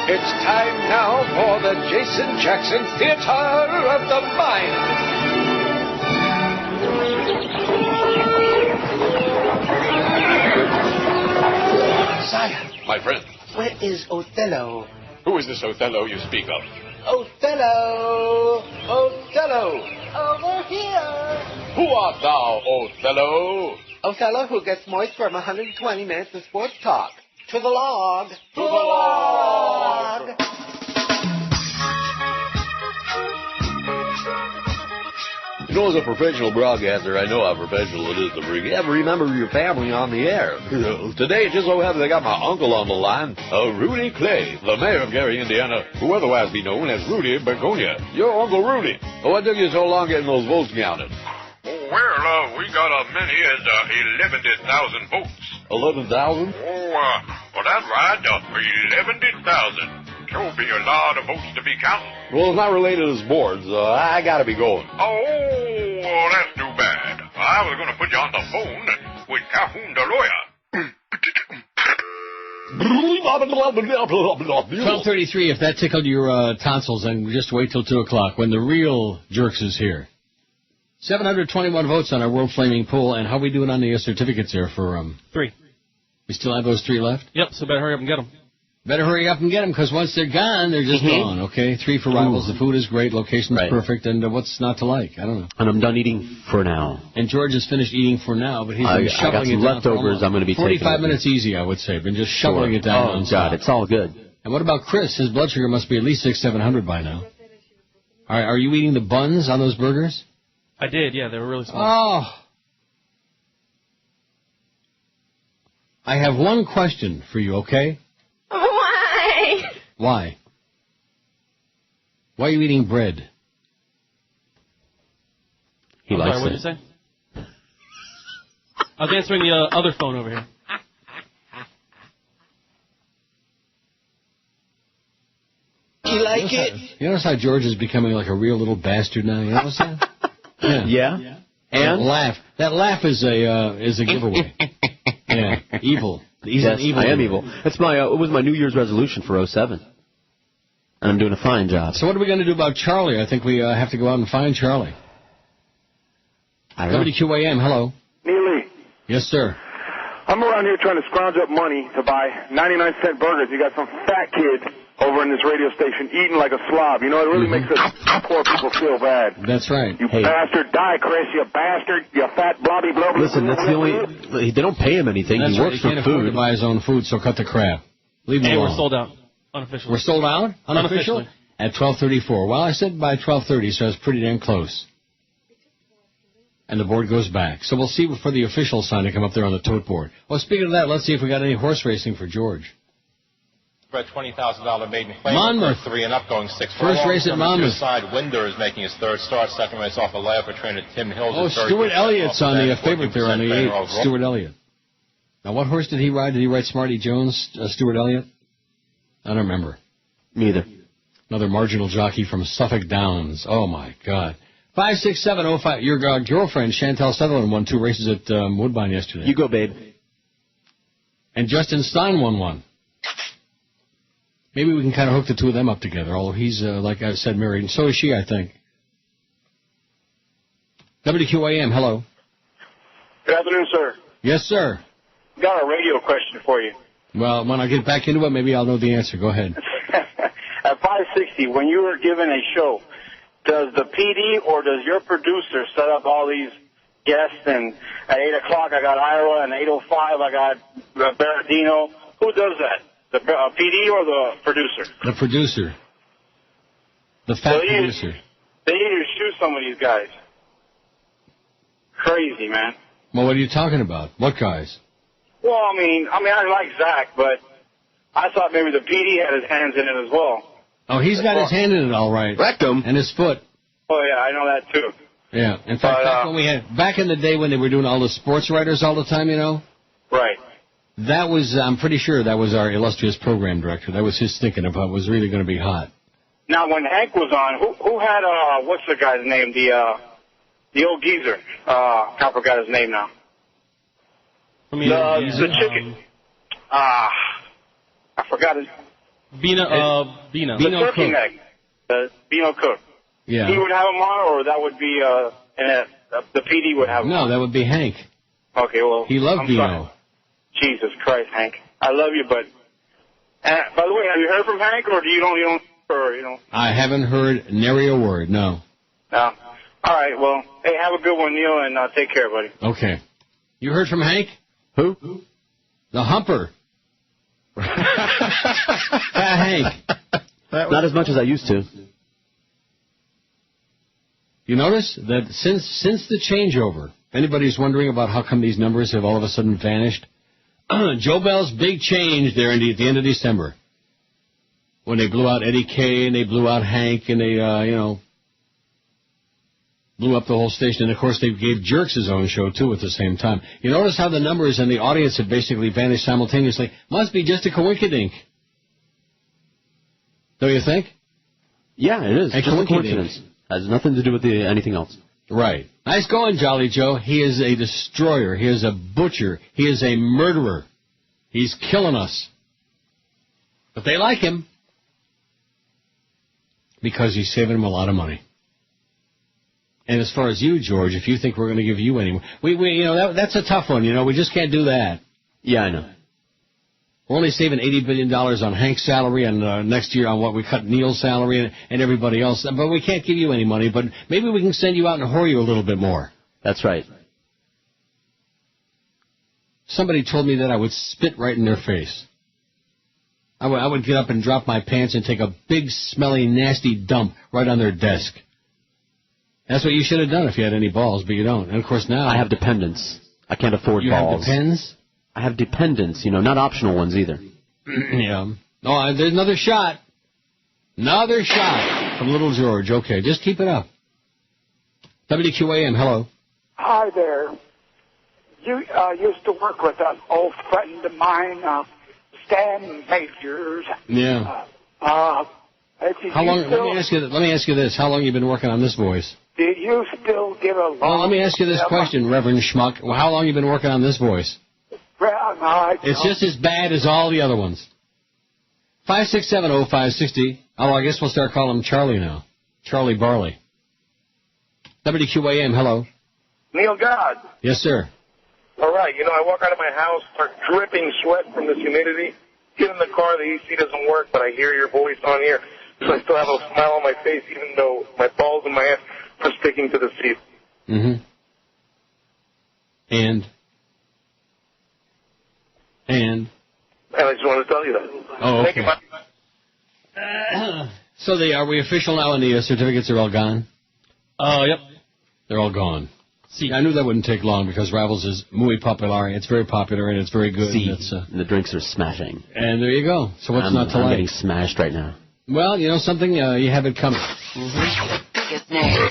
It's time now for the Jason Jackson Theater of the Mind. Sire. My friend. Where is Othello? Who is this Othello you speak of? Othello! Othello! Over here! Who art thou, Othello? Othello who gets moist from 120 minutes of sports talk. To the log! To the log! You know, as a professional broadcaster, I know how professional it is to remember your family on the air. Today, it just so happens I got my uncle on the line, Rudy Clay, the mayor of Gary, Indiana, who otherwise be known as Rudy Begonia. Your Uncle Rudy. What took you so long getting those votes counted? Well, we got as many as 11,000 votes. 11,000? Well, that's right, 11,000. Sure be a lot of votes to be counting. Well, it's not related to sports. I gotta be going. Oh, well, that's too bad. I was going to put you on the phone with Calhoun the lawyer. 12:33. If that tickled your tonsils, then just wait till 2 o'clock when the real jerks is here. 721 votes on our World Flaming Pool, and how we doing on the certificates there for 3. We still have those 3 left? Yep, so better hurry up and get them. Better hurry up and get them, because once they're gone, they're just gone, okay? 3 for rivals. The food is great, location's perfect, and what's not to like? I don't know. And I'm done eating for now. And George has finished eating for now, but he's been shoveling I got some it down leftovers I'm going to be taking. 45 minutes easy, I would say. Been just shoveling it down. Oh, God, it's all good. And what about Chris? His blood sugar must be at least 600-700 by now. Are you eating the buns on those burgers? I did, yeah. They were really small. Oh. I have one question for you, okay? Why? Why? Why are you eating bread? He likes what did you say? I was answering the other phone over here. You like it? You notice how George is becoming like a real little bastard now? You notice that? Yeah. And laugh. That laugh is a giveaway. Yeah, evil. He's an evil. I am evil. That's my. It was my New Year's resolution for 07. And I'm doing a fine job. So what are we going to do about Charlie? I think we have to go out and find Charlie. WQAM, hello. Neely. Yes, sir. I'm around here trying to scrounge up money to buy 99-cent burgers. You got some fat kid over in this radio station eating like a slob. You know, it really makes us poor people feel bad. That's right. You bastard. Die, Chris, you bastard. You fat blobby blobby. Listen, that's the only... They don't pay him anything. That's he works right. He can't for afford food. to buy his own food, so cut the crap. Leave him alone. We're sold out. Unofficially. We're sold out? Unofficially? At 12:34. Well, I said by 12:30, so it's pretty damn close. And the board goes back. So we'll see for the official sign to come up there on the tote board. Well, speaking of that, let's see if we got any horse racing for George. Spread $20,000 maiden claim. Monmouth. 3 and up going 6. First race at Monmouth. Side Winder is making his third start. Second race off a layup for trainer Tim Hills. Oh, Stuart Elliott's on the favorite there on the 8th. Stuart Elliott. Now, what horse did he ride? Did he ride Smarty Jones, Stuart Elliott? I don't remember. Me either. Another marginal jockey from Suffolk Downs. Oh, my God. 56705. Your girlfriend, Chantel Sutherland, won 2 races at Woodbine yesterday. You go, babe. And Justin Stein won 1. Maybe we can kind of hook the two of them up together, although he's, like I said, married. And so is she, I think. WQAM, hello. Good afternoon, sir. Yes, sir. Got a radio question for you. Well, when I get back into it, maybe I'll know the answer. Go ahead. At 560, when you were given a show, does the PD or does your producer set up all these guests? And at 8 o'clock, I got Ira, and 8:05, I got Berardino. Who does that? The PD or the producer? The producer. The fat producer. They need to shoot some of these guys. Crazy, man. Well, what are you talking about? What guys? Well, I mean, I like Zach, but I thought maybe the PD had his hands in it as well. Oh, he's got his hand in it, all right. Rectum. And his foot. Oh, yeah, I know that, too. Yeah. In fact, back in the day when they were doing all the sports writers all the time, you know? Right. That was, I'm pretty sure that was our illustrious program director. That was his thinking of what was really going to be hot. Now, when Hank was on, who had, what's the guy's name? The old geezer. I forgot his name now. The chicken. I forgot his... Bino The turkey neck. Bino Cook. Yeah. He would have him on, or that would be, the PD would have him on? No, that would be Hank. Okay, well... He loved Bino. Sorry. Jesus Christ, Hank. I love you, but... by the way, have you heard from Hank, or you don't... I haven't heard nary a word, no. No. All right, well, hey, have a good one, Neil, and take care, buddy. Okay. You heard from Hank? Who? The Humper. Hank. Not as much as I used to. You notice that since the changeover, if anybody's wondering about how come these numbers have all of a sudden vanished, Joe Bell's big change there at the end of December, when they blew out Eddie Kay and they blew out Hank and they, blew up the whole station. And, of course, they gave Jerks his own show, too, at the same time. You notice how the numbers and the audience have basically vanished simultaneously? Must be just a coinkydink. Don't you think? Yeah, it is. Just a coincidence. Has nothing to do with anything else. Right. Nice going, Jolly Joe. He is a destroyer. He is a butcher. He is a murderer. He's killing us. But they like him because he's saving them a lot of money. And as far as you, George, if you think we're going to give you any, that's a tough one. We just can't do that. Yeah, I know. We're only saving $80 billion on Hank's salary and next year on what we cut Neil's salary and everybody else. But we can't give you any money. But maybe we can send you out and whore you a little bit more. That's right. Somebody told me that I would spit right in their face. I would get up and drop my pants and take a big, smelly, nasty dump right on their desk. That's what you should have done if you had any balls, but you don't. And, of course, now... I have dependents. I can't afford you balls. You have depends? I have dependents, not optional ones either. Yeah. Oh, there's another shot. Another shot from Little George. Okay, just keep it up. WQAM, hello. Hi there. You used to work with an old friend of mine, Stan Majors. Yeah. How long? Let me ask you this. How long have you been working on this voice? Do you still get along? Well, let me ask you this question, Reverend Schmuck. Well, how long have you been working on this voice? Well, it's just as bad as all the other ones. 5670560. Oh, I guess we'll start calling him Charlie now. Charlie Barley. WQAM, hello. Neil God. Yes, sir. All right, I walk out of my house, start dripping sweat from this humidity. Get in the car, the AC doesn't work, but I hear your voice on here. So I still have a smile on my face, even though my balls and my ass are sticking to the seat. Mm-hmm. And I just wanted to tell you that. Oh, okay. So are we official now, and the certificates are all gone? Yep. They're all gone. See, I knew that wouldn't take long because Ravels is muy popular. It's very popular and it's very good. See, and the drinks are smashing. And there you go. So what's not to like? I'm getting smashed right now. Well, you know something? You have it coming. Biggest name.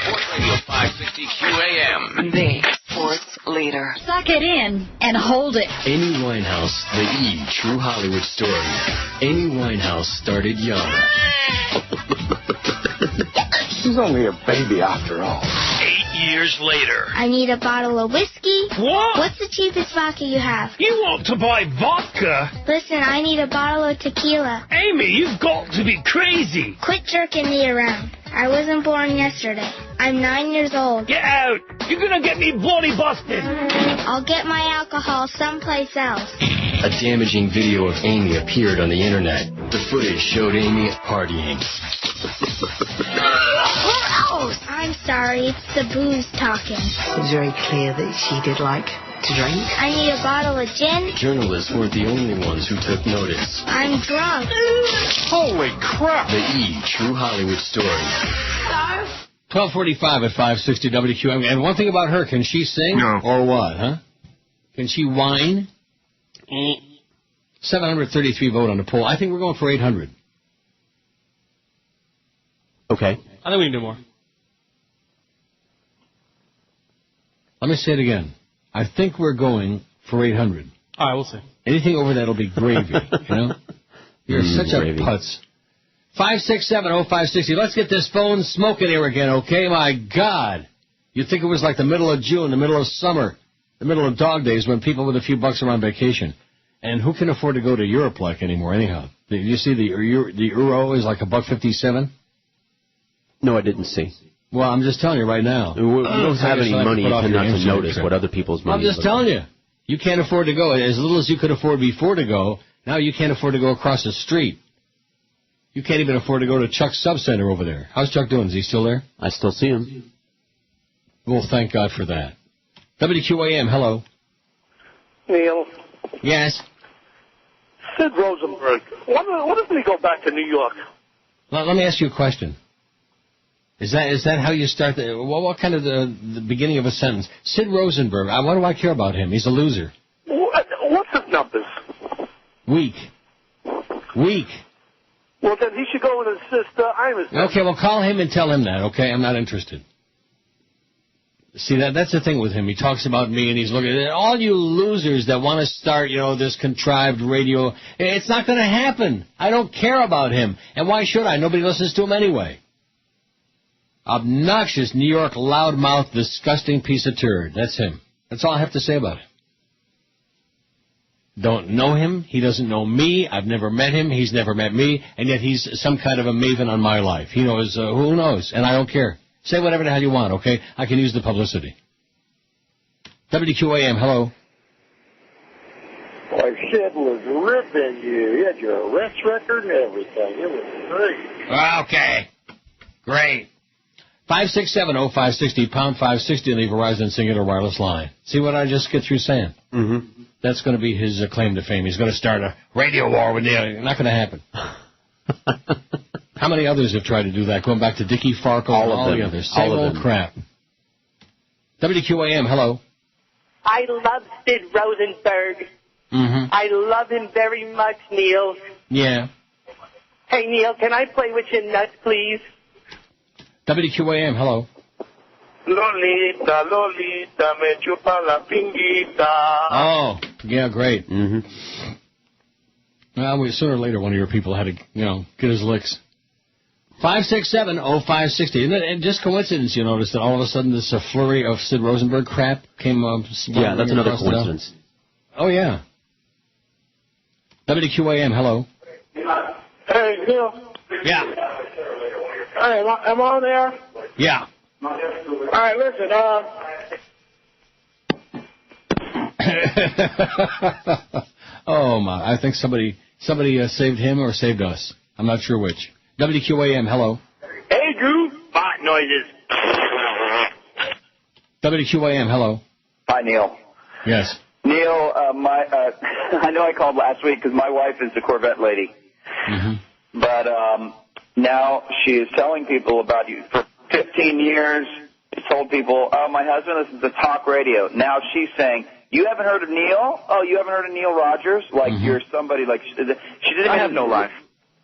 Sports Radio 560 QAM. The sports leader. Suck it in and hold it. Amy Winehouse, the true Hollywood story. Amy Winehouse started young. She's only a baby after all. 8 years later. I need a bottle of whiskey. What? What's the cheapest vodka you have? You want to buy vodka? Listen, I need a bottle of tequila. Amy, you've got to be crazy. Quit jerking me around. I wasn't born yesterday. I'm 9 years old. Get out. You're going to get me bloody busted. I'll get my alcohol someplace else. A damaging video of Amy appeared on the internet. The footage showed Amy partying. Gross! I'm sorry, it's the booze talking. It was very clear that she did like to drink. I need a bottle of gin. Journalists weren't the only ones who took notice. I'm drunk. Holy crap! The true Hollywood story. 12:45 at 560 WQAM. And one thing about her, can she sing? No. Or what, huh? Can she whine? 733 vote on the poll. I think we're going for 800. Okay. I think we can do more. Let me say it again. I think we're going for 800. All right, we'll see. Anything over that will be gravy, you know? You're such gravy. a putz. 5670560. Let's get this phone smoking here again, okay? My God. You'd think it was like the middle of June, the middle of summer, the middle of dog days when people with a few bucks are on vacation. And who can afford to go to Europe like anymore anyhow? Did you see the euro is like $1.57? No, I didn't see. Well, I'm just telling you right now. We don't have any money to not to notice what other people's money is. I'm just telling you. You can't afford to go. As little as you could afford before to go, now you can't afford to go across the street. You can't even afford to go to Chuck's Sub-Center over there. How's Chuck doing? Is he still there? I still see him. Well, thank God for that. WQAM, hello. Neil. Yes? Sid Rosenberg. What if we go back to New York? Let me ask you a question. Is that how you start? What kind of the beginning of a sentence? Sid Rosenberg. Why do I care about him? He's a loser. What's his numbers? Weak. Well, then he should go and assist Imus. Okay, well, call him and tell him that, okay? I'm not interested. See, that's the thing with him. He talks about me, and he's looking at all you losers that want to start, this contrived radio. It's not going to happen. I don't care about him. And why should I? Nobody listens to him anyway. Obnoxious New York loudmouth, disgusting piece of turd. That's him. That's all I have to say about him. Don't know him. He doesn't know me. I've never met him. He's never met me. And yet he's some kind of a maven on my life. He knows, who knows? And I don't care. Say whatever the hell you want, okay? I can use the publicity. WQAM, hello. Boy, Sid was ripping you. You had your arrest record and everything. It was great. Okay. Great. 5670560, pound 560 on the Verizon Singular Wireless line. See what I just get through saying? Mm-hmm. That's going to be his claim to fame. He's going to start a radio war with Neil. Not going to happen. How many others have tried to do that? Going back to Dickie Farkle and all the others. Same old crap. WQAM, hello. I love Sid Rosenberg. I love him very much, Neil. Yeah. Hey, Neil, can I play with your nuts, please? WQAM, hello. Lolita, Lolita, me chupa la pinguita. Oh, yeah, great. Well, sooner or later, one of your people had to, get his licks. 567-0560. And just coincidence, you notice that all of a sudden this flurry of Sid Rosenberg crap came yeah, that's another coincidence. Oh, yeah. WQAM, hello. Hey, Neil. Yeah. Hey, am I on there? Yeah. All right, listen, oh, my. I think somebody saved him or saved us. I'm not sure which. WQAM, hello. Hey, Drew. Fart noises. WQAM, hello. Hi, Neil. Yes. Neil, I know I called last week because my wife is the Corvette lady. But now she is telling people about you. For 15 years, she told people, oh, my husband listens to talk radio. Now she's saying, you haven't heard of Neil? Oh, you haven't heard of Neil Rogers? Like you're somebody like... She didn't even have no life.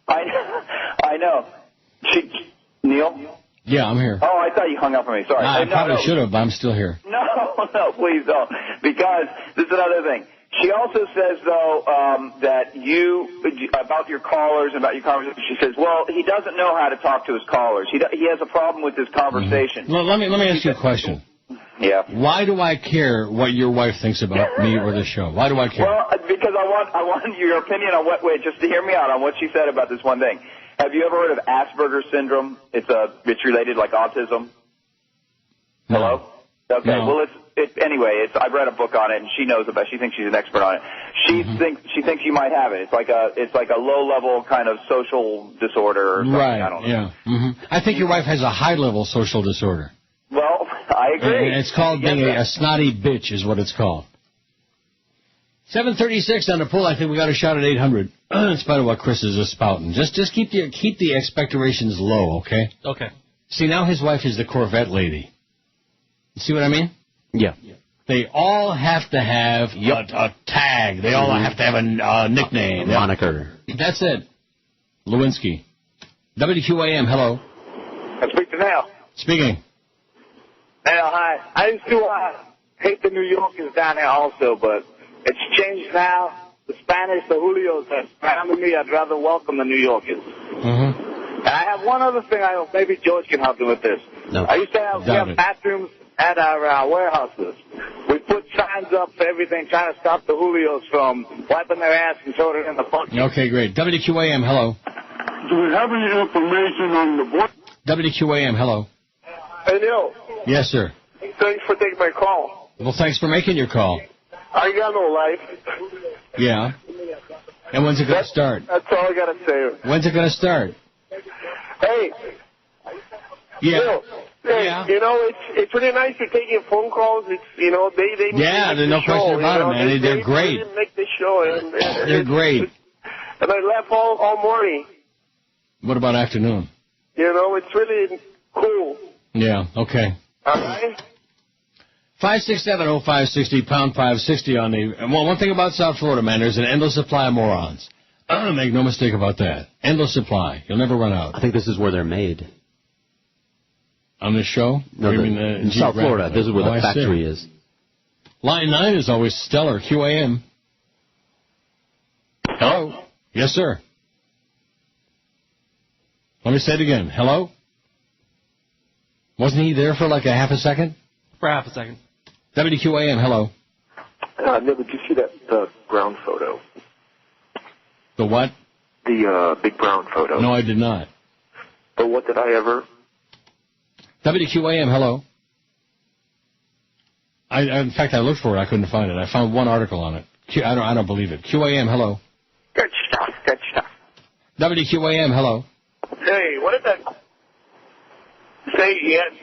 I know. Neil? Yeah, I'm here. Oh, I thought you hung up on me. Sorry. I probably should have, but I'm still here. No, please don't. Because this is another thing. She also says, though, that about your callers, about your conversation, she says, well, he doesn't know how to talk to his callers. He has a problem with his conversation. Well, let me ask you a question. Yeah. Why do I care what your wife thinks about me or the show? Why do I care? Well, because I want your opinion on just to hear me out on what she said about this one thing. Have you ever heard of Asperger's syndrome? It's related like autism. No. Hello? Okay. No. Well, I've read a book on it, and she knows about it. She thinks she's an expert on it. She thinks you might have it. It's like a low level kind of social disorder or something. Right. I don't know. Yeah. I think your wife has a high level social disorder. Well, I agree. And it's called being a snotty bitch, is what it's called. 7:36 on the pool. I think we got a shot at 800. In spite of what Chris is spouting, just keep the expectations low, okay? Okay. See, now his wife is the Corvette lady. You see what I mean? Yeah. They all have to have a tag. They all have to have a nickname. Moniker. That's it. Lewinsky. WQAM, hello. I speak to Neil. Speaking. Neil, hi. I used to hate the New Yorkers down there also, but it's changed now. The Spanish, the Julios have found me. I'd rather welcome the New Yorkers. And I have one other thing. I hope maybe George can help me with this. No. I used to have bathrooms at our warehouses. We put signs up for everything trying to stop the Julios from wiping their ass and throwing it in the bucket. Okay, great. WQAM, hello. Do we have any information on the board? WQAM, hello. Hey, Neil. Yes, sir. Thanks for taking my call. Well, thanks for making your call. I got no life. Yeah. And when's it going to start? That's all I got to say. When's it going to start? Hey. Yeah. Neil, hey, yeah. It's really nice you're taking phone calls. It's, they yeah, there's no question about it, man. They're great. They make the show. They're great. And I left all morning. What about afternoon? It's really cool. Yeah, okay. All right. 567-0560, pound 560 on the... Well, one thing about South Florida, man, there's an endless supply of morons. Make no mistake about that. Endless supply. You'll never run out. I think this is where they're made. On this show? No, in South Florida. This is where the factory is. Line 9 is always stellar. QAM. Hello? Yes, sir. Let me say it again. Hello? Wasn't he there for like a half a second? For half a second. WQAM, hello. Neil, did you see the brown photo? The what? The big brown photo. No, I did not. But what did I ever... WQAM, hello. In fact, I looked for it. I couldn't find it. I found one article on it. I don't believe it. QAM, hello. Good stuff. WQAM, hello. Hey, what did that say?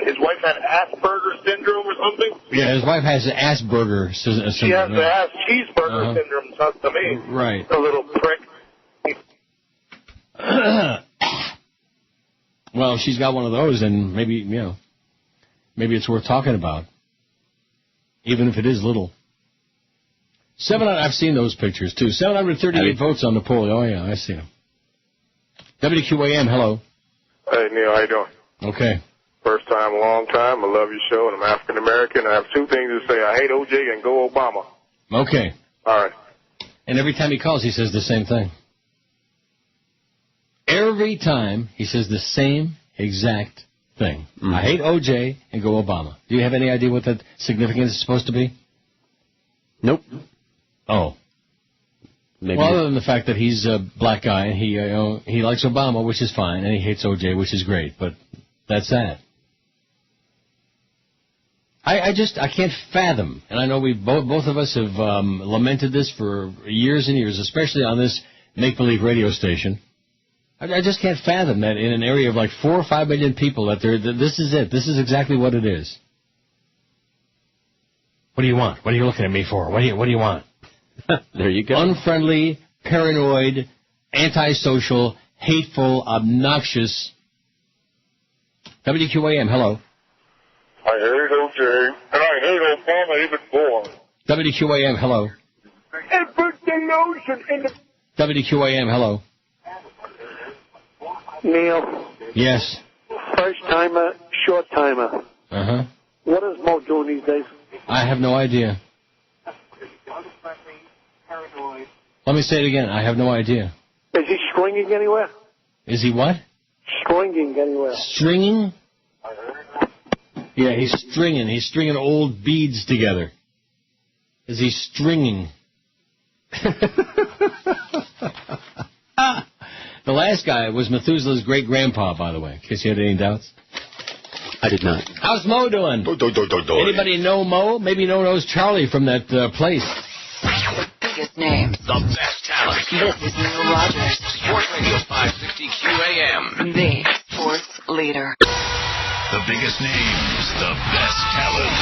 His wife had Asperger's syndrome or something? Yeah, his wife has Asperger's syndrome. She has the ass cheeseburger syndrome, sounds to me. Right. A little prick. Well, if she's got one of those, then maybe, maybe it's worth talking about. Even if it is little. I've seen those pictures, too. 738 votes on the poll. Oh, yeah, I see them. WQAM, hello. Hey, Neil, how you doing? Okay. First time, long time. I love your show, and I'm African-American. I have two things to say. I hate O.J. and go Obama. Okay. All right. And every time he calls, he says the same thing. Every time, he says the same exact thing. I hate O.J. and go Obama. Do you have any idea what that significance is supposed to be? Nope. Oh. Maybe well, other than the fact that he's a black guy and he likes Obama, which is fine, and he hates O.J., which is great, but that's that. I can't fathom, and I know we both of us have lamented this for years and years, especially on this make-believe radio station. I just can't fathom that in an area of like 4 or 5 million people that this is it. This is exactly what it is. What do you want? What are you looking at me for? What do you want? There you go. Unfriendly, paranoid, antisocial, hateful, obnoxious. WQAM, hello. I hate O.J. and I hate Obama even more. WQAM, hello. And put the lotion in the... WQAM, hello. Neil. Yes. First timer, short timer. Uh-huh. What is Mo doing these days? I have no idea. Let me say it again. I have no idea. Is he stringing anywhere? Is he what? Stringing anywhere. Stringing? Yeah, he's stringing. He's stringing old beads together. Is he stringing? The last guy was Methuselah's great-grandpa, by the way, in case you had any doubts. I did not. How's Mo doing? Anybody know Mo? Maybe no knows Charlie from that place. The biggest names. The best talent. This is Neil Rogers. Sports Radio 560 QAM. The sports leader. The biggest names, the best talent.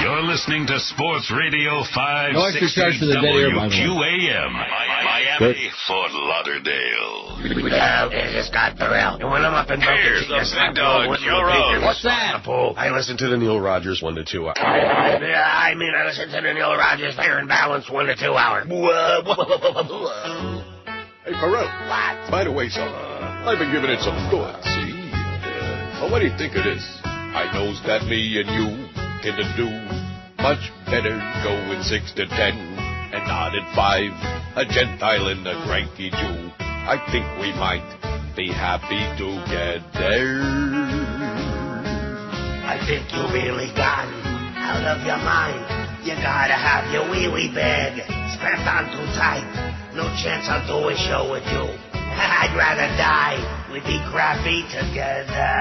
You're listening to Sports Radio 560 no extra charge for the dead air, by the way. WQAM. Miami, Fort Lauderdale. It's Scott Burrell. And when I'm up in Here's the big dog, Kuro. What's that? I listen to the Neil Rogers 1 to 2 hour. I listen to the Neil Rogers Fair and Balanced 1 to 2 hour. Hey, Burrell. What? By the way, son, I've been giving it some thought, see? Well, what do you think of this? I knows that me and you can do much better going 6 to 10 and not at 5, a Gentile and a cranky Jew. I think we might be happy together. I think you really gone out of your mind. You gotta have your wee-wee bag strapped on too tight. No chance I'll do a show with you. I'd rather die. We'd be crappy together.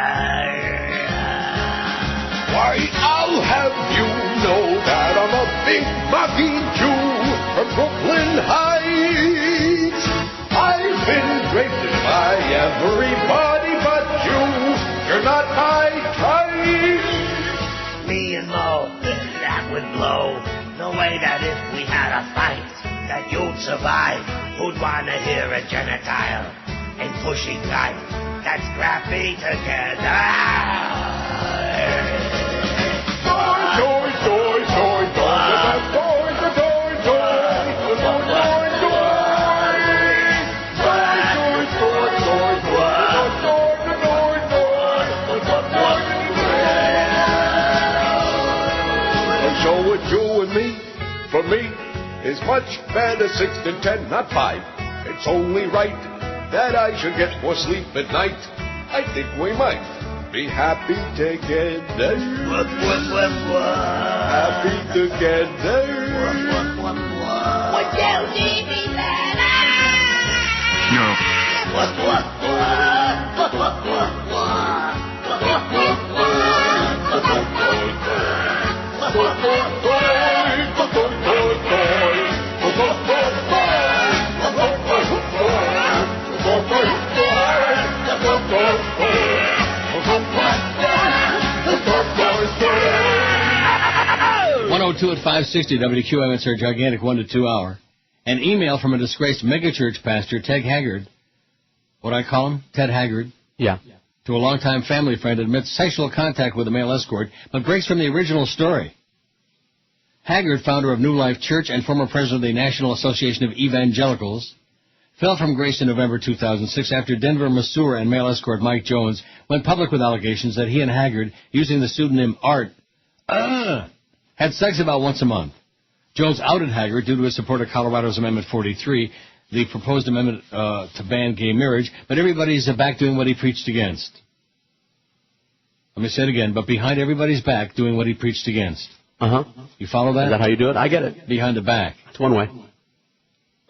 Why, I'll have you know that I'm a big mocking Jew from Brooklyn Heights. I've been draped by everybody but you. You're not my type. Me and Mo, that would blow. No way that if we had a fight that you'd survive. Who'd want to hear a genitile and pushy type that's scrappy together? So with you and me, for me, is much better 6 than 10, not 5. It's only right that I should get more sleep at night. I think we might be happy together. Happy together. What you need me at 560 WQAM. It's our gigantic 1 to 2 hour. An email from a disgraced megachurch pastor, Ted Haggard. What do I call him? Ted Haggard. Yeah. to a longtime family friend, admits sexual contact with a male escort, but breaks from the original story. Haggard, founder of New Life Church and former president of the National Association of Evangelicals, fell from grace in November 2006 after Denver masseur and male escort Mike Jones went public with allegations that he and Haggard, using the pseudonym Art, had sex about once a month. Jones outed Haggard due to his support of Colorado's Amendment 43, the proposed amendment to ban gay marriage, but everybody's back doing what he preached against. Let me say it again, but behind everybody's back doing what he preached against. Uh-huh. You follow that? Is that how you do it? I get it. Behind the back. It's one way.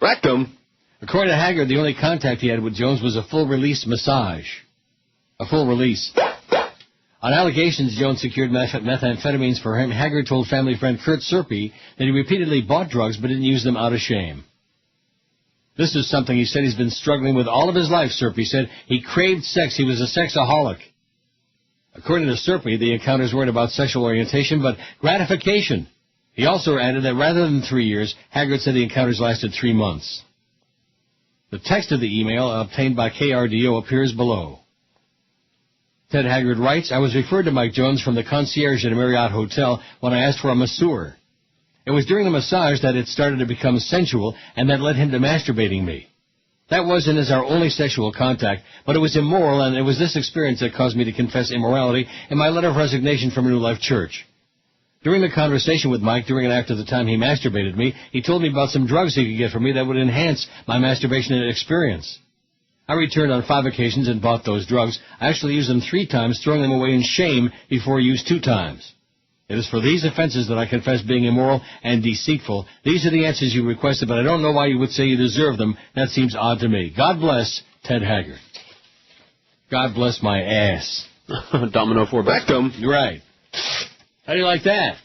Rectum. According to Haggard, the only contact he had with Jones was a full-release massage. A full release. On allegations Jones secured methamphetamines for him, Haggard told family friend Kurt Serpe that he repeatedly bought drugs but didn't use them out of shame. This is something he said he's been struggling with all of his life, Serpe said. He craved sex. He was a sexaholic. According to Serpe, the encounters weren't about sexual orientation, but gratification. He also added that rather than 3 years, Haggard said the encounters lasted 3 months. The text of the email obtained by KRDO appears below. Ted Haggard writes, I was referred to Mike Jones from the concierge at a Marriott hotel when I asked for a masseur. It was during the massage that it started to become sensual, and that led him to masturbating me. That was and is our only sexual contact, but it was immoral, and it was this experience that caused me to confess immorality in my letter of resignation from New Life Church. During the conversation with Mike, during and after the time he masturbated me, he told me about some drugs he could get for me that would enhance my masturbation experience. I returned on 5 occasions and bought those drugs. I actually used them 3 times, throwing them away in shame before used 2 times. It is for these offenses that I confess being immoral and deceitful. These are the answers you requested, but I don't know why you would say you deserve them. That seems odd to me. God bless Ted Haggard. God bless my ass. Domino for Beckham. You're right. How do you like that?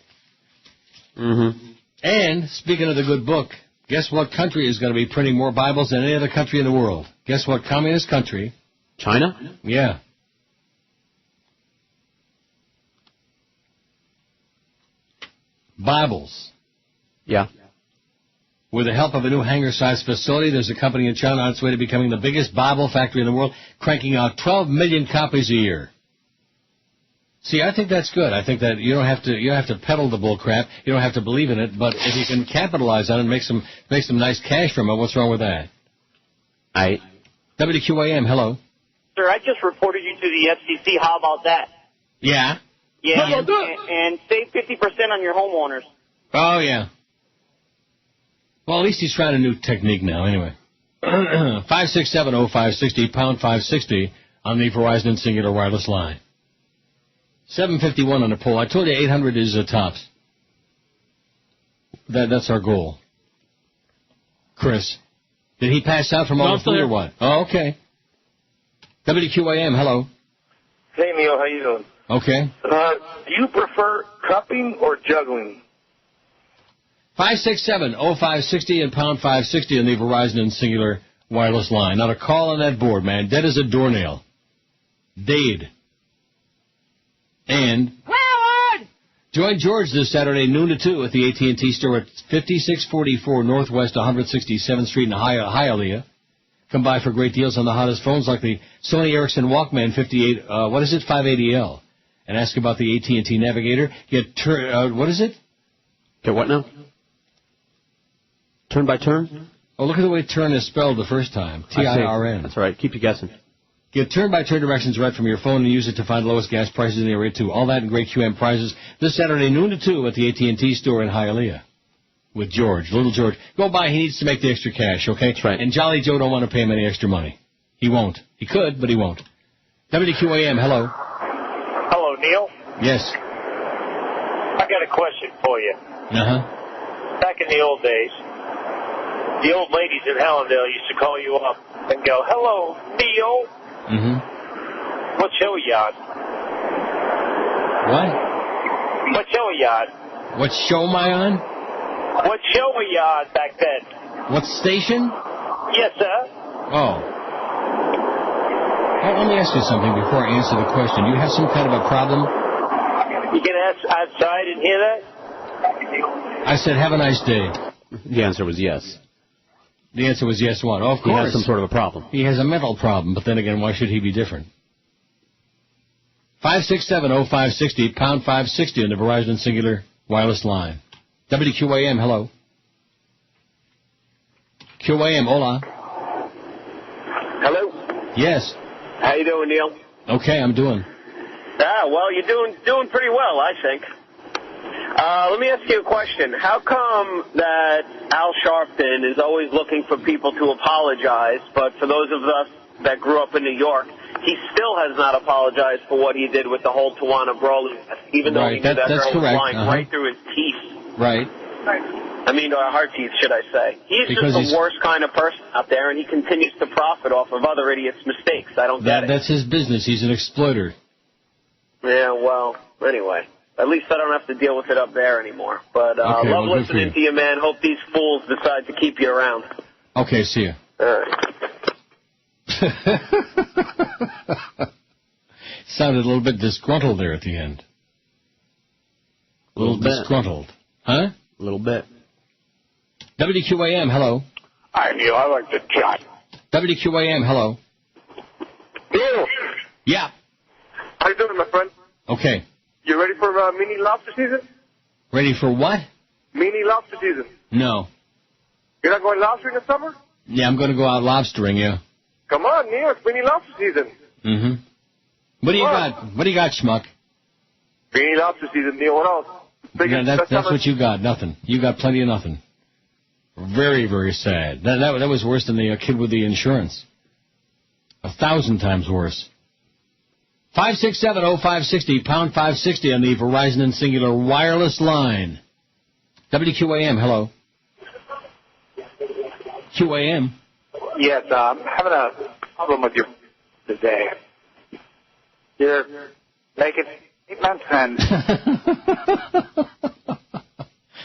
Mm-hmm. And, speaking of the good book, guess what country is going to be printing more Bibles than any other country in the world? Guess what communist country? China? Yeah. Bibles. Yeah. With the help of a new hangar-sized facility, there's a company in China on its way to becoming the biggest Bible factory in the world, cranking out 12 million copies a year. See, I think that's good. I think that you don't have to peddle the bull crap. You don't have to believe in it. But if you can capitalize on it and make some nice cash from it, what's wrong with that? WQAM, hello. Sir, I just reported you to the FCC. How about that? Yeah. Yeah, and save 50% on your homeowners. Oh, yeah. Well, at least he's trying a new technique now, anyway. 567-0560, pound 560 on the Verizon and Singular wireless line. 751 on the poll. I told you 800 is tops. That's our goal. Chris, did he pass out from all the food or what? Oh, okay. WQAM, hello. Hey, Neil, how you doing? Okay. Do you prefer cupping or juggling? 567-0560 and pound 560 on the Verizon and Singular wireless line. Not a call on that board, man. Dead as a doornail. Dead. And join George this Saturday, noon to 2, at the AT&T store at 5644 Northwest 167th Street in Hialeah. Come by for great deals on the hottest phones like the Sony Ericsson Walkman 580L. And ask about the AT&T Navigator. Get what is it? Get what now? Turn by turn? Oh, look at the way turn is spelled the first time. T-I-R-N. That's right. Keep you guessing. Get turn-by-turn directions right from your phone and use it to find lowest gas prices in the area, too. All that and great QM prizes this Saturday, noon to 2 at the AT&T store in Hialeah with George, little George. Go by. He needs to make the extra cash, okay? That's right. And Jolly Joe don't want to pay him any extra money. He won't. He could, but he won't. WQAM, hello. Hello, Neil. Yes. I got a question for you. Uh-huh. Back in the old days, the old ladies in Hallandale used to call you up and go, hello, Neil. Mm-hmm. What show are you on? What? What show are you on? What show am I on? What show were you on back then? What station? Yes, sir. Oh. Well, let me ask you something before I answer the question. You have some kind of a problem? You can ask outside and hear that? I said, have a nice day. The answer was yes. The answer was yes, what? Oh, of course. He has some sort of a problem. He has a mental problem, but then again, why should he be different? 567-0560, pound 560 on the Verizon Singular Wireless line. WQAM, hello. QAM, hola. Hello? Yes. How you doing, Neil? Okay, I'm doing. Well, you're doing pretty well, I think. Let me ask you a question. How come that Al Sharpton is always looking for people to apologize, but for those of us that grew up in New York, he still has not apologized for what he did with the whole Tawana Brawley, even though he knew that girl was flying right through his teeth. Right. I mean, her teeth, should I say. He's just the worst kind of person out there, and he continues to profit off of other idiots' mistakes. I don't get it. That's his business. He's an exploiter. Yeah, well, anyway. At least I don't have to deal with it up there anymore. But love listening to you, man. Hope these fools decide to keep you around. Okay, see you. All right. Sounded a little bit disgruntled there at the end. A little disgruntled. Huh? A little bit. WQAM, hello. Hi, Neil. I like to chat. WQAM, hello. Neil. Yeah. How you doing, my friend? Okay. You ready for mini lobster season? Ready for what? Mini lobster season. No. You're not going lobstering this summer? Yeah, I'm going to go out lobstering, yeah. Come on, Neil. It's mini lobster season. Mm-hmm. What do you got? What do you got, schmuck? Mini lobster season, Neil. What else? Yeah, that's what you got. Nothing. You got plenty of nothing. Very, very sad. That was worse than the kid with the insurance. 1,000 times worse. 567-0560, pound 560 on the Verizon and Singular wireless line. WQAM, hello. QAM. Yes, I'm having a problem with you today. You're making statements and...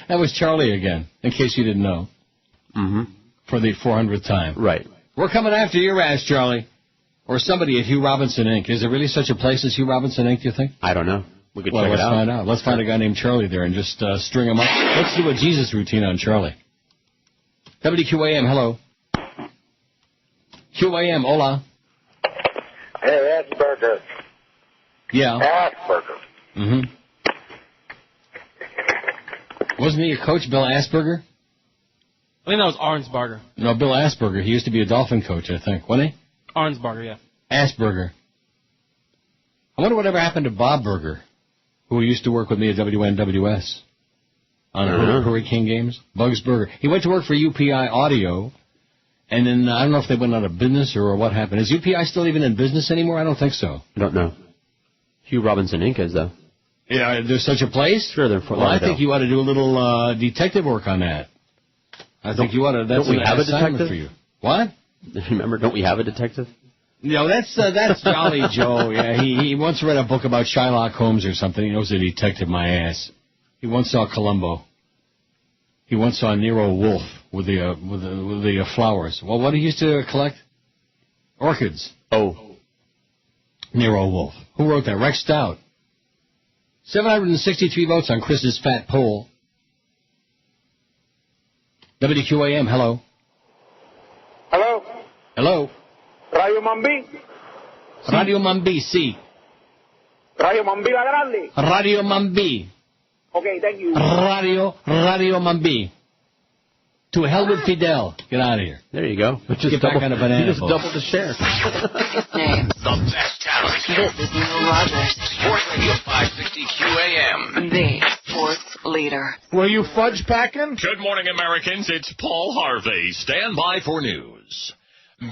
That was Charlie again, in case you didn't know. Mm-hmm. For the 400th time. Right. We're coming after your ass, Charlie. Or somebody at Hugh Robinson, Inc. Is there really such a place as Hugh Robinson, Inc., do you think? I don't know. We could check it let's out. Find out. Let's find a guy named Charlie there and just string him up. Let's do a Jesus routine on Charlie. WQAM, hello. QAM, hola. Hey, Asperger. Yeah. Asperger. Mm-hmm. Wasn't he a coach, Bill Asperger? I think that was Arnsberger. No, Bill Asperger. He used to be a Dolphin coach, I think, wasn't he? Arnsberger, yeah. Asperger. I wonder whatever happened to Bob Berger, who used to work with me at WNWS on Hurricane games. Bugs Berger. He went to work for UPI Audio, and then I don't know if they went out of business or what happened. Is UPI still even in business anymore? I don't think so. I don't know. Hugh Robinson, Inc. is, though. Yeah, there's such a place? Sure, they're Well, I think you ought to do a little detective work on that. I think you ought to. That's don't we have a assignment detective for you. What? Remember, don't we have a detective? No, that's Jolly Joe. Yeah, he once read a book about Sherlock Holmes or something. He knows a detective, my ass. He once saw Columbo. He once saw Nero Wolfe with the flowers. Well, what he used to collect? Orchids. Oh. Nero Wolfe. Who wrote that? Rex Stout. 763 votes on Chris's fat poll. WQAM, hello. Hello. Hello. Radio Mambi. Radio Mambi, sí. Radio Mambi la Grande. Radio Mambi. Okay, thank you. Radio Mambi. To hell with Fidel. Get out of here. There you go. Get back on a banana. You just doubled the share. Names. The best talent. This is Neil Rogers. Sports Radio 560 QAM. The sports leader. Were you fudge packing? Good morning, Americans. It's Paul Harvey. Stand by for news.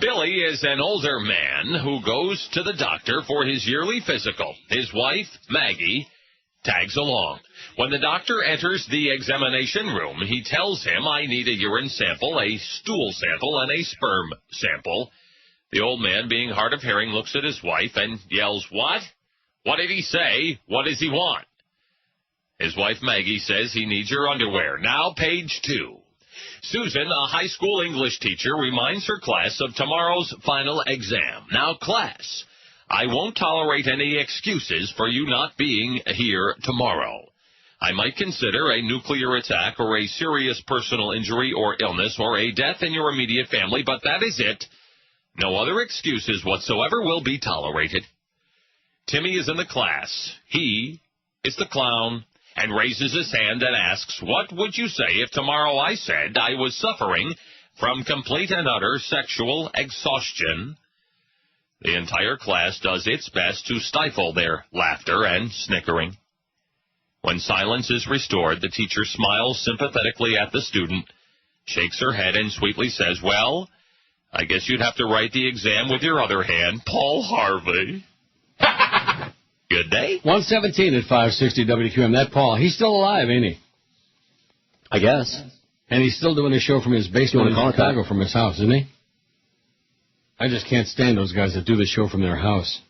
Billy is an older man who goes to the doctor for his yearly physical. His wife, Maggie, tags along. When the doctor enters the examination room, he tells him, I need a urine sample, a stool sample, and a sperm sample. The old man, being hard of hearing, looks at his wife and yells, What? What did he say? What does he want? His wife, Maggie, says he needs your underwear. Now, page 2. Susan, a high school English teacher, reminds her class of tomorrow's final exam. Now, class, I won't tolerate any excuses for you not being here tomorrow. I might consider a nuclear attack or a serious personal injury or illness or a death in your immediate family, but that is it. No other excuses whatsoever will be tolerated. Timmy is in the class. He is the clown and raises his hand and asks, what would you say if tomorrow I said I was suffering from complete and utter sexual exhaustion? The entire class does its best to stifle their laughter and snickering. When silence is restored, the teacher smiles sympathetically at the student, shakes her head, and sweetly says, well, I guess you'd have to write the exam with your other hand, Paul Harvey. Good day. 117 at 560 WQAM. That Paul, he's still alive, ain't he? I guess. And he's still doing a show from his basement in Chicago from his house, isn't he? I just can't stand those guys that do the show from their house.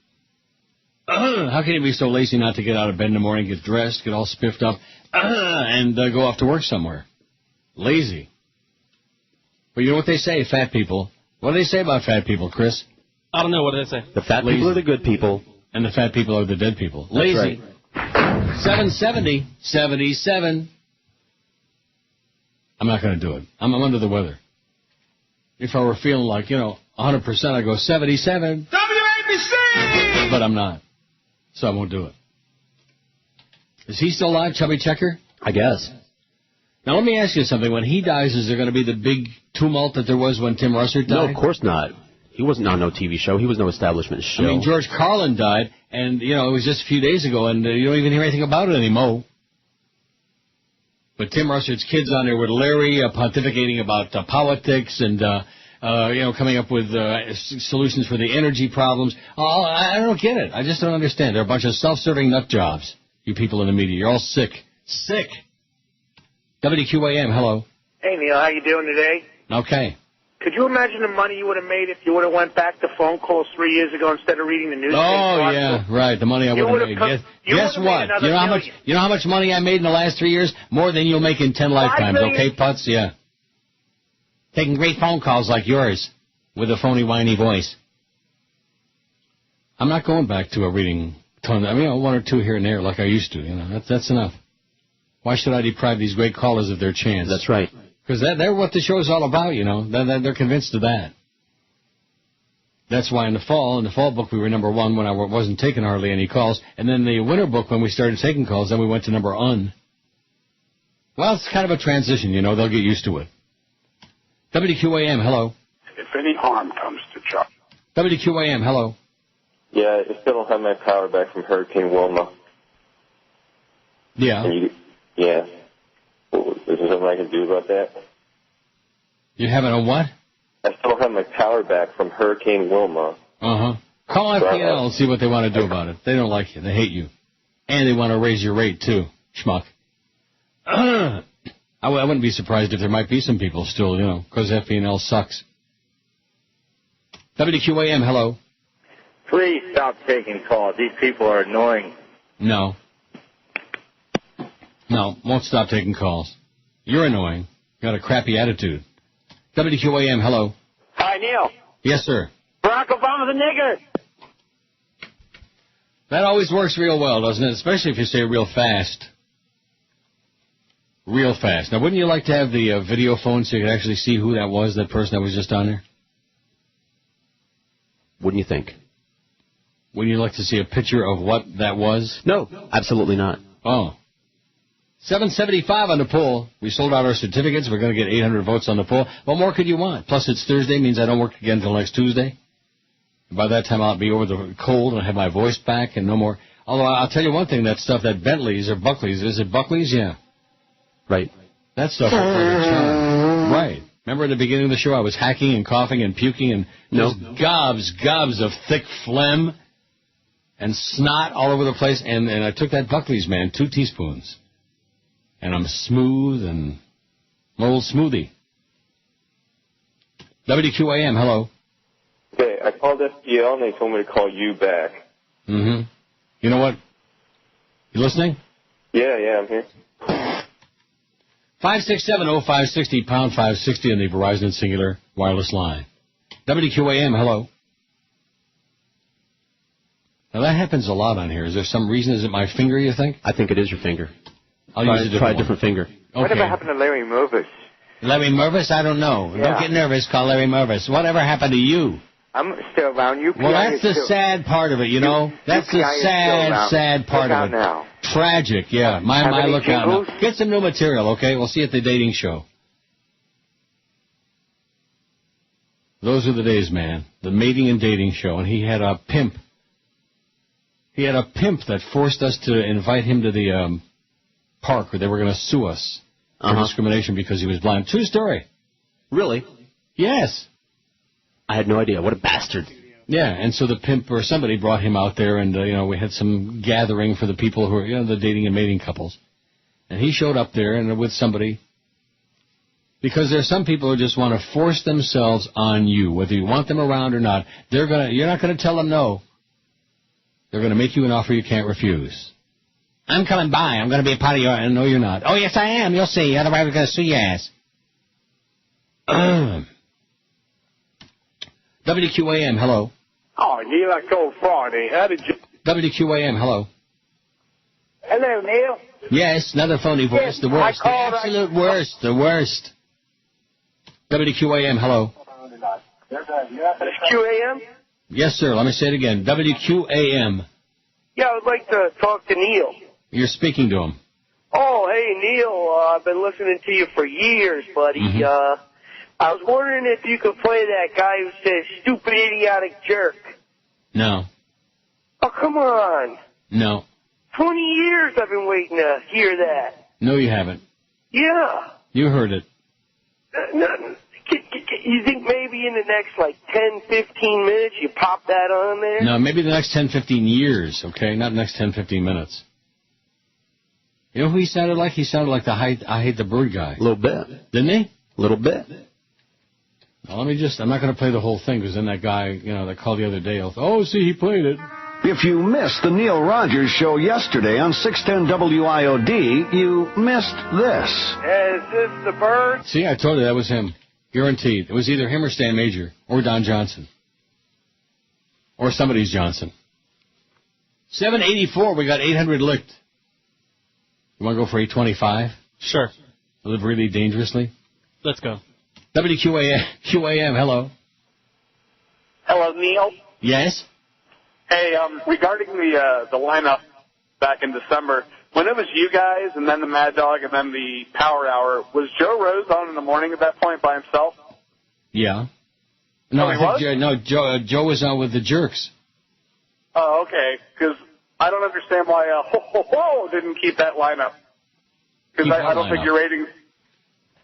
How can you be so lazy not to get out of bed in the morning, get dressed, get all spiffed up, and go off to work somewhere? Lazy. But you know what they say, fat people? What do they say about fat people, Chris? I don't know. What do they say? The fat people are the good people. And the fat people are the dead people. That's Lazy. Right. 770, 77. I'm not going to do it. I'm under the weather. If I were feeling like, 100%, I'd go 77. WABC! But I'm not. So I won't do it. Is he still alive, Chubby Checker? I guess. Now, let me ask you something. When he dies, is there going to be the big tumult that there was when Tim Russert died? No, of course not. He wasn't on no TV show. He was no establishment show. I mean, George Carlin died, and, it was just a few days ago, and you don't even hear anything about it anymore. But Tim Russert's kids on there with Larry pontificating about politics and, coming up with solutions for the energy problems. Oh, I don't get it. I just don't understand. They're a bunch of self-serving nut jobs, you people in the media. You're all sick. Sick. WQAM, hello. Hey, Neil, how you doing today? Okay. Could you imagine the money you would have made if you would have went back to phone calls 3 years ago instead of reading the newspaper? Oh, yeah, right. The money I would have made. Guess what? You know how much money I made in the last 3 years? More than you'll make in 10 lifetimes, okay, Putz? Yeah. Taking great phone calls like yours with a phony, whiny voice. I'm not going back to a reading ton. I mean, one or two here and there like I used to. That's enough. Why should I deprive these great callers of their chance? That's right. Because they're what the show's all about, They're convinced of that. That's why in the fall book, we were number one when I wasn't taking hardly any calls. And then the winter book, when we started taking calls, then we went to number one. Well, it's kind of a transition, They'll get used to it. WQAM, hello. If any harm comes to Chuck. WQAM, hello. Yeah, I still don't have my power back from Hurricane Wilma. Yeah. Yeah. Is there something I can do about that? You having a what? I still have my power back from Hurricane Wilma. Uh-huh. Call FPL and see what they want to do about it. They don't like you. They hate you. And they want to raise your rate, too, schmuck. I wouldn't be surprised if there might be some people still, because FPL sucks. WQAM, hello. Please stop taking calls. These people are annoying. No, won't stop taking calls. You're annoying. Got a crappy attitude. WQAM, hello. Hi, Neil. Yes, sir. Barack Obama's a nigger. That always works real well, doesn't it? Especially if you say real fast. Real fast. Now, wouldn't you like to have the video phone so you could actually see who that was, that person that was just on there? Wouldn't you think? Wouldn't you like to see a picture of what that was? No, absolutely not. Oh. 775 on the poll. We sold out our certificates. We're going to get 800 votes on the poll. What more could you want? Plus, it's Thursday, means I don't work again until next Tuesday. By that time, I'll be over the cold and have my voice back and no more. Although, I'll tell you one thing, that stuff, that Bentley's or Buckley's, is it Buckley's? Yeah. Right. That stuff was like a charm. Right. Remember at the beginning of the show, I was hacking and coughing and puking and just gobs of thick phlegm and snot all over the place. And I took that Buckley's, man, 2 teaspoons. And I'm smooth and an old smoothie. WQAM, hello. Okay, I called FPL and they told me to call you back. Mm-hmm. You know what? You listening? Yeah, I'm here. 567-0560, pound 560 on the Verizon Singular wireless line. WQAM, hello. Now, that happens a lot on here. Is there some reason? Is it my finger, you think? I think it is your finger. I'll try a different finger. Okay. Whatever happened to Larry Mervis? Larry Mervis? I don't know. Yeah. Don't get nervous. Call Larry Mervis. Whatever happened to you? I'm still around. UPI well, that's the still, sad part of it, you know. That's the sad part of it. Now. Tragic, yeah. My look out now. Get some new material, okay? We'll see you at the dating show. Those are the days, man. The mating and dating show. And he had a pimp. He had a pimp that forced us to invite him to the park where they were going to sue us for discrimination because he was blind. True story. Really? Yes. I had no idea. What a bastard. Yeah, and so the pimp or somebody brought him out there, and, we had some gathering for the people who are, the dating and mating couples. And he showed up there and with somebody, because there's some people who just want to force themselves on you, whether you want them around or not. You're not going to tell them no. They're going to make you an offer you can't refuse. I'm coming by. I'm going to be a part of your... No, you're not. Oh, yes, I am. You'll see. Otherwise, we're going to sue your ass. WQAM, hello. Oh, Neil, I called Friday. How did you... WQAM, hello. Hello, Neil. Yes, another phony voice. Yes, The worst. The absolute worst. The worst. WQAM, hello. QAM? Yes, sir. Let me say it again. WQAM. Yeah, I would like to talk to Neil. You're speaking to him. Oh, hey, Neil, I've been listening to you for years, buddy. Mm-hmm. I was wondering if you could play that guy who says, stupid, idiotic jerk. No. Oh, come on. No. 20 years I've been waiting to hear that. No, you haven't. Yeah. You heard it. You think maybe in the next, 10, 15 minutes you pop that on there? No, maybe the next 10, 15 years, okay? Not the next 10, 15 minutes. You know who he sounded like? He sounded like the I Hate the Bird guy. A little bit. Didn't he? A little bit. Now, I'm not going to play the whole thing, because then that guy, that called the other day, see, he played it. If you missed the Neil Rogers show yesterday on 610 WIOD, you missed this. Is this the bird? See, I told you that was him. Guaranteed. It was either him or Stan Major, or Don Johnson. Or somebody's Johnson. 784, we got 800 licked. You want to go for 825? Sure. Live really dangerously? Let's go. QAM, hello. Hello, Neil. Yes? Hey, regarding the lineup back in December, when it was you guys and then the Mad Dog and then the Power Hour, was Joe Rose on in the morning at that point by himself? Yeah. No, he was? Joe was on with the Jerks. Oh, okay, because I don't understand why didn't keep that lineup. Because I don't think your ratings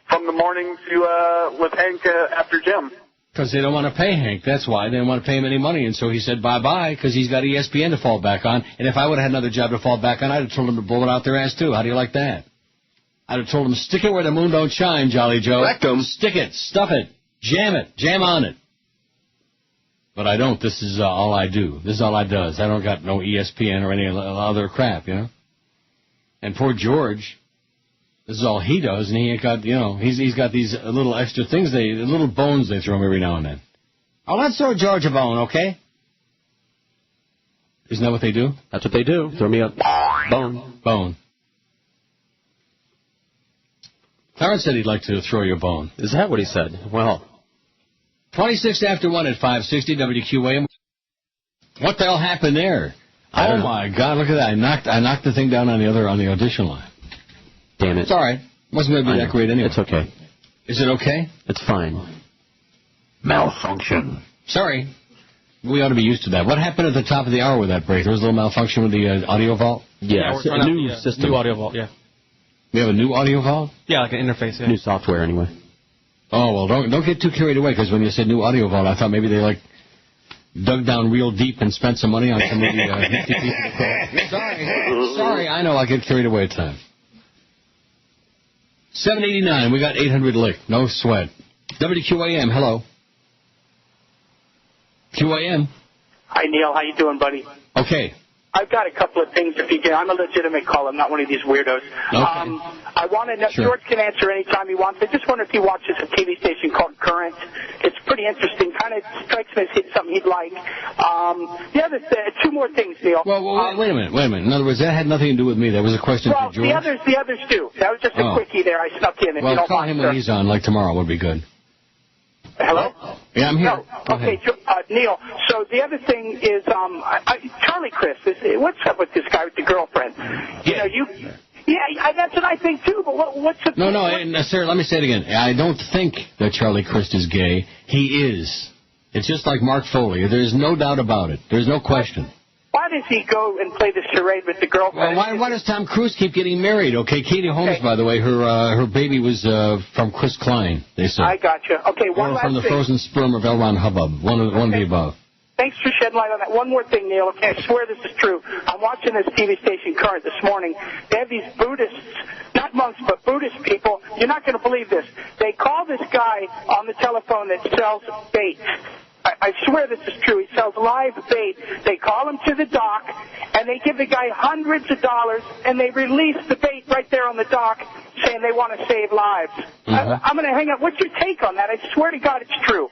from the morning to with Hank after Jim. Because they don't want to pay Hank. That's why. They don't want to pay him any money. And so he said bye-bye because he's got ESPN to fall back on. And if I would have had another job to fall back on, I'd have told him to blow it out their ass, too. How do you like that? I'd have told him, stick it where the moon don't shine, Jolly Joe. Rectum. Stick it. Stuff it. Jam it. Jam on it. But I don't. This is all I do. This is all I does. I don't got no ESPN or any other crap, And poor George... This is all he does, and he ain't got, he's got these little extra things, little bones they throw him every now and then. Oh, let's throw George a bone, okay? Isn't that what they do? That's what they do. Throw me a bone. Clarence said he'd like to throw you a bone. Is that what he said? Well. 26 after 1 at 560 WQAM. What the hell happened there? Oh, my God, look at that. I knocked the thing down on the audition line. Damn it. It's all right. Wasn't going to be that great anyway. It's okay. Is it okay? It's fine. Malfunction. Sorry. We ought to be used to that. What happened at the top of the hour with that break? There was a little malfunction with the audio vault? Yeah, it's a new system. New audio vault, yeah. We have a new audio vault? Yeah, like an interface, yeah. New software, anyway. Oh, well, don't get too carried away, because when you said new audio vault, I thought maybe they, dug down real deep and spent some money on some of the nifty pieces. Sorry, I know I get carried away at times. 789, we got 800 lick. No sweat. WQAM, hello. QAM. Hi, Neil. How you doing, buddy? Okay. I've got a couple of things. If you can, I'm a legitimate caller. I'm not one of these weirdos. Okay. I want to know. Sure. George can answer anytime he wants. I just wonder if he watches a TV station called Current. It's pretty interesting. Kind of strikes me as something he'd like. The other two more things, Neil. Well, wait a minute. In other words, that had nothing to do with me. That was a question for George. The others do. That was just a quickie there. I snuck in. Well, call him when he's on, like tomorrow would be good. Hello? Yeah, I'm here. No. Okay, Neil. So the other thing is, Charlie Chris. What's up with this guy with the girlfriend? Yeah. Yeah, that's what I think too. But what's the? No, sir. Let me say it again. I don't think that Charlie Crist is gay. He is. It's just like Mark Foley. There's no doubt about it. There's no question. Why does he go and play the charade with the girlfriend? Well, why does Tom Cruise keep getting married? Okay, Katie Holmes, by the way, her baby was from Chris Klein, they say. I gotcha. Okay, one last thing. Or from the frozen sperm of L. Ron Hubbard, one of the above. Thanks for shedding light on that. One more thing, Neil. Okay, I swear this is true. I'm watching this TV station Current this morning. They have these Buddhists, not monks, but Buddhist people. You're not going to believe this. They call this guy on the telephone that sells bait. I swear this is true. He sells live bait. They call him to the dock, and they give the guy hundreds of dollars, and they release the bait right there on the dock, saying they want to save lives. I'm going to hang up. What's your take on that? I swear to God it's true.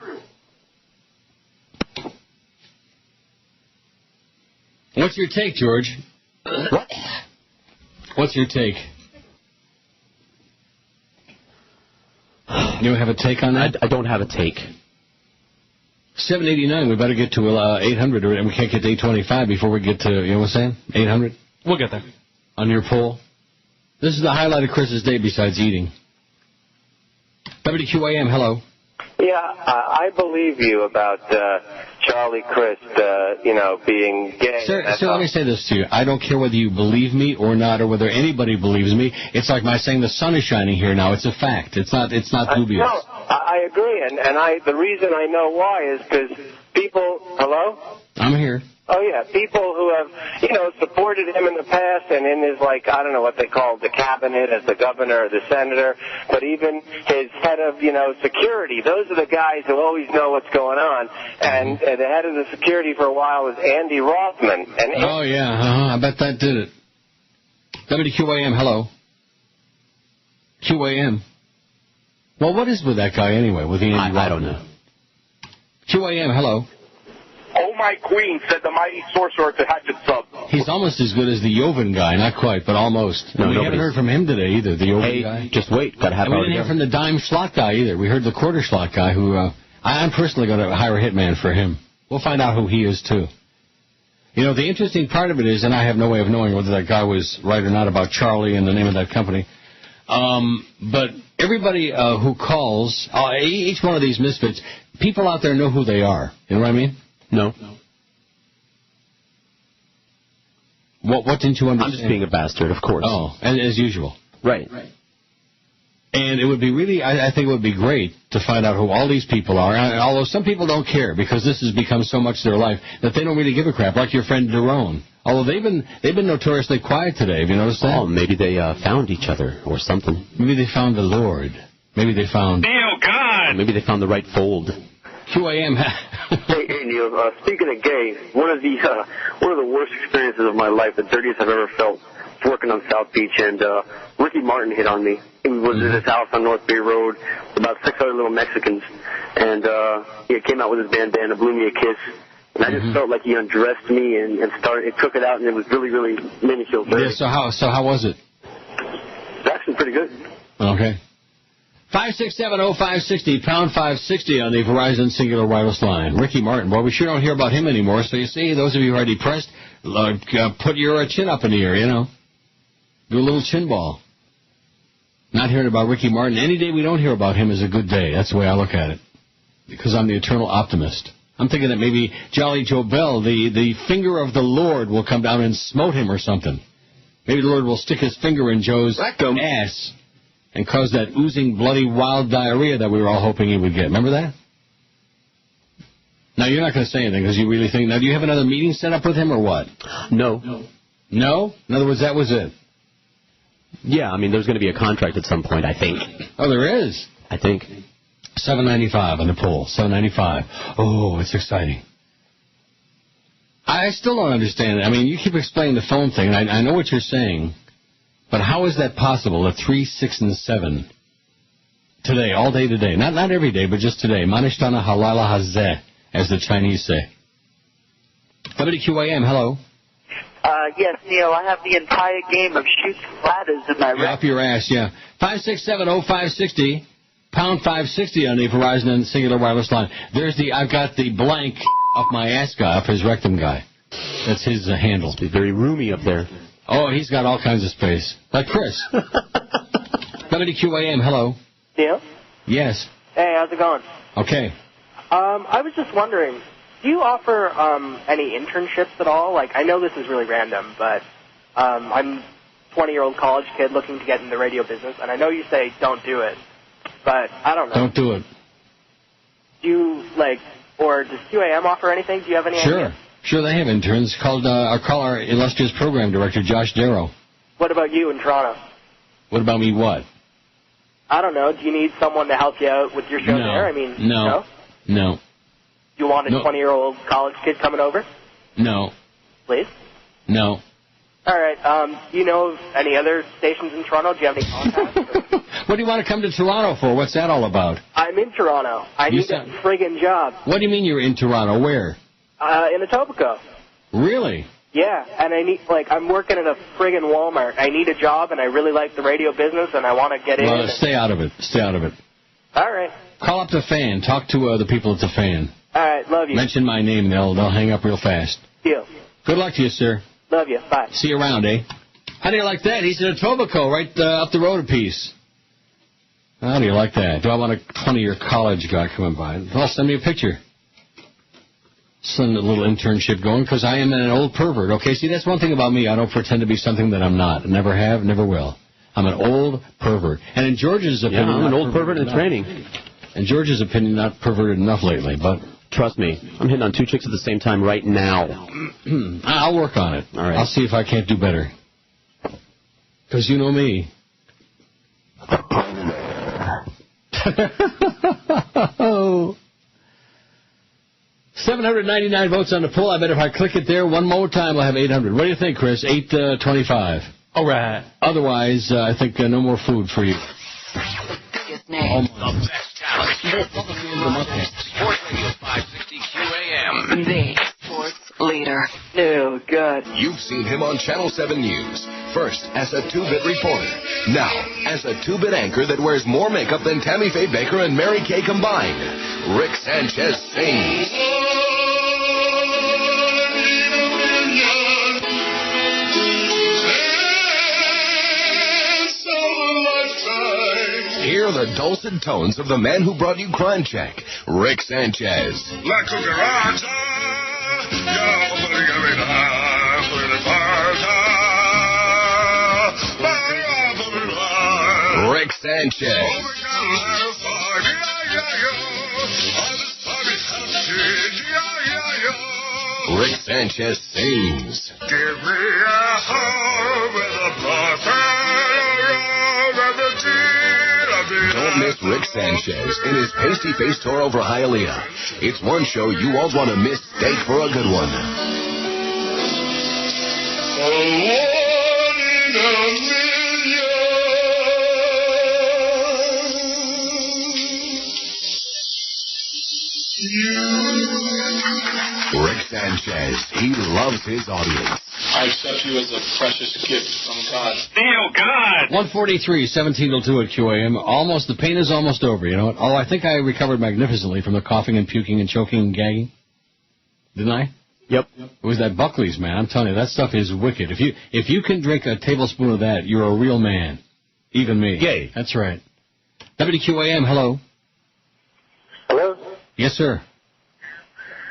What's your take, George? What? What's your take? You have a take on that? I don't have a take. 789, we better get to 800, and we can't get to 825 before we get to, you know what I'm saying? 800? We'll get there. On your poll. This is the highlight of Chris's day besides eating. WQAM, hello. Yeah, I believe you about Charlie Crist, being gay. Sir, let me say this to you. I don't care whether you believe me or not, or whether anybody believes me. It's like my saying the sun is shining here now. It's a fact. It's not dubious. No, I agree, and the reason I know why is because people. Hello? I'm here. Oh, yeah, people who have, supported him in the past and in his, I don't know what they call the cabinet as the governor or the senator, but even his head of, security. Those are the guys who always know what's going on. And the head of the security for a while was Andy Rothman. Oh, yeah, I bet that did it. WQAM, hello. QAM. Well, what is with that guy anyway, with Andy Rothman? I don't know. QAM, hello. Oh, my queen, said the mighty sorcerer to Hatchet Sub. He's almost as good as the Jovan guy. Not quite, but almost. No, we haven't heard from him today either, the Jovan guy. Just wait. Got to have. And we didn't hear from the dime slot guy either. We heard the quarter slot guy who I'm personally going to hire a hitman for him. We'll find out who he is, too. The interesting part of it is, and I have no way of knowing whether that guy was right or not about Charlie and the name of that company, but everybody who calls, each one of these misfits, people out there know who they are. You know what I mean? No. What didn't you understand? I'm just being a bastard, of course. Oh, as usual. Right. And it would be really, I think it would be great to find out who all these people are. Although some people don't care because this has become so much their life that they don't really give a crap, like your friend Daron. Although they've been notoriously quiet today. Have you noticed that? Oh, maybe they found each other or something. Maybe they found the Lord. Maybe they found... Neil, God! Maybe they found the right fold. QAM. Hey, Neil. Speaking of gay, one of the worst experiences of my life, the dirtiest I've ever felt, was working on South Beach, and Ricky Martin hit on me. He was at his house on North Bay Road, about 6 other little Mexicans, and he came out with his bandana, blew me a kiss, and I just felt like he undressed me and took it out, and it was really, really made me feel dirty. Yeah. So how was it? It's actually pretty good. Okay. 567-0560, pound 560 on the Verizon Singular Wireless line. Ricky Martin. Well, we sure don't hear about him anymore. So you see, those of you who are depressed, put your chin up in the air, Do a little chin ball. Not hearing about Ricky Martin. Any day we don't hear about him is a good day. That's the way I look at it. Because I'm the eternal optimist. I'm thinking that maybe Jolly Joe Bell, the finger of the Lord, will come down and smote him or something. Maybe the Lord will stick his finger in Joe's ass and cause that oozing, bloody, wild diarrhea that we were all hoping he would get. Remember that? Now, you're not going to say anything because you really think... Now, do you have another meeting set up with him or what? No? In other words, that was it? Yeah, I mean, there's going to be a contract at some point, I think. Oh, there is? I think. 795 on the poll. 795. Oh, it's exciting. I still don't understand it. I mean, you keep explaining the phone thing, and I know what you're saying, but how is that possible at 3, 6, and 7 today, all day today? Not every day, but just today. Manishtana halala hazeh, as the Chinese say. WQAM, hello. Yes, Neil, I have the entire game of Shoots Ladders in my Up your ass, yeah. 567-0560, Pound 560 on the Verizon and Singular Wireless line. I've got the blank up my ass guy, up his rectum guy. That's his handle. It's very roomy up there. Oh, he's got all kinds of space. Like Chris. WQAM, hello. Neil? Yes. Hey, how's it going? Okay. I was just wondering, do you offer any internships at all? Like, I know this is really random, but I'm a 20-year-old college kid looking to get in the radio business, and I know you say don't do it, but I don't know. Don't do it. Do you, or does QAM offer anything? Do you have any idea? Sure, they have interns. Call our illustrious program director, Josh Darrow. What about you in Toronto? What about me what? I don't know. Do you need someone to help you out with your show there? I mean, No. You want a 20-year-old college kid coming over? No. Please? No. All right. Do you know of any other stations in Toronto? Do you have any contacts? What do you want to come to Toronto for? What's that all about? I'm in Toronto. I need a friggin' job. What do you mean you're in Toronto? Where? In Etobicoke. Really? Yeah, and I need, I'm working at a friggin' Walmart. I need a job, and I really like the radio business, and I want to get in. Well, stay out of it. Stay out of it. All right. Call up the Fan. Talk to the people at the Fan. All right, love you. Mention my name, and they'll hang up real fast. Deal. Good luck to you, sir. Love you. Bye. See you around, eh? How do you like that? He's in Etobicoke, right up the road a piece. How do you like that? Do I want a 20-year college guy coming by? Well, send me a picture. Send a little internship going, because I am an old pervert, okay? See, that's one thing about me. I don't pretend to be something that I'm not. Never have, never will. I'm an old pervert. And in George's opinion... Yeah, I'm an old pervert in training. In George's opinion, not perverted enough lately, but... Trust me, I'm hitting on 2 chicks at the same time right now. I'll work on it. All right. I'll see if I can't do better. Because you know me. 799 votes on the poll. I bet if I click it there one more time, I'll have 800. What do you think, Chris? 825. All right. Otherwise, I think no more food for you. His name. The best talent. Sports Radio 560 QAM. The sports leader. Oh, God. You've seen him on Channel 7 News. First, as a 2-bit reporter. Now, as a 2-bit anchor that wears more makeup than Tammy Faye Baker and Mary Kay combined. Rick Sanchez sings. Hear the dulcet tones of the man who brought you Crime Check, Rick Sanchez. Rick Sanchez. Rick Sanchez sings. Give me a home with a Don't miss Rick Sanchez in his pasty-faced tour over Hialeah. It's one show you won't want to miss. Stay for a good one. Rick Sanchez, he loves his audience. I accept you as a precious gift from God. Oh, God! 143, 1702 at QAM. Almost, the pain is almost over, you know what? Oh, I think I recovered magnificently from the coughing and puking and choking and gagging. Didn't I? Yep. It was that Buckley's, man. I'm telling you, that stuff is wicked. If you can drink a tablespoon of that, you're a real man. Even me. Yay. That's right. WQAM, hello. Hello? Yes, sir.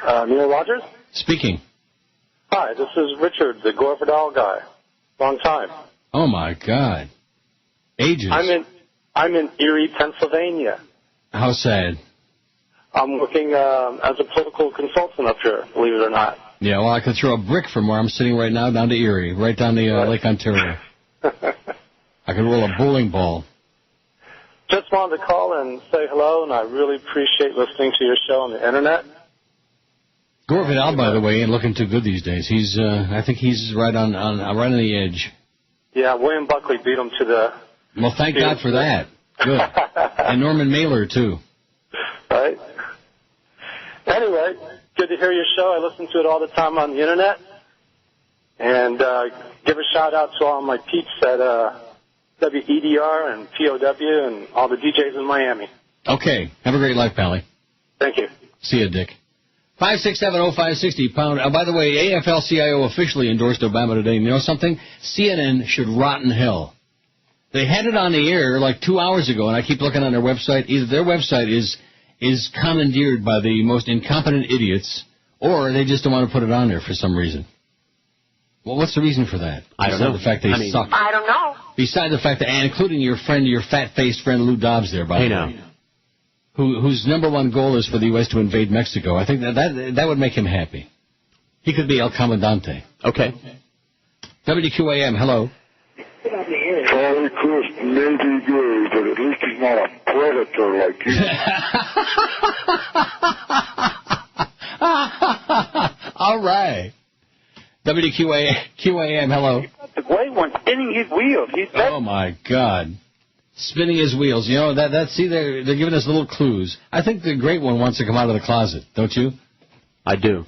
Neil Rogers? Speaking. Hi, this is Richard, the Gore Vidal guy. Long time. Oh, my God. Ages. I'm in Erie, Pennsylvania. How sad. I'm working as a political consultant up here, believe it or not. Yeah, well, I could throw a brick from where I'm sitting right now down to Erie, right down the Lake Ontario. I could roll a bowling ball. Just wanted to call and say hello, and I really appreciate listening to your show on the Internet. Gore Vidal, by the way, ain't looking too good these days. He's, I think he's right on the edge. Yeah, William Buckley beat him to the... Well, thank God for that. Good. And Norman Mailer, too. Right. Anyway, good to hear your show. I listen to it all the time on the Internet. And give a shout-out to all my peeps at WEDR and POW and all the DJs in Miami. Okay. Have a great life, Pally. Thank you. See you, Dick. 5670560 pound. By the way, AFL-CIO officially endorsed Obama today. You know something? CNN should rot in hell. They had it on the air like 2 hours ago, and I keep looking on their website. Either their website is commandeered by the most incompetent idiots, or they just don't want to put it on there for some reason. Well, what's the reason for that? I don't know. The fact they suck. I don't know. Besides the fact that, and including your fat-faced friend Lou Dobbs there, by the way. Whose number one goal is for the U.S. to invade Mexico. I think that would make him happy. He could be El Comandante. Okay. WQAM, hello. Charlie Chris may be gay, but at least he's not a predator like you. All right. WQAM, hello. The great one spinning his wheels. Oh, my God. Spinning his wheels. You know, they're giving us little clues. I think the great one wants to come out of the closet, don't you? I do.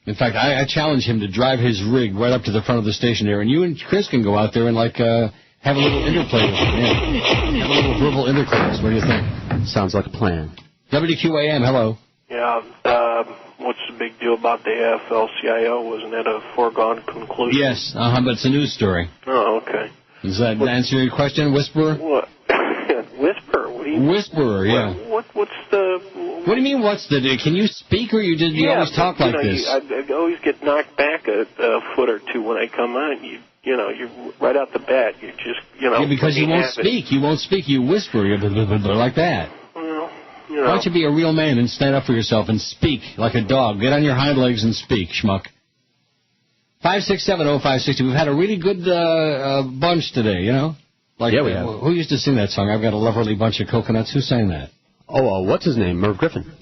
In fact, I challenge him to drive his rig right up to the front of the station there, and you and Chris can go out there and, have a little interplay with him. Yeah. Have a little verbal intercourse. What do you think? Sounds like a plan. WQAM, hello. Yeah, what's the big deal about the AFL-CIO? Wasn't that a foregone conclusion? Yes, but it's a news story. Oh, okay. Does that answer your question, Whisperer? What? Whisperer? What do you... Whisperer, yeah. What's the... What do you mean, what's the... Can you speak, or you always talk like this? I always get knocked back a foot or two when I come on. You're right out the bat. You just, Yeah, because you won't speak. You won't speak. You whisper. You're like that. Well, Why don't you be a real man and stand up for yourself and speak like a dog? Get on your hind legs and speak, schmuck. 5670560. We've had a really good bunch today, you know? Yeah, we have. Who used to sing that song? I've got a lovely bunch of coconuts. Who sang that? Oh, what's his name? Merv Griffin.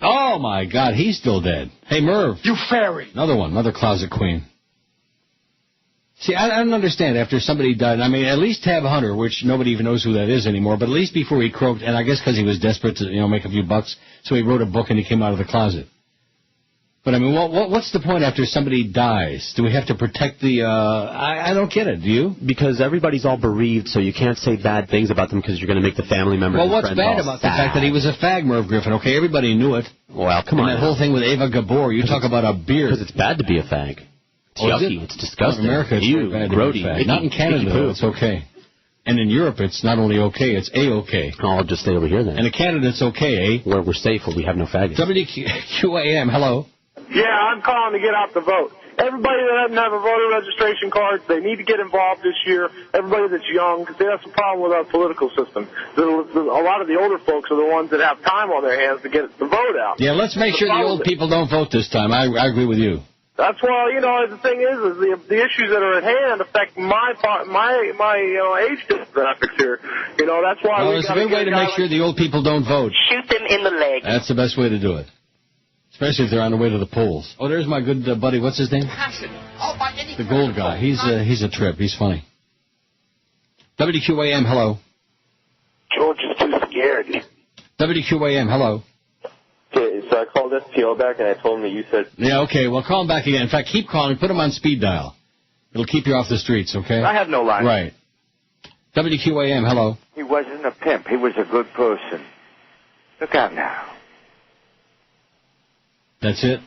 Oh, my God. He's still dead. Hey, Merv. You fairy. Another one. Another closet queen. See, I don't understand. After somebody died, I mean, at least Tab Hunter, which nobody even knows who that is anymore, but at least before he croaked, and I guess because he was desperate to, make a few bucks, so he wrote a book and he came out of the closet. But, I mean, what's the point after somebody dies? Do we have to protect the, I don't get it, do you? Because everybody's all bereaved, so you can't say bad things about them because you're going to make the family members and friends all sad. Well, what's bad about the fact that he was a fag, Merv Griffin? Okay, everybody knew it. Well, come on. And that whole thing with Ava Gabor, you talk about a beard. Because it's bad to be a fag. It's yucky. It's disgusting. In America, it's very bad to be a fag. Not in Canada, though. It's okay. And in Europe, it's not only okay, it's A-okay. I'll just stay over here, then. And in Canada, it's okay, eh? Where we're safe, where we have no faggots. WQAM, hello. Yeah, I'm calling to get out the vote. Everybody that doesn't have a voter registration card, they need to get involved this year. Everybody that's young, because that's a problem with our political system. A lot of the older folks are the ones that have time on their hands to get the vote out. Yeah, let's make sure the old people don't vote this time. I agree with you. That's why, the thing is the issues that are at hand affect my age demographics here. That's why there's a good way to make sure the old people don't vote. Shoot them in the leg. That's the best way to do it. Especially if they're on the way to the polls. Oh, there's my good buddy. What's his name? The gold guy. He's a trip. He's funny. WQAM, hello. George is too scared. WQAM, hello. Okay, so I called STL back and I told him that you said... Yeah, okay. Well, call him back again. In fact, keep calling. Put him on speed dial. It'll keep you off the streets, okay? I have no line. Right. WQAM, hello. He wasn't a pimp. He was a good person. Look out now. That's it?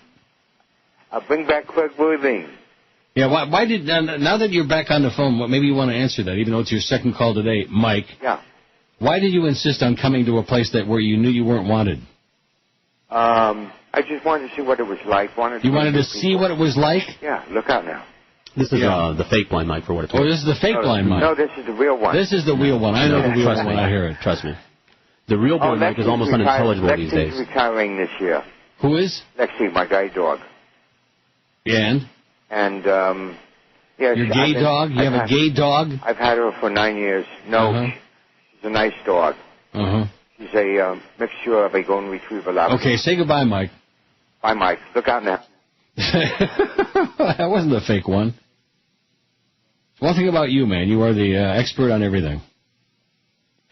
I'll bring back Craig Boivin. Yeah, why did... Now that you're back on the phone, maybe you want to answer that, even though it's your second call today, Mike. Yeah. Why did you insist on coming to a place where you knew you weren't wanted? I just wanted to see what it was like. You wanted to see what it was like? Yeah, look out now. This is the fake blind mic for what it's worth. Oh, this is the fake blind mic. No, this is the real one. This is the real one. I know the real one when I hear it. Trust me. The real blind mic is almost unintelligible these days. Lexi's retiring this year. Who is? Lexi, my guide dog. Yeah, and? Yeah, your gay dog? You have a gay dog? I've had her for 9 years. No, she's a nice dog. She's a mixture of a golden retriever Labrador. Okay, say goodbye, Mike. Bye, Mike. Look out now. That wasn't a fake one. One thing about you, man, you are the expert on everything.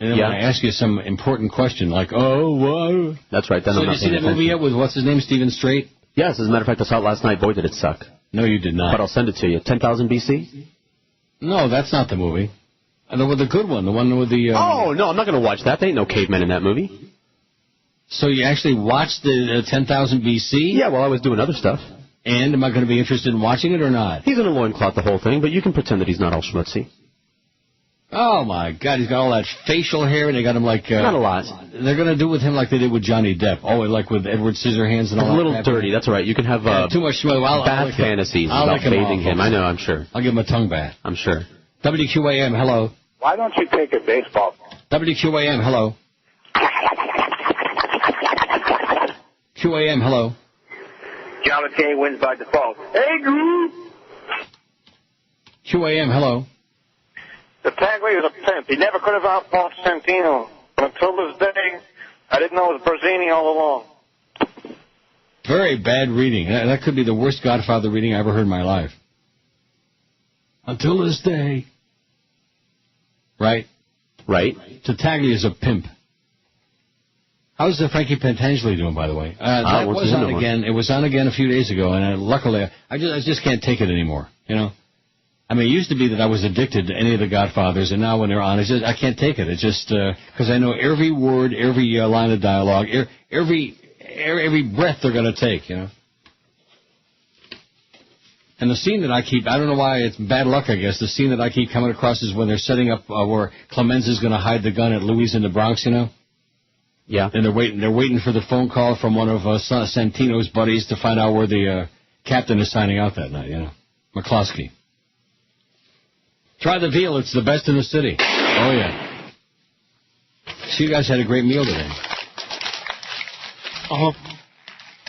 And then when I ask you some important question, like, what? That's right. Then so did you see that movie yet with, what's his name, Stephen Strait? Yes, as a matter of fact, I saw it last night. Boy, did it suck. No, you did not. But I'll send it to you. 10,000 BC? No, that's not the movie. The good one, the one with the... Oh, no, I'm not going to watch that. There ain't no cavemen in that movie. So you actually watched the 10,000 BC? Yeah, well, I was doing other stuff. And am I going to be interested in watching it or not? He's in a loincloth the whole thing, but you can pretend that he's not all schmutzy. Oh, my God. He's got all that facial hair, and they got him like... not a lot. They're going to do with him like they did with Johnny Depp. Oh, like with Edward Scissorhands and all that. A little dirty, that's all right. You can have too much bad fantasies about bathing him. I know, I'm sure. I'll give him a tongue bath. I'm sure. WQAM, hello. Why don't you take a baseball? WQAM, hello. QAM, hello. John McCain wins by default. Hey, Groove! QAM, hello. The Tagley is a pimp. He never could have outfought Santino. Until this day, I didn't know it was Berzini all along. Very bad reading. That could be the worst Godfather reading I ever heard in my life. Until this day. Right? Right. Tattaglia is a pimp. How's the Frankie Pentangeli doing, by the way? That was on again. It was on again a few days ago, and luckily, I just can't take it anymore. You know, I mean, it used to be that I was addicted to any of the Godfathers, and now when they're on, I can't take it. It's just because I know every word, every line of dialogue, every breath they're going to take. You know. And the scene that I keep, I don't know why, it's bad luck, I guess. The scene that I keep coming across is when they're setting up where Clemenza's going to hide the gun at Louis in the Bronx, you know. Yeah. And they're waiting for the phone call from one of Santino's buddies to find out where the captain is signing out that night, you know. McCloskey. Try the veal, it's the best in the city. Oh, yeah. So you guys had a great meal today. Uh-huh.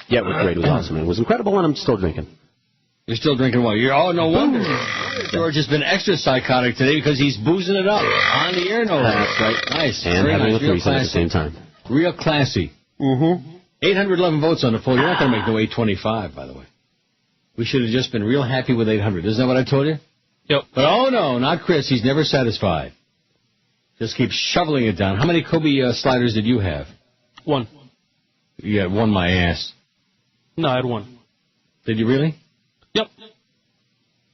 Yeah, it was great. It was awesome. It was incredible, and I'm still drinking. You're still drinking what? Oh, no wonder. George has been extra psychotic today because he's boozing it up. On the air, no less. That's right. Nice. And very having nice. a threesome at the same time. Real classy. Mm-hmm. 811 votes on the poll. You're not going to make no 825, by the way. We should have just been real happy with 800. Isn't that what I told you? Yep. But oh, no, not Chris. He's never satisfied. Just keeps shoveling it down. How many Kobe sliders did you have? One. You had one, my ass. No, I had one. Did you really? Yep.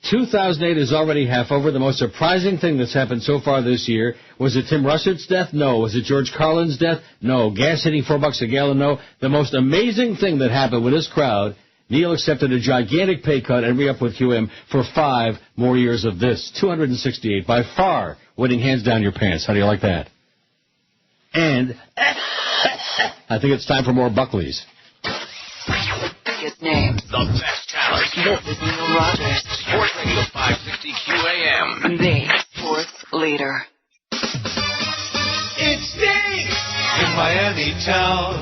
2008 is already half over. The most surprising thing that's happened so far this year, was it Tim Russert's death? No. Was it George Carlin's death? No. Gas hitting $4 a gallon? No. The most amazing thing that happened with this crowd, Neil accepted a gigantic pay cut and re-up with QM for 5 more years of this. 268, by far, winning hands down your pants. How do you like that? And I think it's time for more Buckleys. His name. The best talent. This is Neil Rogers. Sports Radio 560 QAM. The sports leader. It stinks in Miami town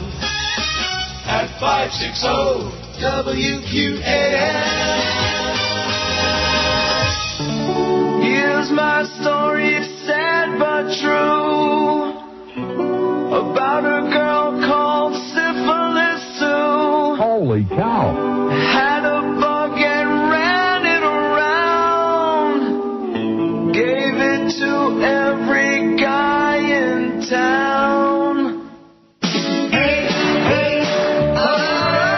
at 560 WQAM. Here's my story, it's sad but true, about a girl called Syphilis Sue. Holy cow. Had a bug and ran it around, gave it to every guy in town. Hey, hey, la, la, la, la.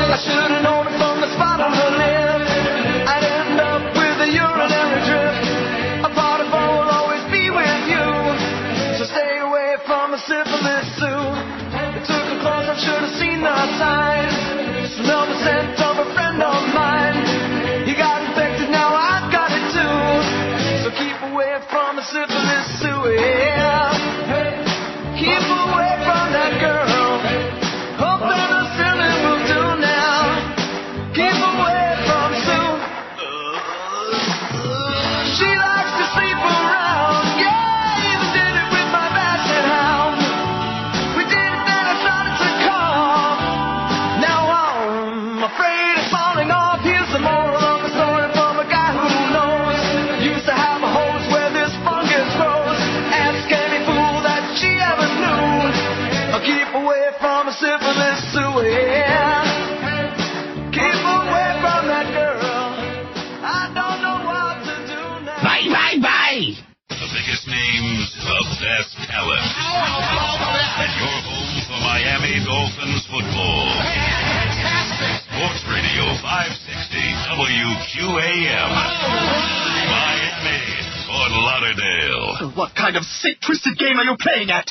I should've known it from the spot on her lip. I'd end up with a urinary drip. A part of her will always be with you, so stay away from a syphilis Sue. It took her close, I should've seen the signs. Smell the scent of a friend of mine. He got infected, now I've got it too. So keep away from a syphilis Sue, yeah. Keep away from that girl. Hope that a silly will do now. Keep away from Sue. She likes to sleep around. Yeah, even did it with my basset hound. We did it, then I started to cough. Now I'm afraid of falling off. Here's the moral of the story from a guy who knows. Used to have a hose where this fungus grows. Ask any fool that she ever knew. Keep away from a syphilis Sue, yeah. Keep away from that girl. I don't know what to do now. Bye, bye, bye. biggest names, the best talent. And your home for Miami Dolphins football. Sports Radio 560 WQAM. Miami, Fort Lauderdale. What kind of sick, twisted game are you playing at?